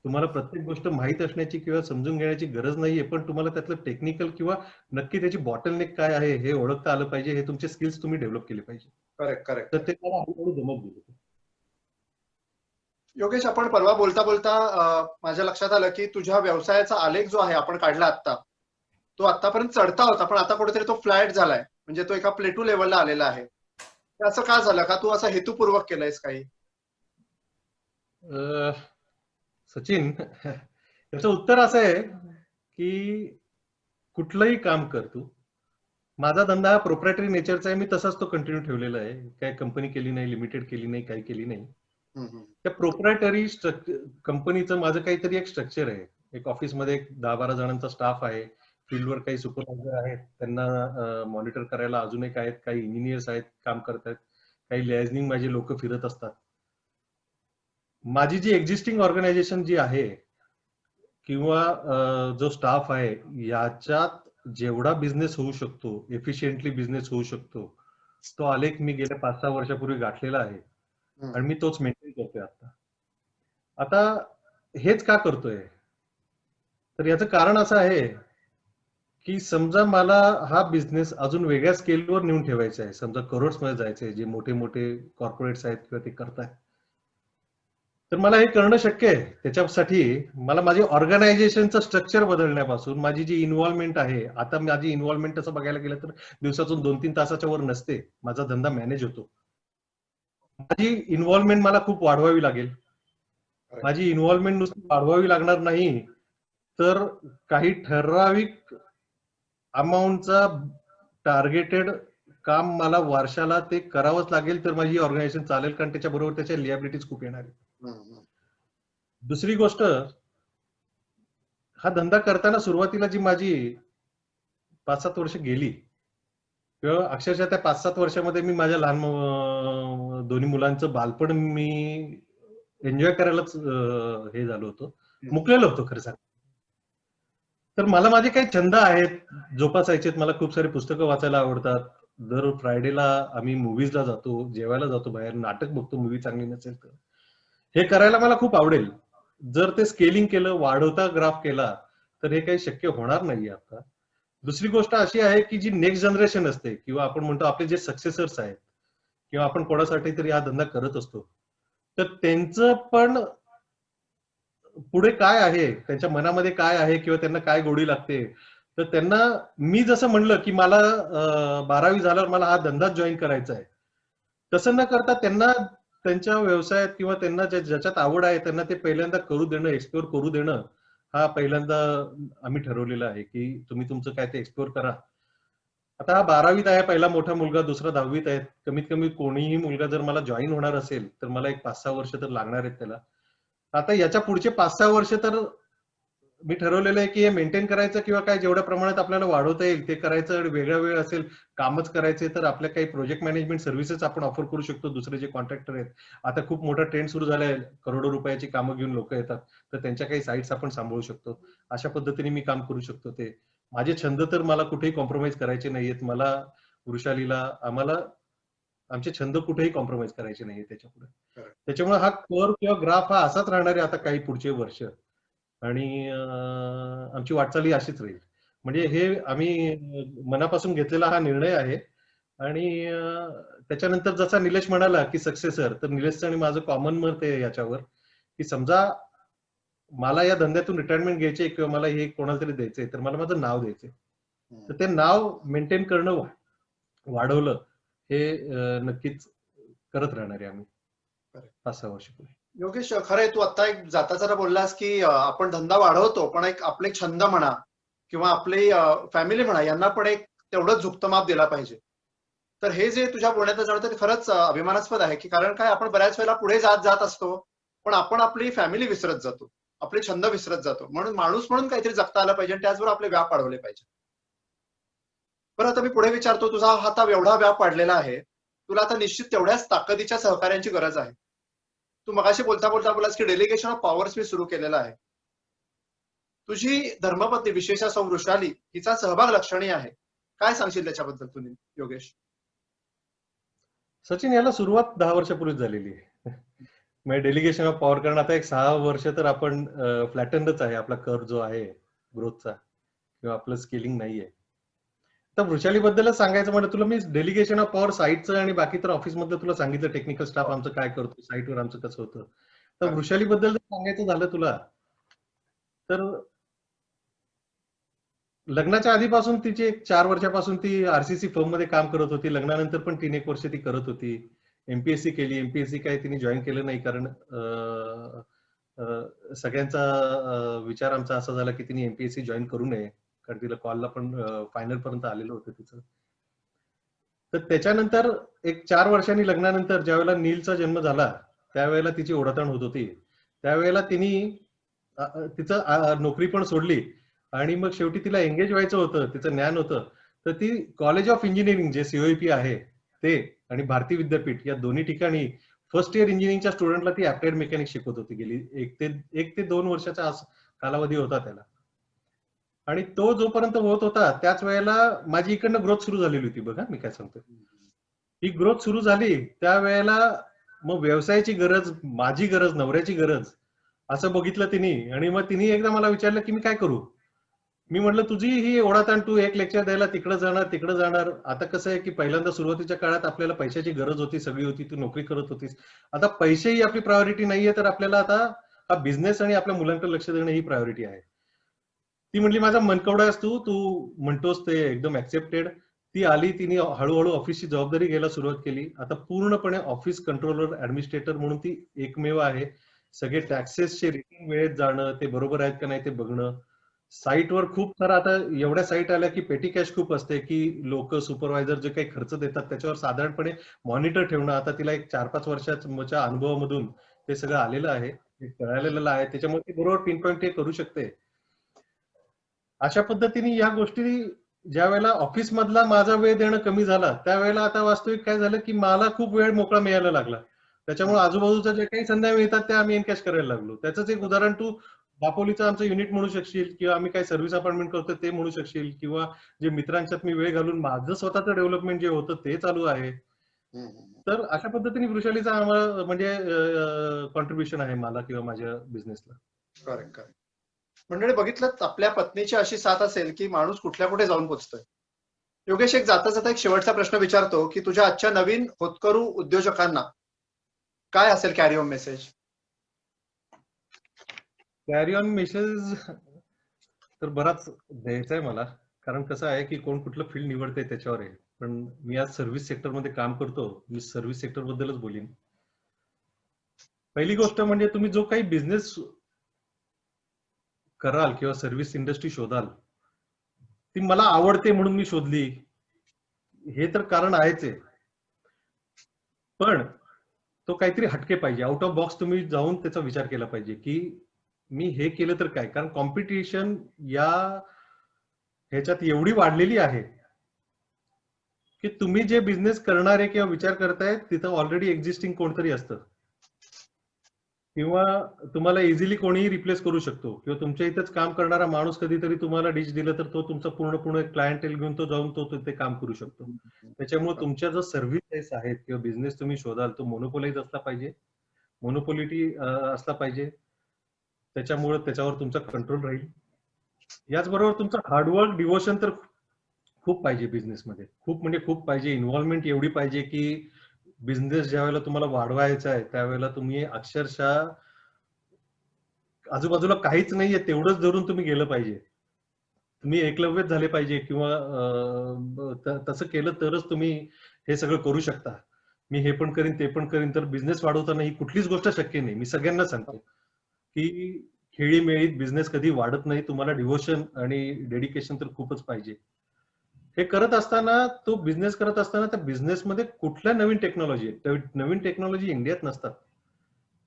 तुम्हाला प्रत्येक गोष्ट माहीत असण्याची किंवा समजून घेण्याची गरज नाहीये, पण तुम्हाला त्यातलं टेक्निकल किंवा नक्की त्याची बॉटलनेक काय आहे हे ओळखता आलं पाहिजे. हे तुमचे स्किल्स तुम्ही डेव्हलप केले पाहिजे. करेक्ट. तर ते मला हळूहळू जमत गेलं. योगेश, आपण परवा बोलता बोलता माझ्या लक्षात आलं की तुझ्या व्यवसायाचा आलेख जो आहे आपण काढला आता, तो आतापर्यंत चढता होता, पण आता कुठेतरी तो फ्लॅट झालाय, म्हणजे तो एका प्लेटू लेवलला आलेला आहे. असं का झालं? का तू असं हेतुपूर्वक केलंयस काही? सचिन, याचं उत्तर असं आहे की कुठलंही काम कर तू. माझा धंदा हा प्रोप्रायटरी नेचरचा आहे, मी तसाच तो कंटिन्यू ठेवलेला आहे. काय कंपनी केली नाही, लिमिटेड केली नाही, काही केली नाही. त्या प्रोप्रायटरी कंपनीचं माझं काहीतरी एक स्ट्रक्चर आहे. एक ऑफिसमध्ये एक 10-12 जणांचा स्टाफ आहे, फील्डवर काही सुपरवायझर आहेत, त्यांना मॉनिटर करायला अजून एक आहेत, काही इंजिनियर्स आहेत काम करतात, काही लायझनिंग माझे लोक फिरत असतात. माझी जी एक्झिस्टिंग ऑर्गनायझेशन जी आहे किंवा जो स्टाफ आहे, याच्यात जेवढा बिझनेस होऊ शकतो, एफिशियंटली बिझनेस होऊ शकतो, तो आलेख मी गेल्या 5-6 वर्षापूर्वी गाठलेला आहे आणि मी तोच मेंटेन करतोय आता हेच का करतोय? तर याचं कारण असं आहे की समजा मला हा बिझनेस अजून वेगळ्या स्केलवर नेऊन ठेवायचा आहे, समजा करोड्स मध्ये जायचंय, जे मोठे मोठे कॉर्पोरेट्स आहेत किंवा ते करतायत, तर मला हे करणं शक्य आहे. त्याच्यासाठी मला माझे ऑर्गनायझेशनचं स्ट्रक्चर बदलण्यापासून माझी जी इन्व्हॉल्वमेंट आहे, आता माझी इन्व्हॉल्वमेंट असं बघायला गेलं तर दिवसातून 2-3 तासाच्या वर नसते. माझा धंदा मॅनेज होतो. माझी इन्व्हॉल्वमेंट मला खूप वाढवावी लागेल. माझी इन्व्हॉल्वमेंट नुसती वाढवावी लागणार नाही, तर काही ठराविक अमाऊंटचा टार्गेटेड काम मला वर्षाला ते करावंच लागेल, तर माझी ऑर्गनायझेशन चालेल. कारण त्याच्याबरोबर त्याच्या लिएबिलिटीज खूप येणार आहेत. दुसरी गोष्ट, हा धंदा करताना सुरुवातीला जी माझी 5-7 वर्ष गेली, किंवा अक्षरशः त्या 5-7 वर्षामध्ये मी माझ्या लहान दोन्ही मुलांचं बालपण मी एन्जॉय करायलाच हे झालो होतो, मुकलेलो होतो खरं सांग. तर मला माझे काही छंद आहेत, जोपासायचे. मला खूप सारी पुस्तकं वाचायला आवडतात. दर फ्रायडेला आम्ही मूवीजला जातो, जेवायला जातो बाहेर, नाटक बघतो, मूवी चांगली नसेल तर. हे करायला मला खूप आवडेल. जर ते स्केलिंग केलं, वाढवता ग्राफ केला, तर हे काही शक्य होणार नाहीये आता. दुसरी गोष्ट अशी आहे की जी नेक्स्ट जनरेशन असते, किंवा आपण म्हणतो आपले जे सक्सेसर्स आहेत, किंवा आपण कोणासाठी तरी हा धंदा करत असतो, तर त्यांचं पण पुढे काय आहे, त्यांच्या मनामध्ये काय आहे किंवा त्यांना काय गोडी लागते, तर त्यांना मी जसं म्हणलं की मला 12वी झाल्यावर मला हा धंदाच जॉईन करायचा आहे, तसं न करता त्यांना त्यांच्या व्यवसायात किंवा त्यांना ज्याच्यात आवड आहे त्यांना ते पहिल्यांदा करू देणं, एक्सप्लोर करू देणं, हा पहिल्यांदा आम्ही ठरवलेला आहे की तुम्ही तुमचं काय ते एक्सप्लोर करा. आता हा 12वीत आहे पहिला मोठा मुलगा, दुसरा 10वीत आहे. कमीत कमी कोणीही मुलगा जर मला जॉईन होणार असेल तर मला एक 5-6 वर्ष तर लागणार आहेत त्याला. आता याच्या पुढचे 5-6 वर्ष तर मी ठरवलेलं आहे की हे मेंटेन करायचं किंवा काय जेवढ्या प्रमाणात आपल्याला वाढवता येईल ते करायचं. वेगळा वेळ असेल कामच करायचे तर आपल्या काही प्रोजेक्ट मॅनेजमेंट सर्व्हिसेस आपण ऑफर करू शकतो. दुसरे जे कॉन्ट्रॅक्टर आहेत, आता खूप मोठा ट्रेंड सुरू झालाय, करोडो रुपयाची कामं घेऊन लोक येतात, तर त्यांच्या काही साईट्स आपण सांभाळू शकतो. अशा पद्धतीने मी काम करू शकतो. ते माझे छंद तर मला कुठेही कॉम्प्रोमाइज करायचे नाहीयेत. मला वृषालीला आम्हाला आमचे छंद कुठेही कॉम्प्रोमाइज करायचे नाहीये त्याच्या पुढे. त्याच्यामुळे हा कर्व किंवा ग्राफ हा असाच राहणार आहे आता काही पुढचे वर्ष, आणि आमची वाटचाल अशीच राहील. म्हणजे हे आम्ही मनापासून घेतलेला हा निर्णय आहे. आणि त्याच्यानंतर जसा निलेश म्हणाला की सक्सेसर, तर निलेशचं आणि माझं कॉमन मत आहे याच्यावर की समजा मला या धंद्यातून रिटायरमेंट घ्यायचे किंवा मला हे कोणाला तरी द्यायचंय तर मला माझं नाव द्यायचंय, तर ते नाव मेंटेन करणं, वाढवलं, हे नक्कीच करत राहणार आहे आम्ही 5-6 वर्ष पुढे. योगेश, खरंय तू आता एक जाता जरा बोललास की आपण धंदा वाढवतो पण एक आपले छंद म्हणा किंवा आपली फॅमिली म्हणा यांना पण एक तेवढंच झुकतं माप दिला पाहिजे. तर हे जे तुझ्या बोलण्यात जाणवतं ते खरंच अभिमानास्पद आहे की कारण काय आपण बऱ्याच वेळेला पुढे जात असतो पण आपण आपली फॅमिली विसरत जातो, आपले छंद विसरत जातो. म्हणून माणूस म्हणून काहीतरी जगता आलं पाहिजे आणि त्याचबरोबर आपले व्याप वाढवले पाहिजे. बरं, आता मी पुढे विचारतो, तुझा हा आता एवढा व्याप वाढलेला आहे, तुला आता निश्चित तेवढ्याच ताकदीच्या सहकार्यांची गरज आहे. तू मगाशी बोलता बोललास की डेलिगेशन ऑफ पॉवर्स मी सुरू केलेला आहे. तुझी धर्मपत्नी विशेषतः सौ वृषाली हिचा सहभाग लक्षणीय आहे. काय सांगशील त्याच्याबद्दल तू योगेश? सचिन, याला सुरुवात 10 वर्षापूर्वीच झालेली आहे. म्हणजे डेलिगेशन ऑफ पॉवर करणं आता एक 6 वर्ष तर आपण फ्लॅटनच आहे आपला कर्व जो आहे ग्रोथचा, किंवा आपलं स्केलिंग नाहीये. तर वृषाली बद्दलच सांगायचं म्हणजे तुला मी डेलिगेशन ऑफ पॉवर साईटचं आणि बाकी तर ऑफिस मधलं तुला सांगितलं, टेक्निकल स्टाफ आमचं काय करतो, साईटवर आमचं कसं होतं. तर वृषाली बद्दल जर सांगायचं झालं तुला तर लग्नाच्या आधीपासून तिची एक 4 वर्षापासून ती आरसीसी फर्म मध्ये काम करत होती. लग्नानंतर पण 3-1 वर्ष ती करत होती. एमपीएससी केली. एमपीएससी काय तिने जॉईन केलं नाही कारण सगळ्यांचा विचार आमचा असा झाला की तिने एमपीएससी जॉईन करू नये, कारण तिला कॉलला पण फायनल पर्यंत आलेलं होतं तिचं. तर त्याच्यानंतर एक 4 वर्षांनी लग्नानंतर ज्यावेळेला नीलचा जन्म झाला त्यावेळेला तिची ओढाताण होत होती. त्यावेळेला तिने तिचं नोकरी पण सोडली आणि मग शेवटी तिला एंगेज व्हायचं होतं, तिचं ज्ञान होतं, तर ती कॉलेज ऑफ इंजिनिअरिंग जे सीओईपी आहे ते आणि भारती विद्यापीठ या दोन्ही ठिकाणी फर्स्ट इयर इंजिनिअरिंगच्या स्टुडंटला ती अप्लाइड मेकॅनिक शिकवत होती. गेली 1 ते 2 वर्षाचा कालावधी होता त्याला. आणि तो जोपर्यंत होत होता त्याच वेळेला माझी इकडनं ग्रोथ सुरू झालेली होती. बघा मी काय सांगतो, ही ग्रोथ सुरू झाली त्यावेळेला मग व्यवसायाची गरज, माझी गरज, नवऱ्याची गरज असं बघितलं तिने. आणि मग तिने एकदा मला विचारलं की मी काय करू. मी म्हटलं तुझी ही ओढाताण, तू एक लेक्चर द्यायला तिकडे जाणार. आता कसं आहे की पहिल्यांदा सुरुवातीच्या काळात आपल्याला पैशाची गरज होती, सगळी होती, तू नोकरी करत होतीस. आता पैसेही आपली प्रायोरिटी नाहीये, तर आपल्याला आता हा बिझनेस आणि आपल्या मुलांकडे लक्ष देणं ही प्रायोरिटी आहे. ती म्हटली माझा मनकवडा आहेस तू म्हणतोस ते एकदम ऍक्सेप्टेड. ती आली, तिने हळूहळू ऑफिसची जबाबदारी घ्यायला सुरुवात केली. आता पूर्णपणे ऑफिस कंट्रोलर, ऍडमिनिस्ट्रेटर म्हणून ती एकमेव आहे. सगळे टॅक्सेसचे रिटर्न वेळेत जाणं, ते बरोबर आहेत का नाही ते बघणं. साईटवर खूप सारा आता एवढ्या साईट आल्या की पेटी कॅश खूप असते, की लोक सुपरवायझर जे काही खर्च देतात त्याच्यावर साधारणपणे मॉनिटर ठेवणं. आता तिला एक 4-5 वर्षाच्या अनुभवामधून ते सगळं आलेलं आहे, कळालेलं आहे, त्याच्यामुळे ती बरोबर पिन पॉईंट ते करू शकते. अशा पद्धतीने या गोष्टी ज्या वेळेला ऑफिस मधला माझा वेळ देणं कमी झाला त्यावेळेला आता वास्तविक काय झालं की मला खूप वेळ मोकळा मिळायला लागला. त्याच्यामुळे आजूबाजूच्या जे काही संध्या मिळतात त्या आम्ही एनकॅश करायला लागलो. त्याचंच एक उदाहरण तू दापोलीचं आमचं युनिट म्हणू शकशील, किंवा आम्ही काही सर्व्हिस अपार्टमेंट करतो ते म्हणू शकशील, किंवा जे मित्रांच्यात मी वेळ घालून माझं स्वतःचं डेव्हलपमेंट जे होतं ते चालू आहे. तर अशा पद्धतीने वृषालीचा आम्हाला म्हणजे कॉन्ट्रीब्युशन आहे मला किंवा माझ्या बिझनेसला. करेक्ट. मंडळी, बघितलं आपल्या पत्नीची अशी साथ असेल की माणूस कुठल्या कुठे जाऊन पोहोचतोय. योगेश, एक जाता एक शेवटचा प्रश्न विचारतो की तुझ्या आजच्या नवीन होतकरू उद्योजकांना काय असेल carry home message? Carry on message तर बराच द्यायचा आहे मला, कारण कसं आहे की कोण कुठलं फील्ड निवडतंय त्याच्यावर आहे. पण मी आज सर्व्हिस सेक्टरमध्ये काम करतो, मी सर्व्हिस सेक्टर बद्दलच बोलीन. पहिली गोष्ट म्हणजे तुम्ही जो काही बिझनेस कराल किंवा सर्व्हिस इंडस्ट्री शोधाल, ती मला आवडते म्हणून मी शोधली, हे तर कारण आहेच आहे. पण तो काहीतरी हटके पाहिजे, आउट ऑफ बॉक्स तुम्ही जाऊन त्याचा विचार केला पाहिजे की मी हे केलं तर काय. कारण कॉम्पिटिशन या ह्याच्यात एवढी वाढलेली आहे की तुम्ही जे बिझनेस करणार आहे किंवा विचार करताय तिथं ऑलरेडी एक्झिस्टिंग कोणतरी असतं, किंवा तुम्हाला इझिली कोणीही रिप्लेस करू शकतो, किंवा तुमच्या इथेच काम करणारा माणूस कधीतरी तुम्हाला डिश दिलं तर तो तुमचा पूर्ण क्लायंटेल घेऊन तो जाऊन तो तिथे काम करू शकतो. त्याच्यामुळे तुमच्या जो सर्व्हिसेस आहेत किंवा बिझनेस तुम्ही शोधाल तो मोनोपोलाइज असला पाहिजे, मोनोपोलिटी असला पाहिजे. त्याच्यामुळे त्याच्यावर तुमचा कंट्रोल राहील. याचबरोबर तुमचं हार्डवर्क डिवोशन तर खूप पाहिजे बिझनेसमध्ये, खूप म्हणजे खूप पाहिजे. इन्व्हॉल्वमेंट एवढी पाहिजे की बिझनेस ज्या वेळेला तुम्हाला वाढवायचा आहे त्यावेळेला तुम्ही अक्षरशः आजूबाजूला काहीच नाहीये तेवढंच धरून तुम्ही गेलं पाहिजे. तुम्ही एकलव्यच झाले पाहिजे, किंवा तसं केलं तरच तुम्ही हे सगळं करू शकता. मी हे पण करीन ते पण करीन, तर बिझनेस वाढवताना ही कुठलीच गोष्ट शक्य नाही. मी सगळ्यांना सांगतो की खेळीमेळीत बिझनेस कधी वाढत नाही. तुम्हाला डिव्होशन आणि डेडिकेशन तर खूपच पाहिजे. हे करत असताना, तो बिझनेस करत असताना त्या बिझनेसमध्ये कुठल्या नवीन टेक्नॉलॉजी इंडियात नसतात,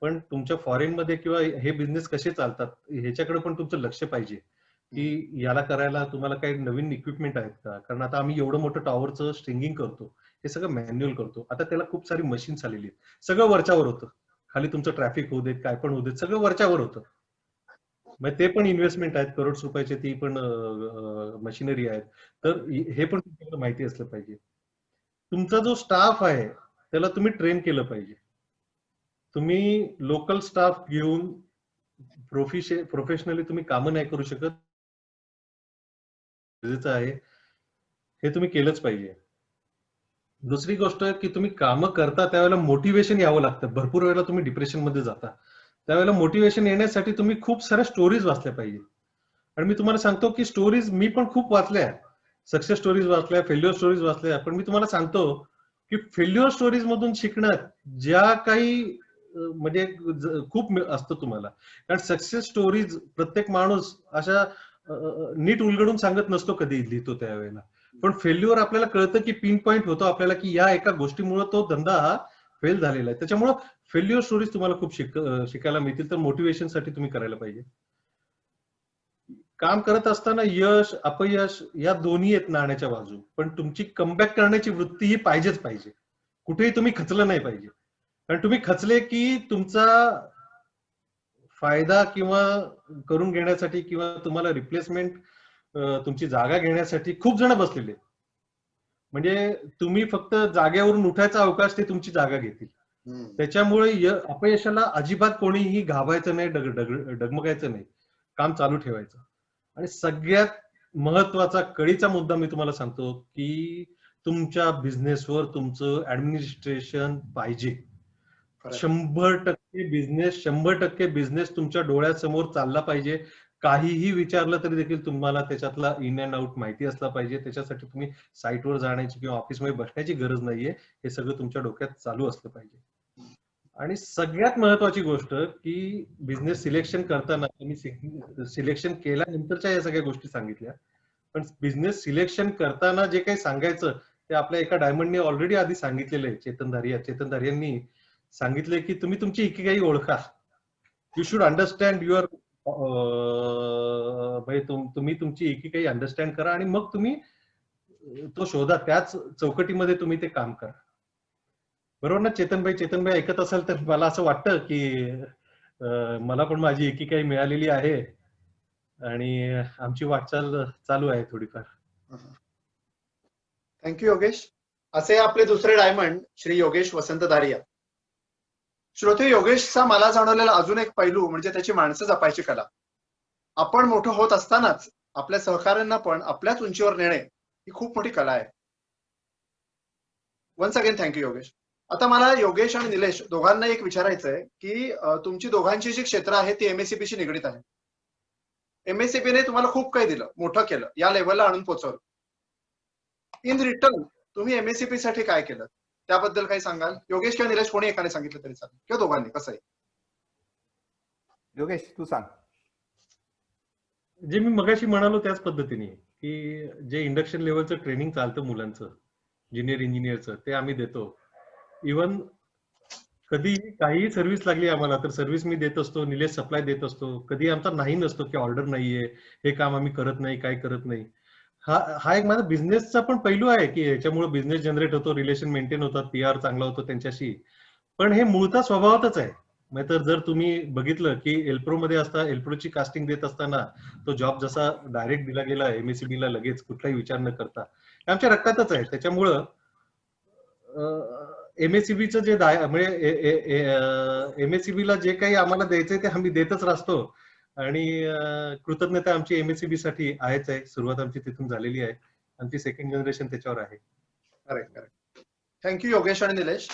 पण तुमच्या फॉरेन मध्ये किंवा हे बिझनेस कसे चालतात ह्याच्याकडे पण तुमचं लक्ष पाहिजे की याला करायला तुम्हाला काही नवीन इक्विपमेंट आहेत का. कारण आता आम्ही एवढं मोठं टॉवरचं स्ट्रिंगिंग करतो, हे सगळं मॅन्युअल करतो. आता त्याला खूप सारी मशीन्स आलेली आहेत, सगळं वरच्यावर होतं. खाली तुमचं ट्रॅफिक होऊ देत, काय पण होऊ देत, सगळं वरच्यावर होतं. मग ते पण इन्व्हेस्टमेंट आहेत, करोड रुपयाची ती पण मशिनरी आहेत. तर हे पण तुम्हाला माहिती असलं पाहिजे. तुमचा जो स्टाफ आहे त्याला तुम्ही ट्रेन केलं पाहिजे. तुम्ही लोकल स्टाफ घेऊन प्रोफेशनली तुम्ही कामं नाही करू शकत, गरजेचं आहे हे तुम्ही केलंच पाहिजे. दुसरी गोष्ट की तुम्ही कामं करता त्यावेळेला मोटिवेशन यावं लागतं. भरपूर वेळेला तुम्ही डिप्रेशन मध्ये जाता, त्यावेळेला मोटिवेशन येण्यासाठी तुम्ही खूप साऱ्या स्टोरीज वाचल्या पाहिजे. आणि मी तुम्हाला सांगतो की स्टोरीज मी पण खूप वाचल्या, सक्सेस स्टोरीज वाचल्या, फेल्युअर स्टोरीज वाचल्या. पण मी तुम्हाला सांगतो की फेल्युअर स्टोरीज मधून शिकण्यात ज्या काही म्हणजे खूप असतं तुम्हाला. कारण सक्सेस स्टोरीज प्रत्येक माणूस अशा नीट उलगडून सांगत नसतो कधी लिहितो त्यावेळेला. पण फेल्युअर आपल्याला कळतं की पिन पॉइंट होतो आपल्याला की या एका गोष्टीमुळे तो धंदा हा फेल झालेला आहे. त्याच्यामुळे फेल्युअर स्टोरीज तुम्हाला खूप शिकायला मिळतील. तर मोटिवेशनसाठी तुम्ही करायला पाहिजे. काम करत असताना यश अपयश या दोन्ही आहेत नाण्याच्या बाजू, पण तुमची कमबॅक करण्याची वृत्ती ही पाहिजेच पाहिजे. कुठेही तुम्ही खचलं नाही पाहिजे. कारण तुम्ही खचले की तुमचा फायदा किंवा करून घेण्यासाठी किंवा तुम्हाला रिप्लेसमेंट तुमची जागा घेण्यासाठी खूप जण बसलेले. म्हणजे तुम्ही फक्त जागेवरून उठायचा अवकाश ते तुमची जागा घेतील. त्याच्यामुळे अपयशाला अजिबात कोणीही घाबायचं नाही, डगमगायचं नाही, काम चालू ठेवायचं. आणि सगळ्यात महत्वाचा कळीचा मुद्दा मी तुम्हाला सांगतो की तुमच्या बिझनेसवर तुमचं ऍडमिनिस्ट्रेशन पाहिजे. 100% बिझनेस तुमच्या डोळ्यासमोर चालला पाहिजे. काहीही विचारलं तरी देखील तुम्हाला त्याच्यातला इन अँड आउट माहिती असला पाहिजे. त्याच्यासाठी तुम्ही साईटवर जाण्याची किंवा ऑफिसमध्ये बसण्याची गरज नाहीये. हे सगळं तुमच्या डोक्यात चालू असलं पाहिजे. आणि सगळ्यात महत्वाची गोष्ट की बिझनेस सिलेक्शन करताना तुम्ही सिलेक्शन केल्यानंतरच्या या सगळ्या गोष्टी सांगितल्या, पण बिझनेस सिलेक्शन करताना जे काही सांगायचं ते आपल्या एका डायमंडने ऑलरेडी आधी सांगितलेलं आहे. चेतन धारियांनी सांगितलंय की तुम्ही तुमची इकिगाई ओळखा. यू शुड अंडरस्टँड युअर तुम्ही तुमची इकिगाई अंडरस्टँड करा आणि मग तुम्ही तो शोधा. त्याच चौकटीमध्ये तुम्ही ते काम करा. बरोबर ना चेतनभाई ऐकत असाल तर मला असं वाटतं की मला पण माझी इकिगाई मिळालेली आहे आणि आमची वाटचाल चालू आहे थोडीफार. थँक्यू योगेश. असे आपले दुसरे डायमंड श्री योगेश वसंत धारिया. श्रोते, योगेशचा मला जाणवलेला अजून एक पैलू म्हणजे त्याची माणसं जपायची कला. आपण मोठं होत असतानाच आपल्या सहकाऱ्यांना पण आपल्याच उंचीवर नेणे ही खूप मोठी कला आहे. Once again thank you Yogesh. आता मला योगेश आणि निलेश दोघांना एक विचारायचं आहे की तुमची दोघांची जी क्षेत्र आहे ती MSCB शी निगडीत आहे. MSCB ने तुम्हाला खूप काही दिलं, मोठं केलं, या लेवलला आणून पोहोचवलं. इन रिटर्न तुम्ही MSCB साठी काय केलं त्याबद्दल काही सांगाल? योगेश किंवा निलेश कोणी एकाने सांगितलं तरी चालेल, किंवा दोघांनी, कसं आहे? योगेश तू सांग. जे मी मगाशी म्हणालो त्याच पद्धतीने की जे इंडक्शन लेवलचं ट्रेनिंग चालतं मुलांचं, ज्युनियर इंजिनियरचं, ते आम्ही देतो. इवन कधी काहीही सर्व्हिस लागली आम्हाला तर सर्व्हिस मी देत असतो, निलेश सप्लाय देत असतो. कधी आमचा नाही नसतो की ऑर्डर नाहीये, हे काम आम्ही करत नाही, काय करत नाही. हा एक माझा बिझनेसचा पण पैलू आहे की याच्यामुळे बिझनेस जनरेट होतो, रिलेशन मेंटेन होतात, PR चांगला होतो त्यांच्याशी. पण हे मूळता स्वभावातच आहे. मग तर जर तुम्ही बघितलं की एल्प्रो मध्ये असता, एल्प्रोची कास्टिंग देत असताना तो जॉब जसा डायरेक्ट दिला गेला MSCB ला लगेच कुठलाही विचार न करता, आमच्या रक्तातच आहे. त्याच्यामुळं MSCBचं जे म्हणजे MSCB ला जे काही आम्हाला द्यायचंय ते आम्ही देतच राहतो. आणि कृतज्ञता आमची MSCB साठी आहेच आहे. सुरुवात आमची तिथून झालेली आहे. आमची सेकंड जनरेशन त्याच्यावर आहे. Correct correct. थँक्यू योगेश आणि निलेश.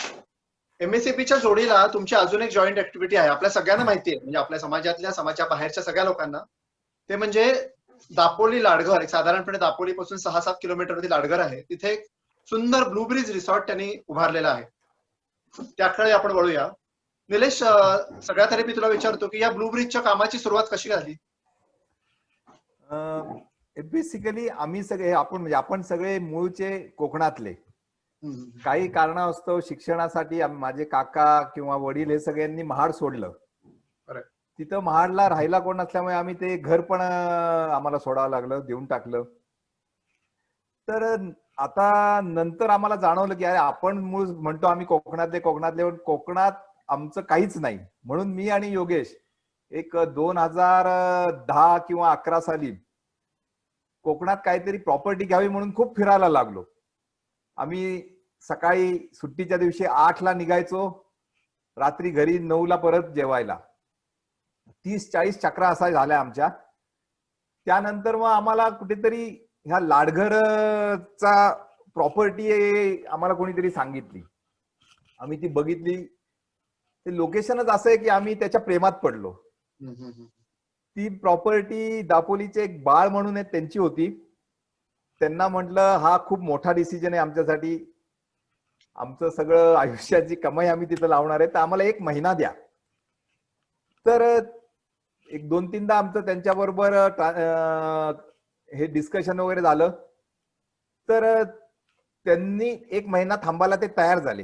MSCBच्या जोडीला तुमची अजून एक जॉईंट ऍक्टिव्हिटी आहे, आपल्या सगळ्यांना माहिती आहे, म्हणजे आपल्या समाजातल्या, समाजाच्या बाहेरच्या सगळ्या लोकांना. ते म्हणजे दापोली लाडघर. एक साधारणपणे दापोलीपासून 6-7 किलोमीटरवरती लाडघर आहे. तिथे एक सुंदर ब्लूब्रिज रिसॉर्ट त्यांनी उभारलेला आहे. त्याकडे आपण वळूया. निलेश, सगळ्यात आधी मी तुला विचारतो की या ब्लूब्रिजच्या कामाची सुरुवात कशी झाली? बेसिकली आम्ही सगळे आपण सगळे मूळचे कोकणातले. काही कारणास्तव शिक्षणासाठी माझे काका किंवा वडील हे सगळ्यांनी महाड सोडलं. तिथं महाडला राहायला कोण नसल्यामुळे आम्ही ते घर पण आम्हाला सोडावं लागलं, देऊन टाकलं. तर आता नंतर आम्हाला जाणवलं की अरे आपण मूळ म्हणतो आम्ही कोकणातले पण कोकणात आमचं काहीच नाही. म्हणून मी आणि योगेश एक 2010 किंवा 11 साली कोकणात काहीतरी प्रॉपर्टी घ्यावी म्हणून खूप फिरायला लागलो. आम्ही सकाळी सुट्टीच्या दिवशी 8ला निघायचो, रात्री घरी 9ला परत जेवायला. 30-40 चक्रा असा झाल्या आमच्या. त्यानंतर मग आम्हाला कुठेतरी ह्या लाडघरचा प्रॉपर्टी आम्हाला कोणीतरी सांगितली. आम्ही ती बघितली. ते लोकेशनच असं आहे की आम्ही त्याच्या प्रेमात पडलो. ती प्रॉपर्टी दापोलीचे एक बाळ म्हणून त्यांची होती. त्यांना म्हटलं हा खूप मोठा डिसिजन आहे आमच्यासाठी, आमचं सगळं आयुष्याची कमाई आम्ही तिथं लावणार आहे, तर आम्हाला 1 महिना द्या. तर एक 2-3दा आमचं त्यांच्याबरोबर हे डिस्कशन वगैरे झालं. तर त्यांनी 1 महिना थांबायला ते तयार झाले.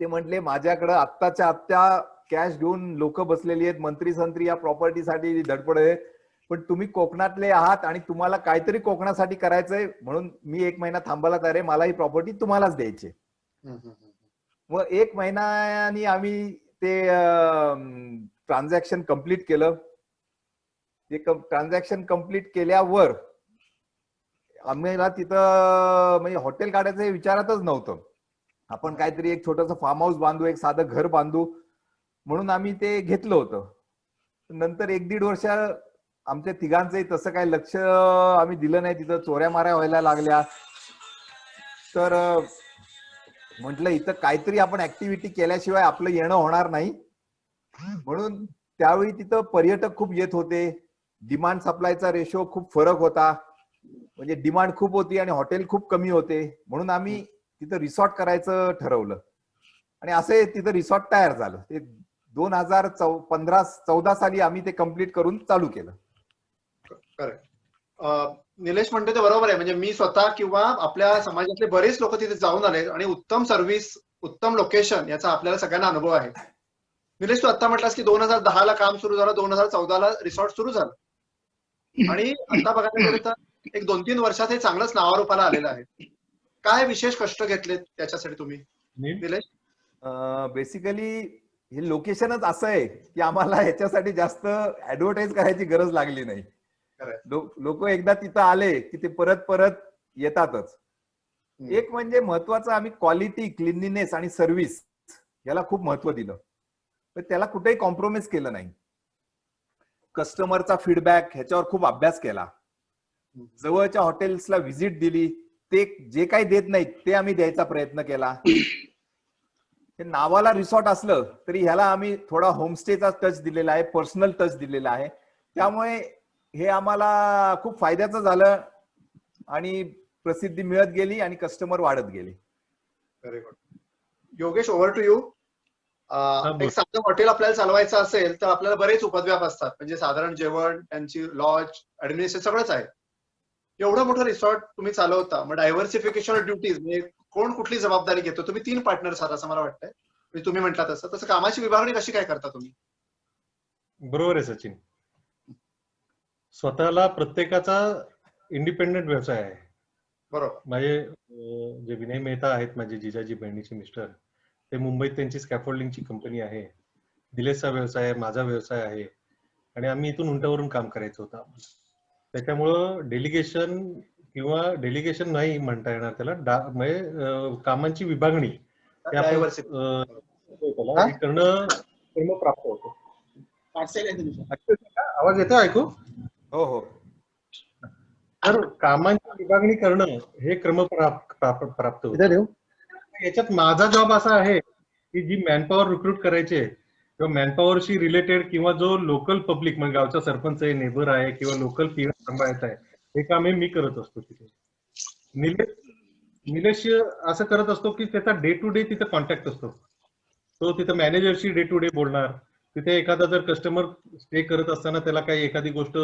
ते म्हटले माझ्याकडे आत्ताच्या आत्ता कॅश घेऊन लोक बसलेली आहेत, मंत्री संत्री या प्रॉपर्टीसाठी धडपड आहे, पण तुम्ही कोकणातले आहात आणि तुम्हाला काहीतरी कोकणासाठी करायचंय म्हणून मी 1 महिना थांबायला तयार आहे, मला ही प्रॉपर्टी तुम्हालाच द्यायची. मग 1 महिन्यानी आम्ही ते ट्रान्झॅक्शन कम्प्लीट केलं. ते ट्रान्झॅक्शन कम्प्लीट केल्यावर आम्हाला तिथं म्हणजे हॉटेल काढायचं विचारातच नव्हतं. आपण काहीतरी एक छोटंसं फार्म हाऊस बांधू, एक साधं घर बांधू म्हणून आम्ही ते घेतलं होतं. नंतर 1-1.5 वर्ष आमच्या तिघांचंही तसं काही लक्ष आम्ही दिलं नाही. तिथं चोऱ्या माऱ्या व्हायला लागल्या. तर म्हटलं इथं काहीतरी आपण ऍक्टिव्हिटी केल्याशिवाय आपलं येणं होणार नाही. म्हणून त्यावेळी तिथं पर्यटक खूप येत होते. डिमांड सप्लायचा रेशो खूप फरक होता. म्हणजे डिमांड खूप होती आणि हॉटेल खूप कमी होते. म्हणून आम्ही तिथं रिसॉर्ट करायचं ठरवलं आणि असे तिथं रिसॉर्ट तयार झालं. ते 2014 साली आम्ही ते कम्प्लीट करून चालू केलं. करेक्ट. निलेश म्हणते ते बरोबर आहे. म्हणजे मी स्वतः किंवा आपल्या समाजातले बरेच लोक तिथे जाऊन आले आणि उत्तम सर्व्हिस, उत्तम लोकेशन याचा आपल्याला सगळ्यांना अनुभव आहे. निलेश, तू आता म्हटलास की 2010ला काम सुरू झालं, 2014ला रिसॉर्ट सुरू झालं आणि आता बघायला गेलं तर एक 2-3 वर्षात हे चांगलंच नावारूपाला आलेलं आहे. काय विशेष कष्ट घेतले त्याच्यासाठी तुम्ही निलेश? बेसिकली हे लोकेशनच असं आहे की आम्हाला ह्याच्यासाठी जास्त ऍडव्हर्टाईज करायची गरज लागली नाही. लोक एकदा तिथं आले की ते परत परत येतातच. एक म्हणजे महत्वाचं, आम्ही क्वालिटी, क्लिनलीनेस आणि सर्व्हिस याला खूप महत्व दिलं. पण त्याला कुठेही कॉम्प्रोमाइज केलं नाही. कस्टमरचा फीडबॅक ह्याच्यावर खूप अभ्यास केला. जवळच्या हॉटेल्सला व्हिजिट दिली. ते जे काही देत नाहीत ते आम्ही द्यायचा प्रयत्न केला. हे नावाला रिसॉर्ट असलं तरी ह्याला आम्ही थोडा होमस्टेचा टच दिलेला आहे, पर्सनल टच दिलेला आहे. त्यामुळे हे आम्हाला खूप फायद्याचं झालं आणि प्रसिद्धी मिळत गेली आणि कस्टमर वाढत गेले. Very good. Yogesh, over to you. बोल. एक साधं हॉटेल आपल्याला चालवायचं असेल तर आपल्याला बरेच उपद्व्याप असतात, म्हणजे साधारण जेवण, त्यांची लॉज, ऍडमिनिस्ट्रेशन सगळंच आहे. एवढं मोठं रिसॉर्ट तुम्ही चालवता, मग डायव्हर्सिफिकेशन ड्युटीज म्हणजे कोण कुठली जबाबदारी घेतो? तुम्ही 3 पार्टनर्स आहात असं मला वाटतंय, म्हणजे तुम्ही म्हटला तसं कामाची विभागणी कशी काय करता तुम्ही? बरोबर आहे सचिन. स्वतःला प्रत्येकाचा इंडिपेंडेंट व्यवसाय आहे. बरोबर. माझे जे विनय मेहता आहेत, माझे जिजाजी बहिणीचे मिस्टर, ते मुंबईत त्यांची स्कॅफोल्डिंगची कंपनी आहे. दिलेशचा व्यवसाय आहे, माझा व्यवसाय आहे, आणि आम्ही इथून उंटावरून काम करायचं होतं. त्याच्यामुळं डेलिगेशन किंवा डेलिगेशन नाही म्हणता येणार त्याला, म्हणजे कामांची विभागणी हे आपण त्याला हे करणं प्राप्त होतं. आवाज येतो ऐकू? हो हो. तर कामांची विभागणी करणं हे प्राप्त होतं. याच्यात माझा जॉब असा आहे की जी मॅनपॉवर रिक्रूट करायचे किंवा मॅनपॉवरशी रिलेटेड किंवा जो लोकल पब्लिक म्हणजे गावचा सरपंच आहे, नेबर आहे किंवा लोकल पीएम सांभाळायचा आहे, हे काम हे मी करत असतो तिथे. निलेश असं करत असतो की त्याचा डे टू डे तिथे कॉन्टॅक्ट असतो. तो तिथे मॅनेजरशी डे टू डे बोलणार. तिथे एखादा जर कस्टमर स्टे करत असताना त्याला काही एखादी गोष्ट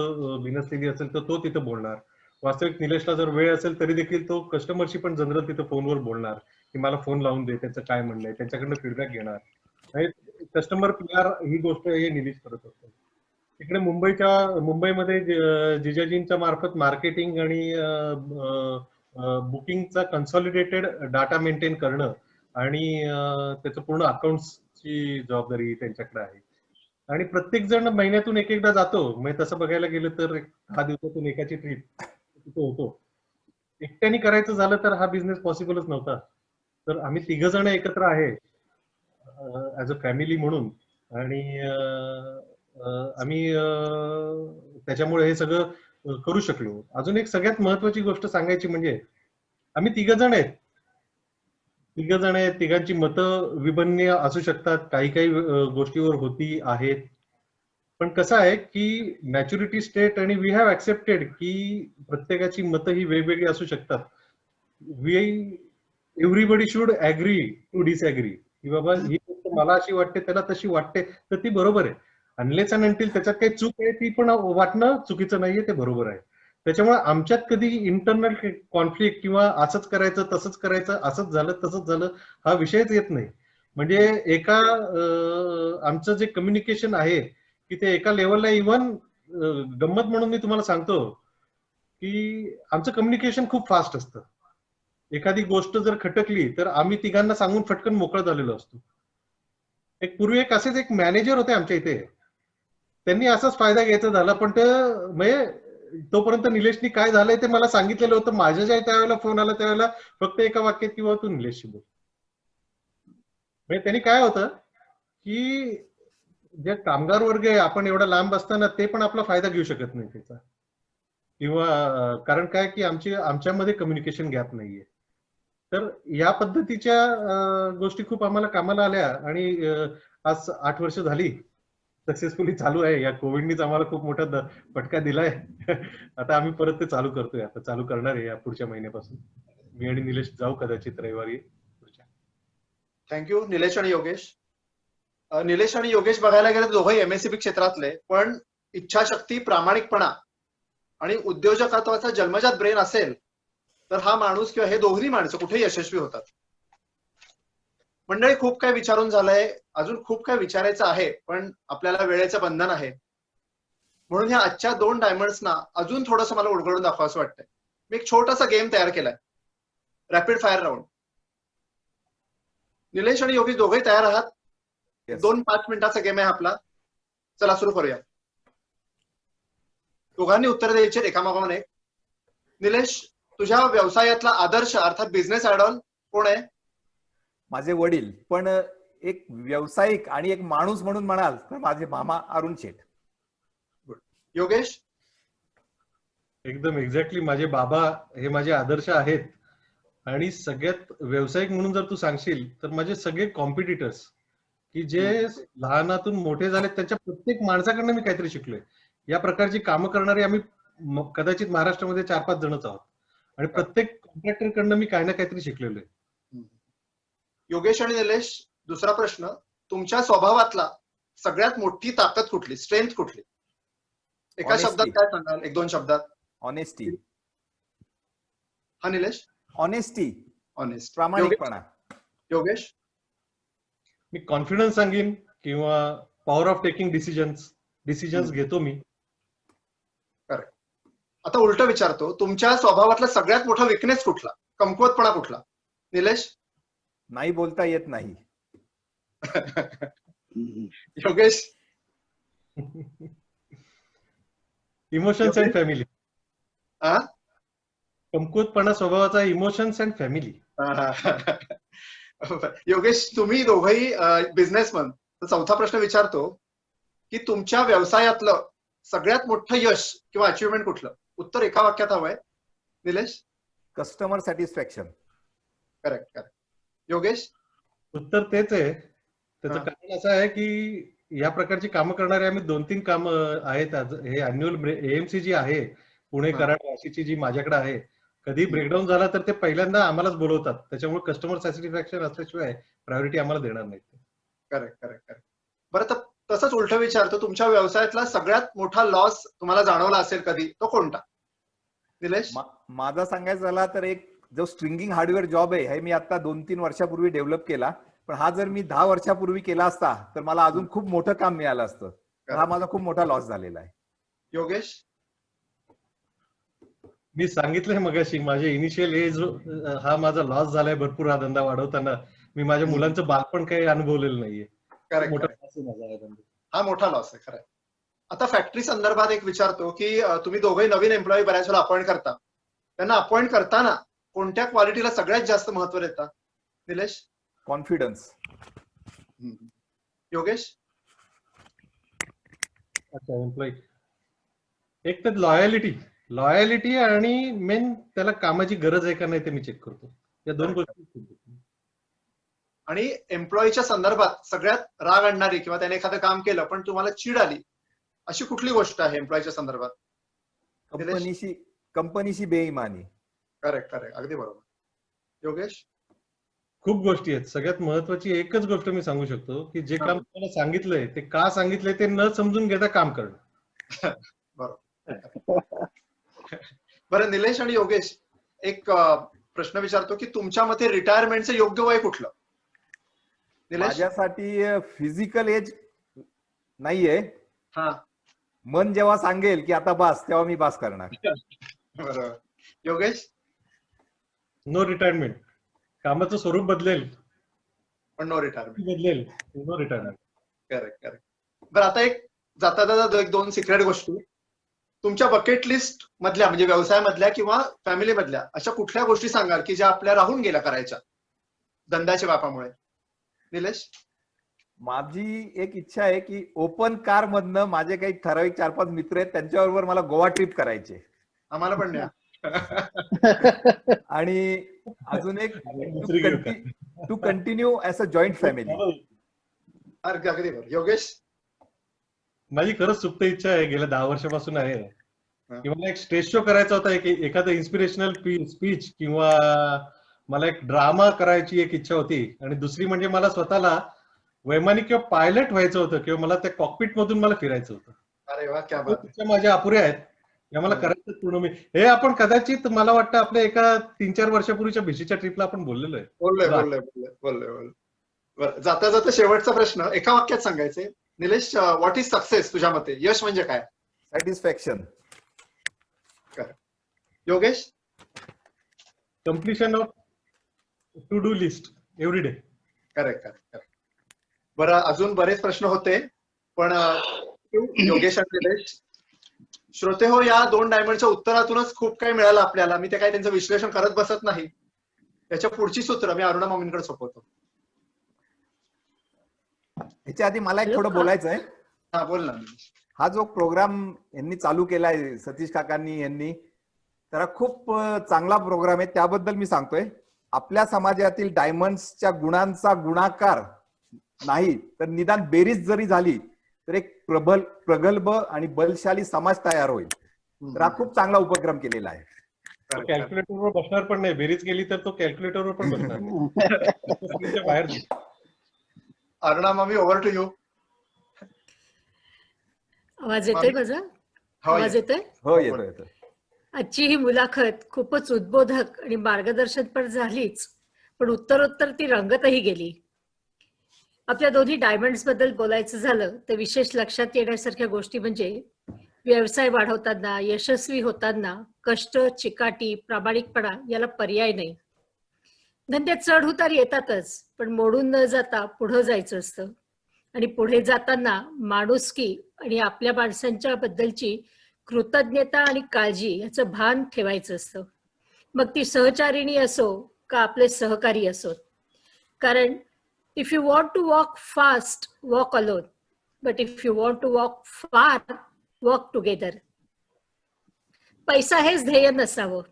बिनसलेली असेल तर तो तिथे बोलणार. वास्तविक निलेशला जर वेळ असेल तरी देखील तो कस्टमरशी पण जनरल तिथे फोनवर बोलणार की मला फोन लावून दे, त्याचं काय म्हणणं आहे, त्यांच्याकडनं फीडबॅक घेणार. कस्टमर पीआर ही गोष्ट हे निलेश करत असतो. तिकडे मुंबईमध्ये जिजाजींच्या मार्फत मार्केटिंग आणि बुकिंगचा कन्सॉलिडेटेड डाटा मेंटेन करणं आणि त्याचं पूर्ण अकाउंट्सची जबाबदारी त्यांच्याकडे आहे. आणि प्रत्येक जण महिन्यातून एकदा जातो. म्हणजे तसं बघायला गेलं तर 10 दिवसातून एकाची ट्रिप तिथे होतो. एकट्याने करायचं झालं तर हा बिझनेस पॉसिबलच नव्हता. तर आम्ही 3 जण एकत्र आहे ऍज अ फॅमिली म्हणून, आणि आम्ही त्याच्यामुळे हे सगळं करू शकलो. अजून एक सगळ्यात महत्वाची गोष्ट सांगायची म्हणजे आम्ही 3 जण आहेत. 3 जण आहेत, तिघांची मतं विभिन्न असू शकतात, काही काही गोष्टीवर होती आहेत. पण कसं आहे की मॅच्युरिटी स्टेट आणि वी हॅव ऍक्सेप्टेड की प्रत्येकाची मतं ही वेगवेगळी असू शकतात. एव्हरीबडी शुड ऍग्री टू डिसऍग्री की बाबा ही गोष्ट मला अशी वाटते, त्याला तशी वाटते, तर ती बरोबर आहे. अनलेस अँड अंटिल त्याच्यात काही चूक आहे ती पण वाटणं चुकीचं नाहीये, ते बरोबर आहे. त्याच्यामुळे आमच्यात कधी इंटरनल कॉन्फ्लिक्ट किंवा असंच करायचं तसंच करायचं, असंच झालं तसंच झालं हा विषयच येत नाही. म्हणजे एका आमचं जे कम्युनिकेशन आहे की ते एका लेवलला इव्हन गंमत म्हणून मी तुम्हाला सांगतो की आमचं कम्युनिकेशन खूप फास्ट असतं. एखादी गोष्ट जर खटकली तर आम्ही तिघांना सांगून फटकन मोकळं झालेलो असतो. पूर्वी असेच एक मॅनेजर होते आमच्या इथे, त्यांनी असाच फायदा घ्यायचा झाला, पण ते म्हणजे तोपर्यंत निलेशनी काय झालंय ते मला सांगितलेलं होतं. माझ्या ज्या त्यावेळेला फोन आला त्यावेळेला फक्त एका वाक्यात किंवा तू निलेशशी बोल. म्हणजे त्यांनी काय होतं की जे कामगार वर्ग आहे आपण एवढा लांब असताना ते पण आपला फायदा घेऊ शकत नाही त्याचा, किंवा कारण काय की आमच्यामध्ये कम्युनिकेशन गॅप नाहीये. तर या पद्धतीच्या गोष्टी खूप आम्हाला कामाला आल्या आणि आज 8 वर्ष झाली सक्सेसफुली चालू आहे. या कोविडनीच आम्हाला खूप मोठा फटका दिलाय. आता आम्ही परत ते चालू करतोय, आता चालू करणार आहे या पुढच्या महिन्यापासून. मी आणि निलेश जाऊ कदाचित रविवारी पुढच्या. थँक्यू निलेश आणि योगेश. निलेश आणि योगेश बघायला गेलं दोघंही एमएससीबी क्षेत्रातले, पण इच्छाशक्ती, प्रामाणिकपणा आणि उद्योजकत्वाचा जन्मजात ब्रेन असेल तर हा माणूस किंवा हे दोघी माणसं कुठेही यशस्वी होतात. मंडळी, खूप काय विचारून झालंय, अजून खूप काय विचारायचं आहे, पण आपल्याला वेळेचं बंधन आहे. म्हणून ह्या आजच्या 2 डायमंड्सना अजून थोडंसं मला उलगडून दाखवावं वाटतंय. मी एक छोटासा गेम तयार केलाय, रॅपिड फायर राऊंड. निलेश आणि योगेश दोघेही तयार आहात? 2 5 मिनिटाचा गेम आहे आपला. चला सुरू करूया. दोघांनी उत्तर द्यायचे एकामागोमाग एक. निलेश, तुझ्या व्यवसायातला आदर्श अर्थात बिझनेस आयडॉल कोण आहे? माझे वडील. पण एक व्यावसायिक आणि एक माणूस म्हणून म्हणाल तर माझे मामा अरुण शेठ. योगेश? एकदम एक्झॅक्टली माझे बाबा हे माझे आदर्श आहेत. आणि सगळ्यात व्यावसायिक म्हणून जर तू सांगशील तर माझे सगळे कॉम्पिटिटर्स की जे लहानातून मोठे झाले त्यांच्या प्रत्येक माणसाकडनं मी काहीतरी शिकलोय. या प्रकारची कामं करणारे आम्ही कदाचित महाराष्ट्रामध्ये 4-5 जणच आहोत आणि प्रत्येक कॉन्ट्रॅक्टरकडनं मी काही ना काहीतरी शिकलेलो आहे. योगेश आणि निलेश, दुसरा प्रश्न, तुमच्या स्वभावातला सगळ्यात मोठी ताकद कुठली, स्ट्रेंथ कुठली? एका Honesty. शब्दात काय सांगाल, 1-2 शब्दात? ऑनेस्टी. हा निलेश? Honesty, honest. प्रामाणिकपणा. योगेश? मी कॉन्फिडन्स सांगेन किंवा पॉवर ऑफ टेकिंग डिसिजन्स घेतो मी. आता उलट विचारतो, तुमच्या स्वभावातला सगळ्यात मोठा विकनेस कुठला, कमकुवतपणा कुठला? निलेश? नाही बोलता येत नाही. योगेश? Emotions and family. हा? कमकुवतपणा स्वभावाचा इमोशन्स अँड फॅमिली. योगेश, तुम्ही दोघंही बिझनेसमन, तर चौथा प्रश्न विचारतो की तुमच्या व्यवसायातलं सगळ्यात मोठं यश किंवा अचिव्हमेंट कुठलं? उत्तर एका वाक्यात हवंय. Nilesh? Customer satisfaction. Correct correct. Yogesh? उत्तर तेच आहे. त्याचं हा. कारण असं आहे की या प्रकारची कामं करणारे आम्ही 2-3 कामं आहेत. आज हे अॅन्युअल एएमसी जी आहे पुणे हा. कराड वाशीची जी माझ्याकडे आहे, कधी ब्रेकडाऊन झाला तर ते पहिल्यांदा आम्हालाच बोलवतात. त्याच्यामुळे कस्टमर सॅटिस्फॅक्शन असल्याशिवाय प्रायोरिटी आम्हाला देणार नाहीत. Correct correct correct. बरं, तर तसंच उलट विचारतो, तुमच्या व्यवसायातला सगळ्यात मोठा लॉस तुम्हाला जाणवला असेल कधी, तो कोणता? निलेश? माझा सांगायचं झाला तर एक जो स्ट्रिंगिंग हार्डवेअर जॉब आहे हे मी आता 2-3 वर्षापूर्वी डेव्हलप केला. पण हा जर मी 10 वर्षापूर्वी केला असता तर मला अजून खूप मोठं काम मिळालं असतं. हा माझा खूप मोठा लॉस झालेला आहे. योगेश? मी सांगितलंय मगाशी, माझे इनिशियल एज हा माझा लॉस झालाय भरपूर हा धंदा वाढवताना. मी माझ्या मुलांचं बालपण काही अनुभवलेलं नाहीये. करेक्ट मोठा करेक्ट. loss आहे माझा हा धंदा. हा मोठा लॉस आहे, खरं. आता फॅक्टरी संदर्भात एक विचारतो की तुम्ही दोघंही नवीन एम्प्लॉई बऱ्याच वेळा अपॉइंट करता. त्यांना अपॉइंट करताना कोणत्या क्वालिटीला सगळ्यात जास्त महत्व देता? निलेश? कॉन्फिडन्स. योगेश? अच्छा, एम्प्लॉई एक तर लॉयलिटी आणि मेन त्याला कामाची गरज आहे का नाही ते मी चेक करतो. या 2 गोष्टी. आणि एम्प्लॉईच्या संदर्भात सगळ्यात राग आणणारी किंवा त्याने एखादं काम केलं पण तुम्हाला चीड आली अशी कुठली गोष्ट आहे एम्प्लॉईच्या संदर्भात? कंपनीशी बेईमानी. करेक्ट करेक्ट, अगदी बरोबर. योगेश? खूप गोष्टी आहेत. सगळ्यात महत्वाची एकच गोष्ट मी सांगू शकतो की जे काम तुम्हाला सांगितलंय ते का सांगितलंय ते न समजून घेता काम करणं. बरोबर. बरं निलेश आणि योगेश, एक प्रश्न विचारतो की तुमच्या मते रिटायरमेंटचं योग्य वय कुठलं? निलेश? माझ्यासाठी फिजिकल एज नाहीये. हा. मन जेव्हा सांगेल की आता बास तेव्हा मी बास करणार. बरोबर. योगेश? No retirement. कामाचं स्वरूप बदलेल पण नो रिटायरमेंट. बदलेल, नो रिटायरमेंट. Correct correct. बरं, आता एक जाता जाता 1-2 सिक्रेट गोष्टी. तुमच्या बकेट लिस्ट मधल्या म्हणजे व्यवसायामधल्या किंवा फॅमिली मधल्या अशा कुठल्या गोष्टी सांगाल की ज्या आपल्या राहून गेल्या करायच्या धंद्याच्या व्यापामुळे? निलेश? माझी एक इच्छा आहे की ओपन कार मधनं माझे काही ठराविक 4-5 मित्र आहेत त्यांच्याबरोबर मला गोवा ट्रिप करायचे. आम्हाला पण न्या. आणि अजून एक दुसरी घेऊ का? To continue as a joint family. अगदी बरोबर. योगेश? माझी खरंच सुप्त इच्छा आहे, गेल्या 10 वर्षापासून आहे की मला एक स्टेज शो करायचा होता. एखादं इन्स्पिरेशनल स्पीच किंवा मला एक ड्रामा करायची एक इच्छा होती. आणि दुसरी म्हणजे मला स्वतःला वैमानिक किंवा पायलट व्हायचं होतं किंवा मला त्या कॉकपिट मधून मला फिरायचं होतं. अरे वा, क्या बात आहे. माझ्या अपुऱ्या आहेत या मला करायचं पूर्ण. मी हे आपण कदाचित मला वाटतं आपल्या एका 3-4 वर्षापूर्वीच्या भिशीच्या ट्रिपला आपण बोललेलो आहे. बोललोय. बरं, जाता जाता शेवटचा प्रश्न एका वाक्यात सांगायचे. निलेश, व्हॉट इज सक्सेस तुझ्या मते? यश म्हणजे काय? Satisfaction. Yogesh? Completion of to do list every day. Correct. बरं, अजून बरेच प्रश्न होते पण योगेश आणि निलेश, श्रोते हो, या 2 डायमंडच्या उत्तरातूनच खूप काही मिळालं आपल्याला. मी ते काही त्यांचं विश्लेषण करत बसत नाही. त्याच्या पुढची सूत्र मी अरुणा मामींकडे सोपवतो. ह्याच्या आधी मला एक थोडं बोलायचं आहे. हा, बोल ना. हा जो प्रोग्राम यांनी चालू केलाय सतीश काकांनी यांनी, तर हा खूप चांगला प्रोग्राम आहे त्याबद्दल मी सांगतोय. आपल्या समाजातील डायमंड्सच्या गुणांचा गुणाकार नाही तर निदान बेरीज जरी झाली तर एक प्रगल्भ आणि बलशाली समाज तयार होईल. तर हा खूप चांगला उपक्रम केलेला आहे. कॅल्क्युलेटरवर बसणार पण नाही, बेरीज केली तर तो कॅल्क्युलेटरवर पण बसणार नाही. बाहेर अरुणा मामी, ओव्हर टू यू. आवाज येतोय माझा? हो, आवाज येतोय? हो, येतो. आजची ही मुलाखत खूपच उद्बोधक आणि मार्गदर्शनपर झालीच, पण उत्तरोत्तर ती रंगतही गेली. आपल्या दोन्ही डायमंड्स बद्दल बोलायचं झालं तर विशेष लक्षात येण्यासारख्या गोष्टी म्हणजे व्यवसाय वाढवताना, यशस्वी होताना कष्ट, चिकाटी, प्रामाणिकपणा याला पर्याय नाही. धंद्यात चढ उतार येतातच, पण मोडून न जाता पुढे जायचं असतं. आणि पुढे जाताना माणुसकी आणि आपल्या माणसांच्या बद्दलची कृतज्ञता आणि काळजी याचं भान ठेवायचं असतं. मग ती सहचारिणी असो का आपले सहकारी असोत. कारण if you want to walk fast, walk alone, but if you want to walk far, walk together. पैसा हेच ध्येय नसावं.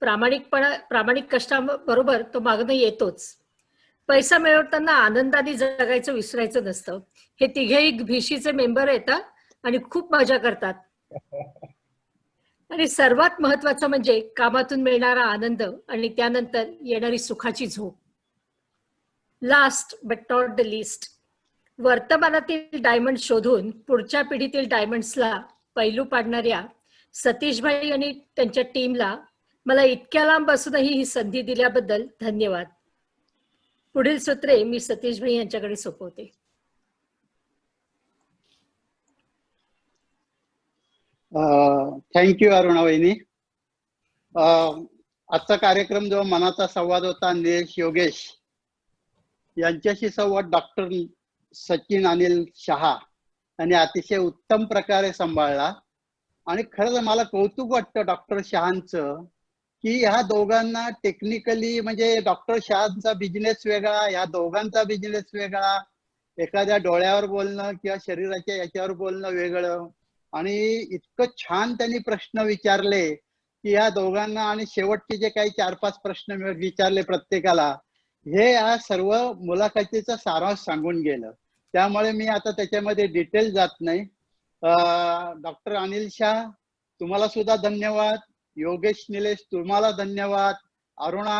प्रामाणिक कष्टाबरोबर तो मागणं येतोच. पैसा मिळवताना आनंदाने जगायचं विसरायचं नसतं. हे तिघेही भिशीचे मेंबर येतात आणि खूप मजा करतात. आणि सर्वात महत्वाचं म्हणजे कामातून मिळणारा आनंद आणि त्यानंतर येणारी सुखाची झोप. Last but not the list, वर्तमानातील डायमंड शोधून पुढच्या पिढीतील डायमंड्सला पैलू पाडणाऱ्या सतीशभाई आणि त्यांच्या टीमला मला इतक्या लांब असूनही ही संधी दिल्याबद्दल धन्यवाद. पुढील सूत्रे मी सतीशभाई यांच्याकडे सोपवते. थँक्यू अरुणा वहिनी. आजचा कार्यक्रम जो मनाचा संवाद होता निलेश योगेश यांच्याशी संवाद डॉक्टर सचिन अनिल शहा यांनी अतिशय उत्तम प्रकारे सांभाळला. आणि खरंच मला कौतुक वाटतं डॉक्टर शहांचं की ह्या दोघांना टेक्निकली, म्हणजे डॉक्टर शहांचा बिझनेस वेगळा, या दोघांचा बिझनेस वेगळा, एखाद्या डोळ्यावर बोलणं किंवा शरीराच्या याच्यावर बोलणं वेगळं. आणि इतकं छान त्यांनी प्रश्न विचारले की या दोघांना, आणि शेवटचे जे काही 4-5 प्रश्न विचारले प्रत्येकाला, हे या सर्व मुलाखतीचा सारांश सांगून गेलं. त्यामुळे मी आता त्याच्यामध्ये डिटेल जात नाही. डॉक्टर अनिल शाह तुम्हाला सुद्धा धन्यवाद. योगेश निलेश तुम्हाला धन्यवाद. अरुणा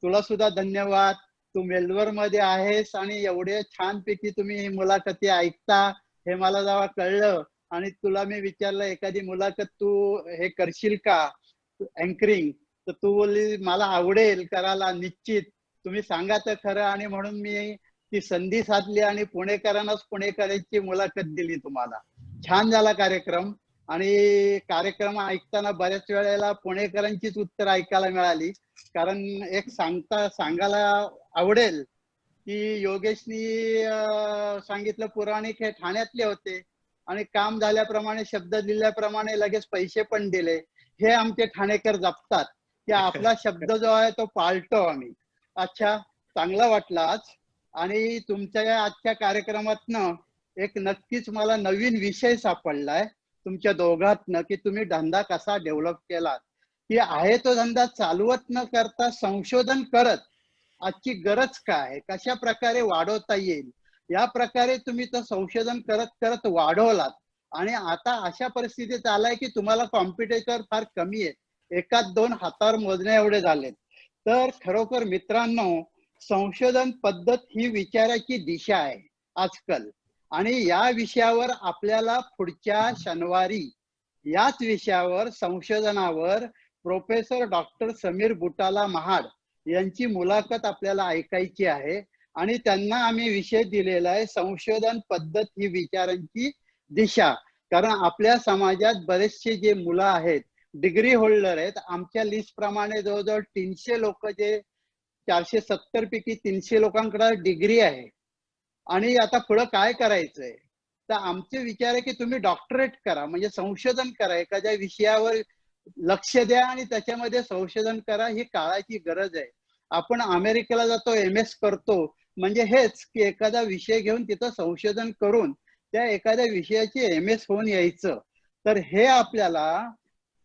तुला सुद्धा धन्यवाद. तू मेलबर्न मध्ये आहेस आणि एवढे छानपैकी तुम्ही ही मुलाखती ऐकता हे मला जेव्हा कळलं आणि तुला मी विचारलं एखादी मुलाखत तू हे करशील का अँकरिंग, तर तू बोलली मला आवडेल करायला. निश्चित तुम्ही सांगा तर खरं. आणि म्हणून मी ती संधी साधली आणि पुणेकरांनाच पुणेकरांची मुलाखत दिली तुम्हाला. छान झाला कार्यक्रम. आणि कार्यक्रम ऐकताना बऱ्याच वेळेला पुणेकरांचीच उत्तर ऐकायला मिळाली. कारण एक सांगायला आवडेल की योगेशनी सांगितलं पुराणिक हे ठाण्यातले होते आणि काम झाल्याप्रमाणे शब्द दिल्याप्रमाणे लगेच पैसे पण दिले. हे आमचे ठाणेकर जपतात की आपला शब्द जो आहे तो पाळतो आम्ही. अच्छा, चांगला वाटला आज. आणि तुमच्या या आजच्या कार्यक्रमातनं एक नक्कीच मला नवीन विषय सापडलाय तुमच्या दोघांतनं की तुम्ही धंदा कसा डेव्हलप केला. की आहे तो धंदा चालवत न करता संशोधन करत आजची गरज काय, कशा प्रकारे वाढवता येईल, या प्रकारे तुम्ही तर संशोधन करत करत वाढवलात. आणि आता अशा परिस्थितीत आलाय की तुम्हाला कॉम्पिटिटर फार कमी आहेत, 1-2 हातावर मोजण्या एवढे झालेत. तर खरोखर मित्रांनो, संशोधन पद्धत ही विचाराची दिशा आहे आजकाल. आणि या विषयावर आपल्याला पुढच्या शनिवारी याच विषयावर संशोधनावर प्रोफेसर डॉक्टर समीर बुटाला महाड यांची मुलाखत आपल्याला ऐकायची आहे. आणि त्यांना आम्ही विषय दिलेला आहे संशोधन पद्धत ही विचारांची दिशा. कारण आपल्या समाजात बरेचसे जे मुलं आहेत डिग्री होल्डर आहेत, आमच्या लिस्ट प्रमाणे जवळजवळ 300 लोक, जे 470 पैकी 300 लोकांकडे डिग्री आहे. आणि आता पुढे काय करायचंय, तर आमचे विचार आहे की तुम्ही डॉक्टरेट करा, म्हणजे संशोधन करा, एखाद्या विषयावर लक्ष द्या आणि त्याच्यामध्ये संशोधन करा. ही काळाची गरज आहे. आपण अमेरिकेला जातो, MS करतो, म्हणजे हेच की एखादा विषय घेऊन तिथं संशोधन करून त्या एखाद्या विषयाची MS होऊन यायचं. तर हे आपल्याला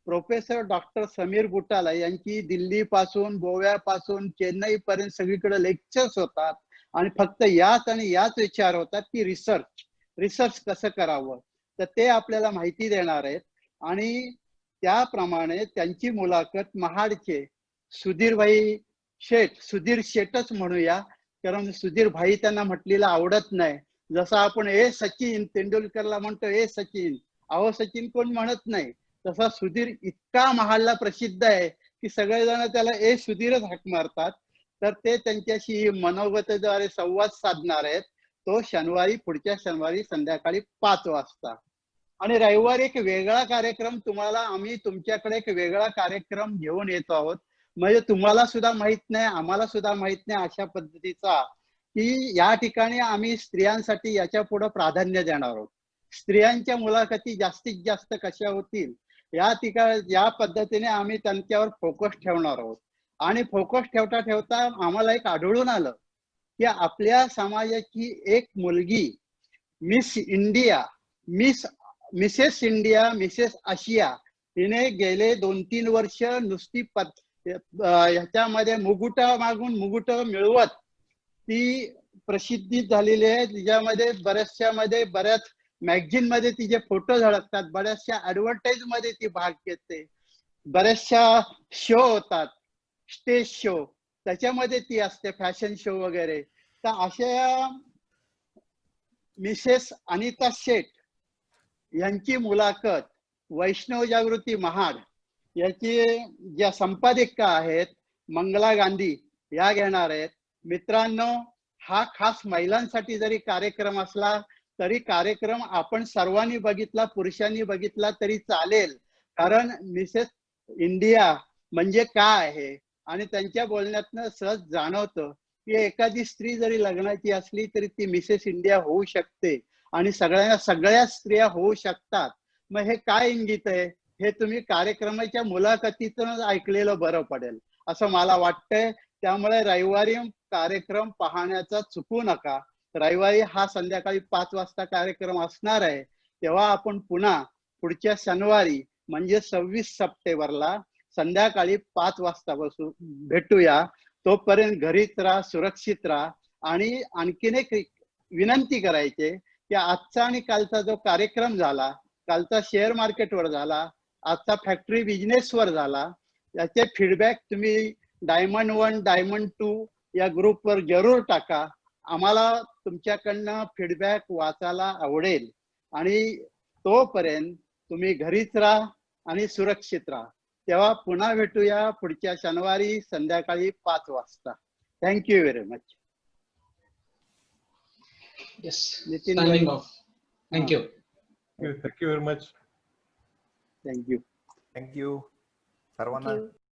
प्रोफेसर डॉक्टर समीर बुटाला यांची दिल्लीपासून गोव्यापासून चेन्नई पर्यंत सगळीकडे लेक्चर्स होतात आणि फक्त याच आणि याच विचार होतात की रिसर्च कसं करावं, तर ते आपल्याला माहिती देणार आहेत. आणि त्याप्रमाणे त्यांची मुलाखत महाडचे सुधीर शेठच म्हणूया, कारण सुधीर भाई त्यांना म्हटलेलं आवडत नाही. जसं आपण सचिन तेंडुलकरला म्हणतो सचिन, अहो सचिन कोण म्हणत नाही, तसा सुधीर इतका महाडला प्रसिद्ध आहे की सगळेजण त्याला सुधीरच हाक मारतात. तर ते त्यांच्याशी मनोगतद्वारे संवाद साधणार आहेत. तो पुढच्या शनिवारी संध्याकाळी 5 वाजता. आणि रविवारी एक वेगळा कार्यक्रम आम्ही तुमच्याकडे एक वेगळा कार्यक्रम घेऊन येतो आहोत. म्हणजे तुम्हाला सुद्धा माहित नाही, आम्हाला सुद्धा माहित नाही अशा पद्धतीचा, की या ठिकाणी आम्ही स्त्रियांसाठी याच्या पुढे प्राधान्य देणार आहोत. स्त्रियांच्या मुलाखती जास्तीत जास्त कशा होतील या पद्धतीने आम्ही त्यांच्यावर फोकस ठेवणार आहोत. आणि फोकस ठेवता ठेवता आम्हाला एक आढळून आलं की आपल्या समाजाची एक मुलगी मिसेस इंडिया, मिसेस आशिया हिने गेले 2-3 वर्ष नुसती ह्याच्यामध्ये मुकुट मिळवत ती प्रसिद्धी झालेली आहे. तिच्यामध्ये बऱ्याच मॅगझिन मध्ये तिचे फोटो झळकतात, बऱ्याचशा ऍडव्हर्टाईज मध्ये ती भाग घेते, बऱ्याचशा शो होतात, स्टेज शो, त्याच्यामध्ये ती असते, फॅशन शो वगैरे. तर अशा मिसेस अनिता शेठ यांची मुलाखत वैष्णव जागृती महाड याची ज्या संपादिका आहेत मंगला गांधी या घेणार आहेत. मित्रांनो, हा खास महिलांसाठी जरी कार्यक्रम असला तरी कार्यक्रम आपण सर्वांनी बघितला, पुरुषांनी बघितला तरी चालेल, कारण मिसेस इंडिया म्हणजे काय आहे आणि त्यांच्या बोलण्यातनं सहज जाणवतं की एखादी स्त्री जरी लग्नाची असली तरी ती मिसेस इंडिया होऊ शकते आणि सगळ्या स्त्रिया होऊ शकतात. मग हे काय इंगित आहे हे तुम्ही कार्यक्रमाच्या मुलाखतीतूनच ऐकलेलं बरं पडेल असं मला वाटतंय. त्यामुळे रविवारी कार्यक्रम पाहण्याचा चुकू नका. रविवारी हा संध्याकाळी 5 वाजता कार्यक्रम असणार आहे. तेव्हा आपण पुन्हा पुढच्या शनिवारी म्हणजे 26 सप्टेंबरला संध्याकाळी 5 वाजता भेटूया. तोपर्यंत घरीच राहा, सुरक्षित राहा. आणि आणखीन एक विनंती करायची की आजचा आणि कालचा जो कार्यक्रम झाला, कालचा शेअर मार्केटवर झाला, आजचा फॅक्टरी बिझनेसवर झाला, याचे फीडबॅक तुम्ही Diamond1, Diamond2 या ग्रुपवर जरूर टाका. आम्हाला तुमच्याकडनं फीडबॅक वाचायला आवडेल. आणि तोपर्यंत तुम्ही घरीच राहा आणि सुरक्षित राहा. तेव्हा पुन्हा भेटूया पुढच्या शनिवारी संध्याकाळी 5 वाजता. Thank you very much. Nitin bhai. Thank you. Thank you very much. Thank you. Thank you सर्वांना.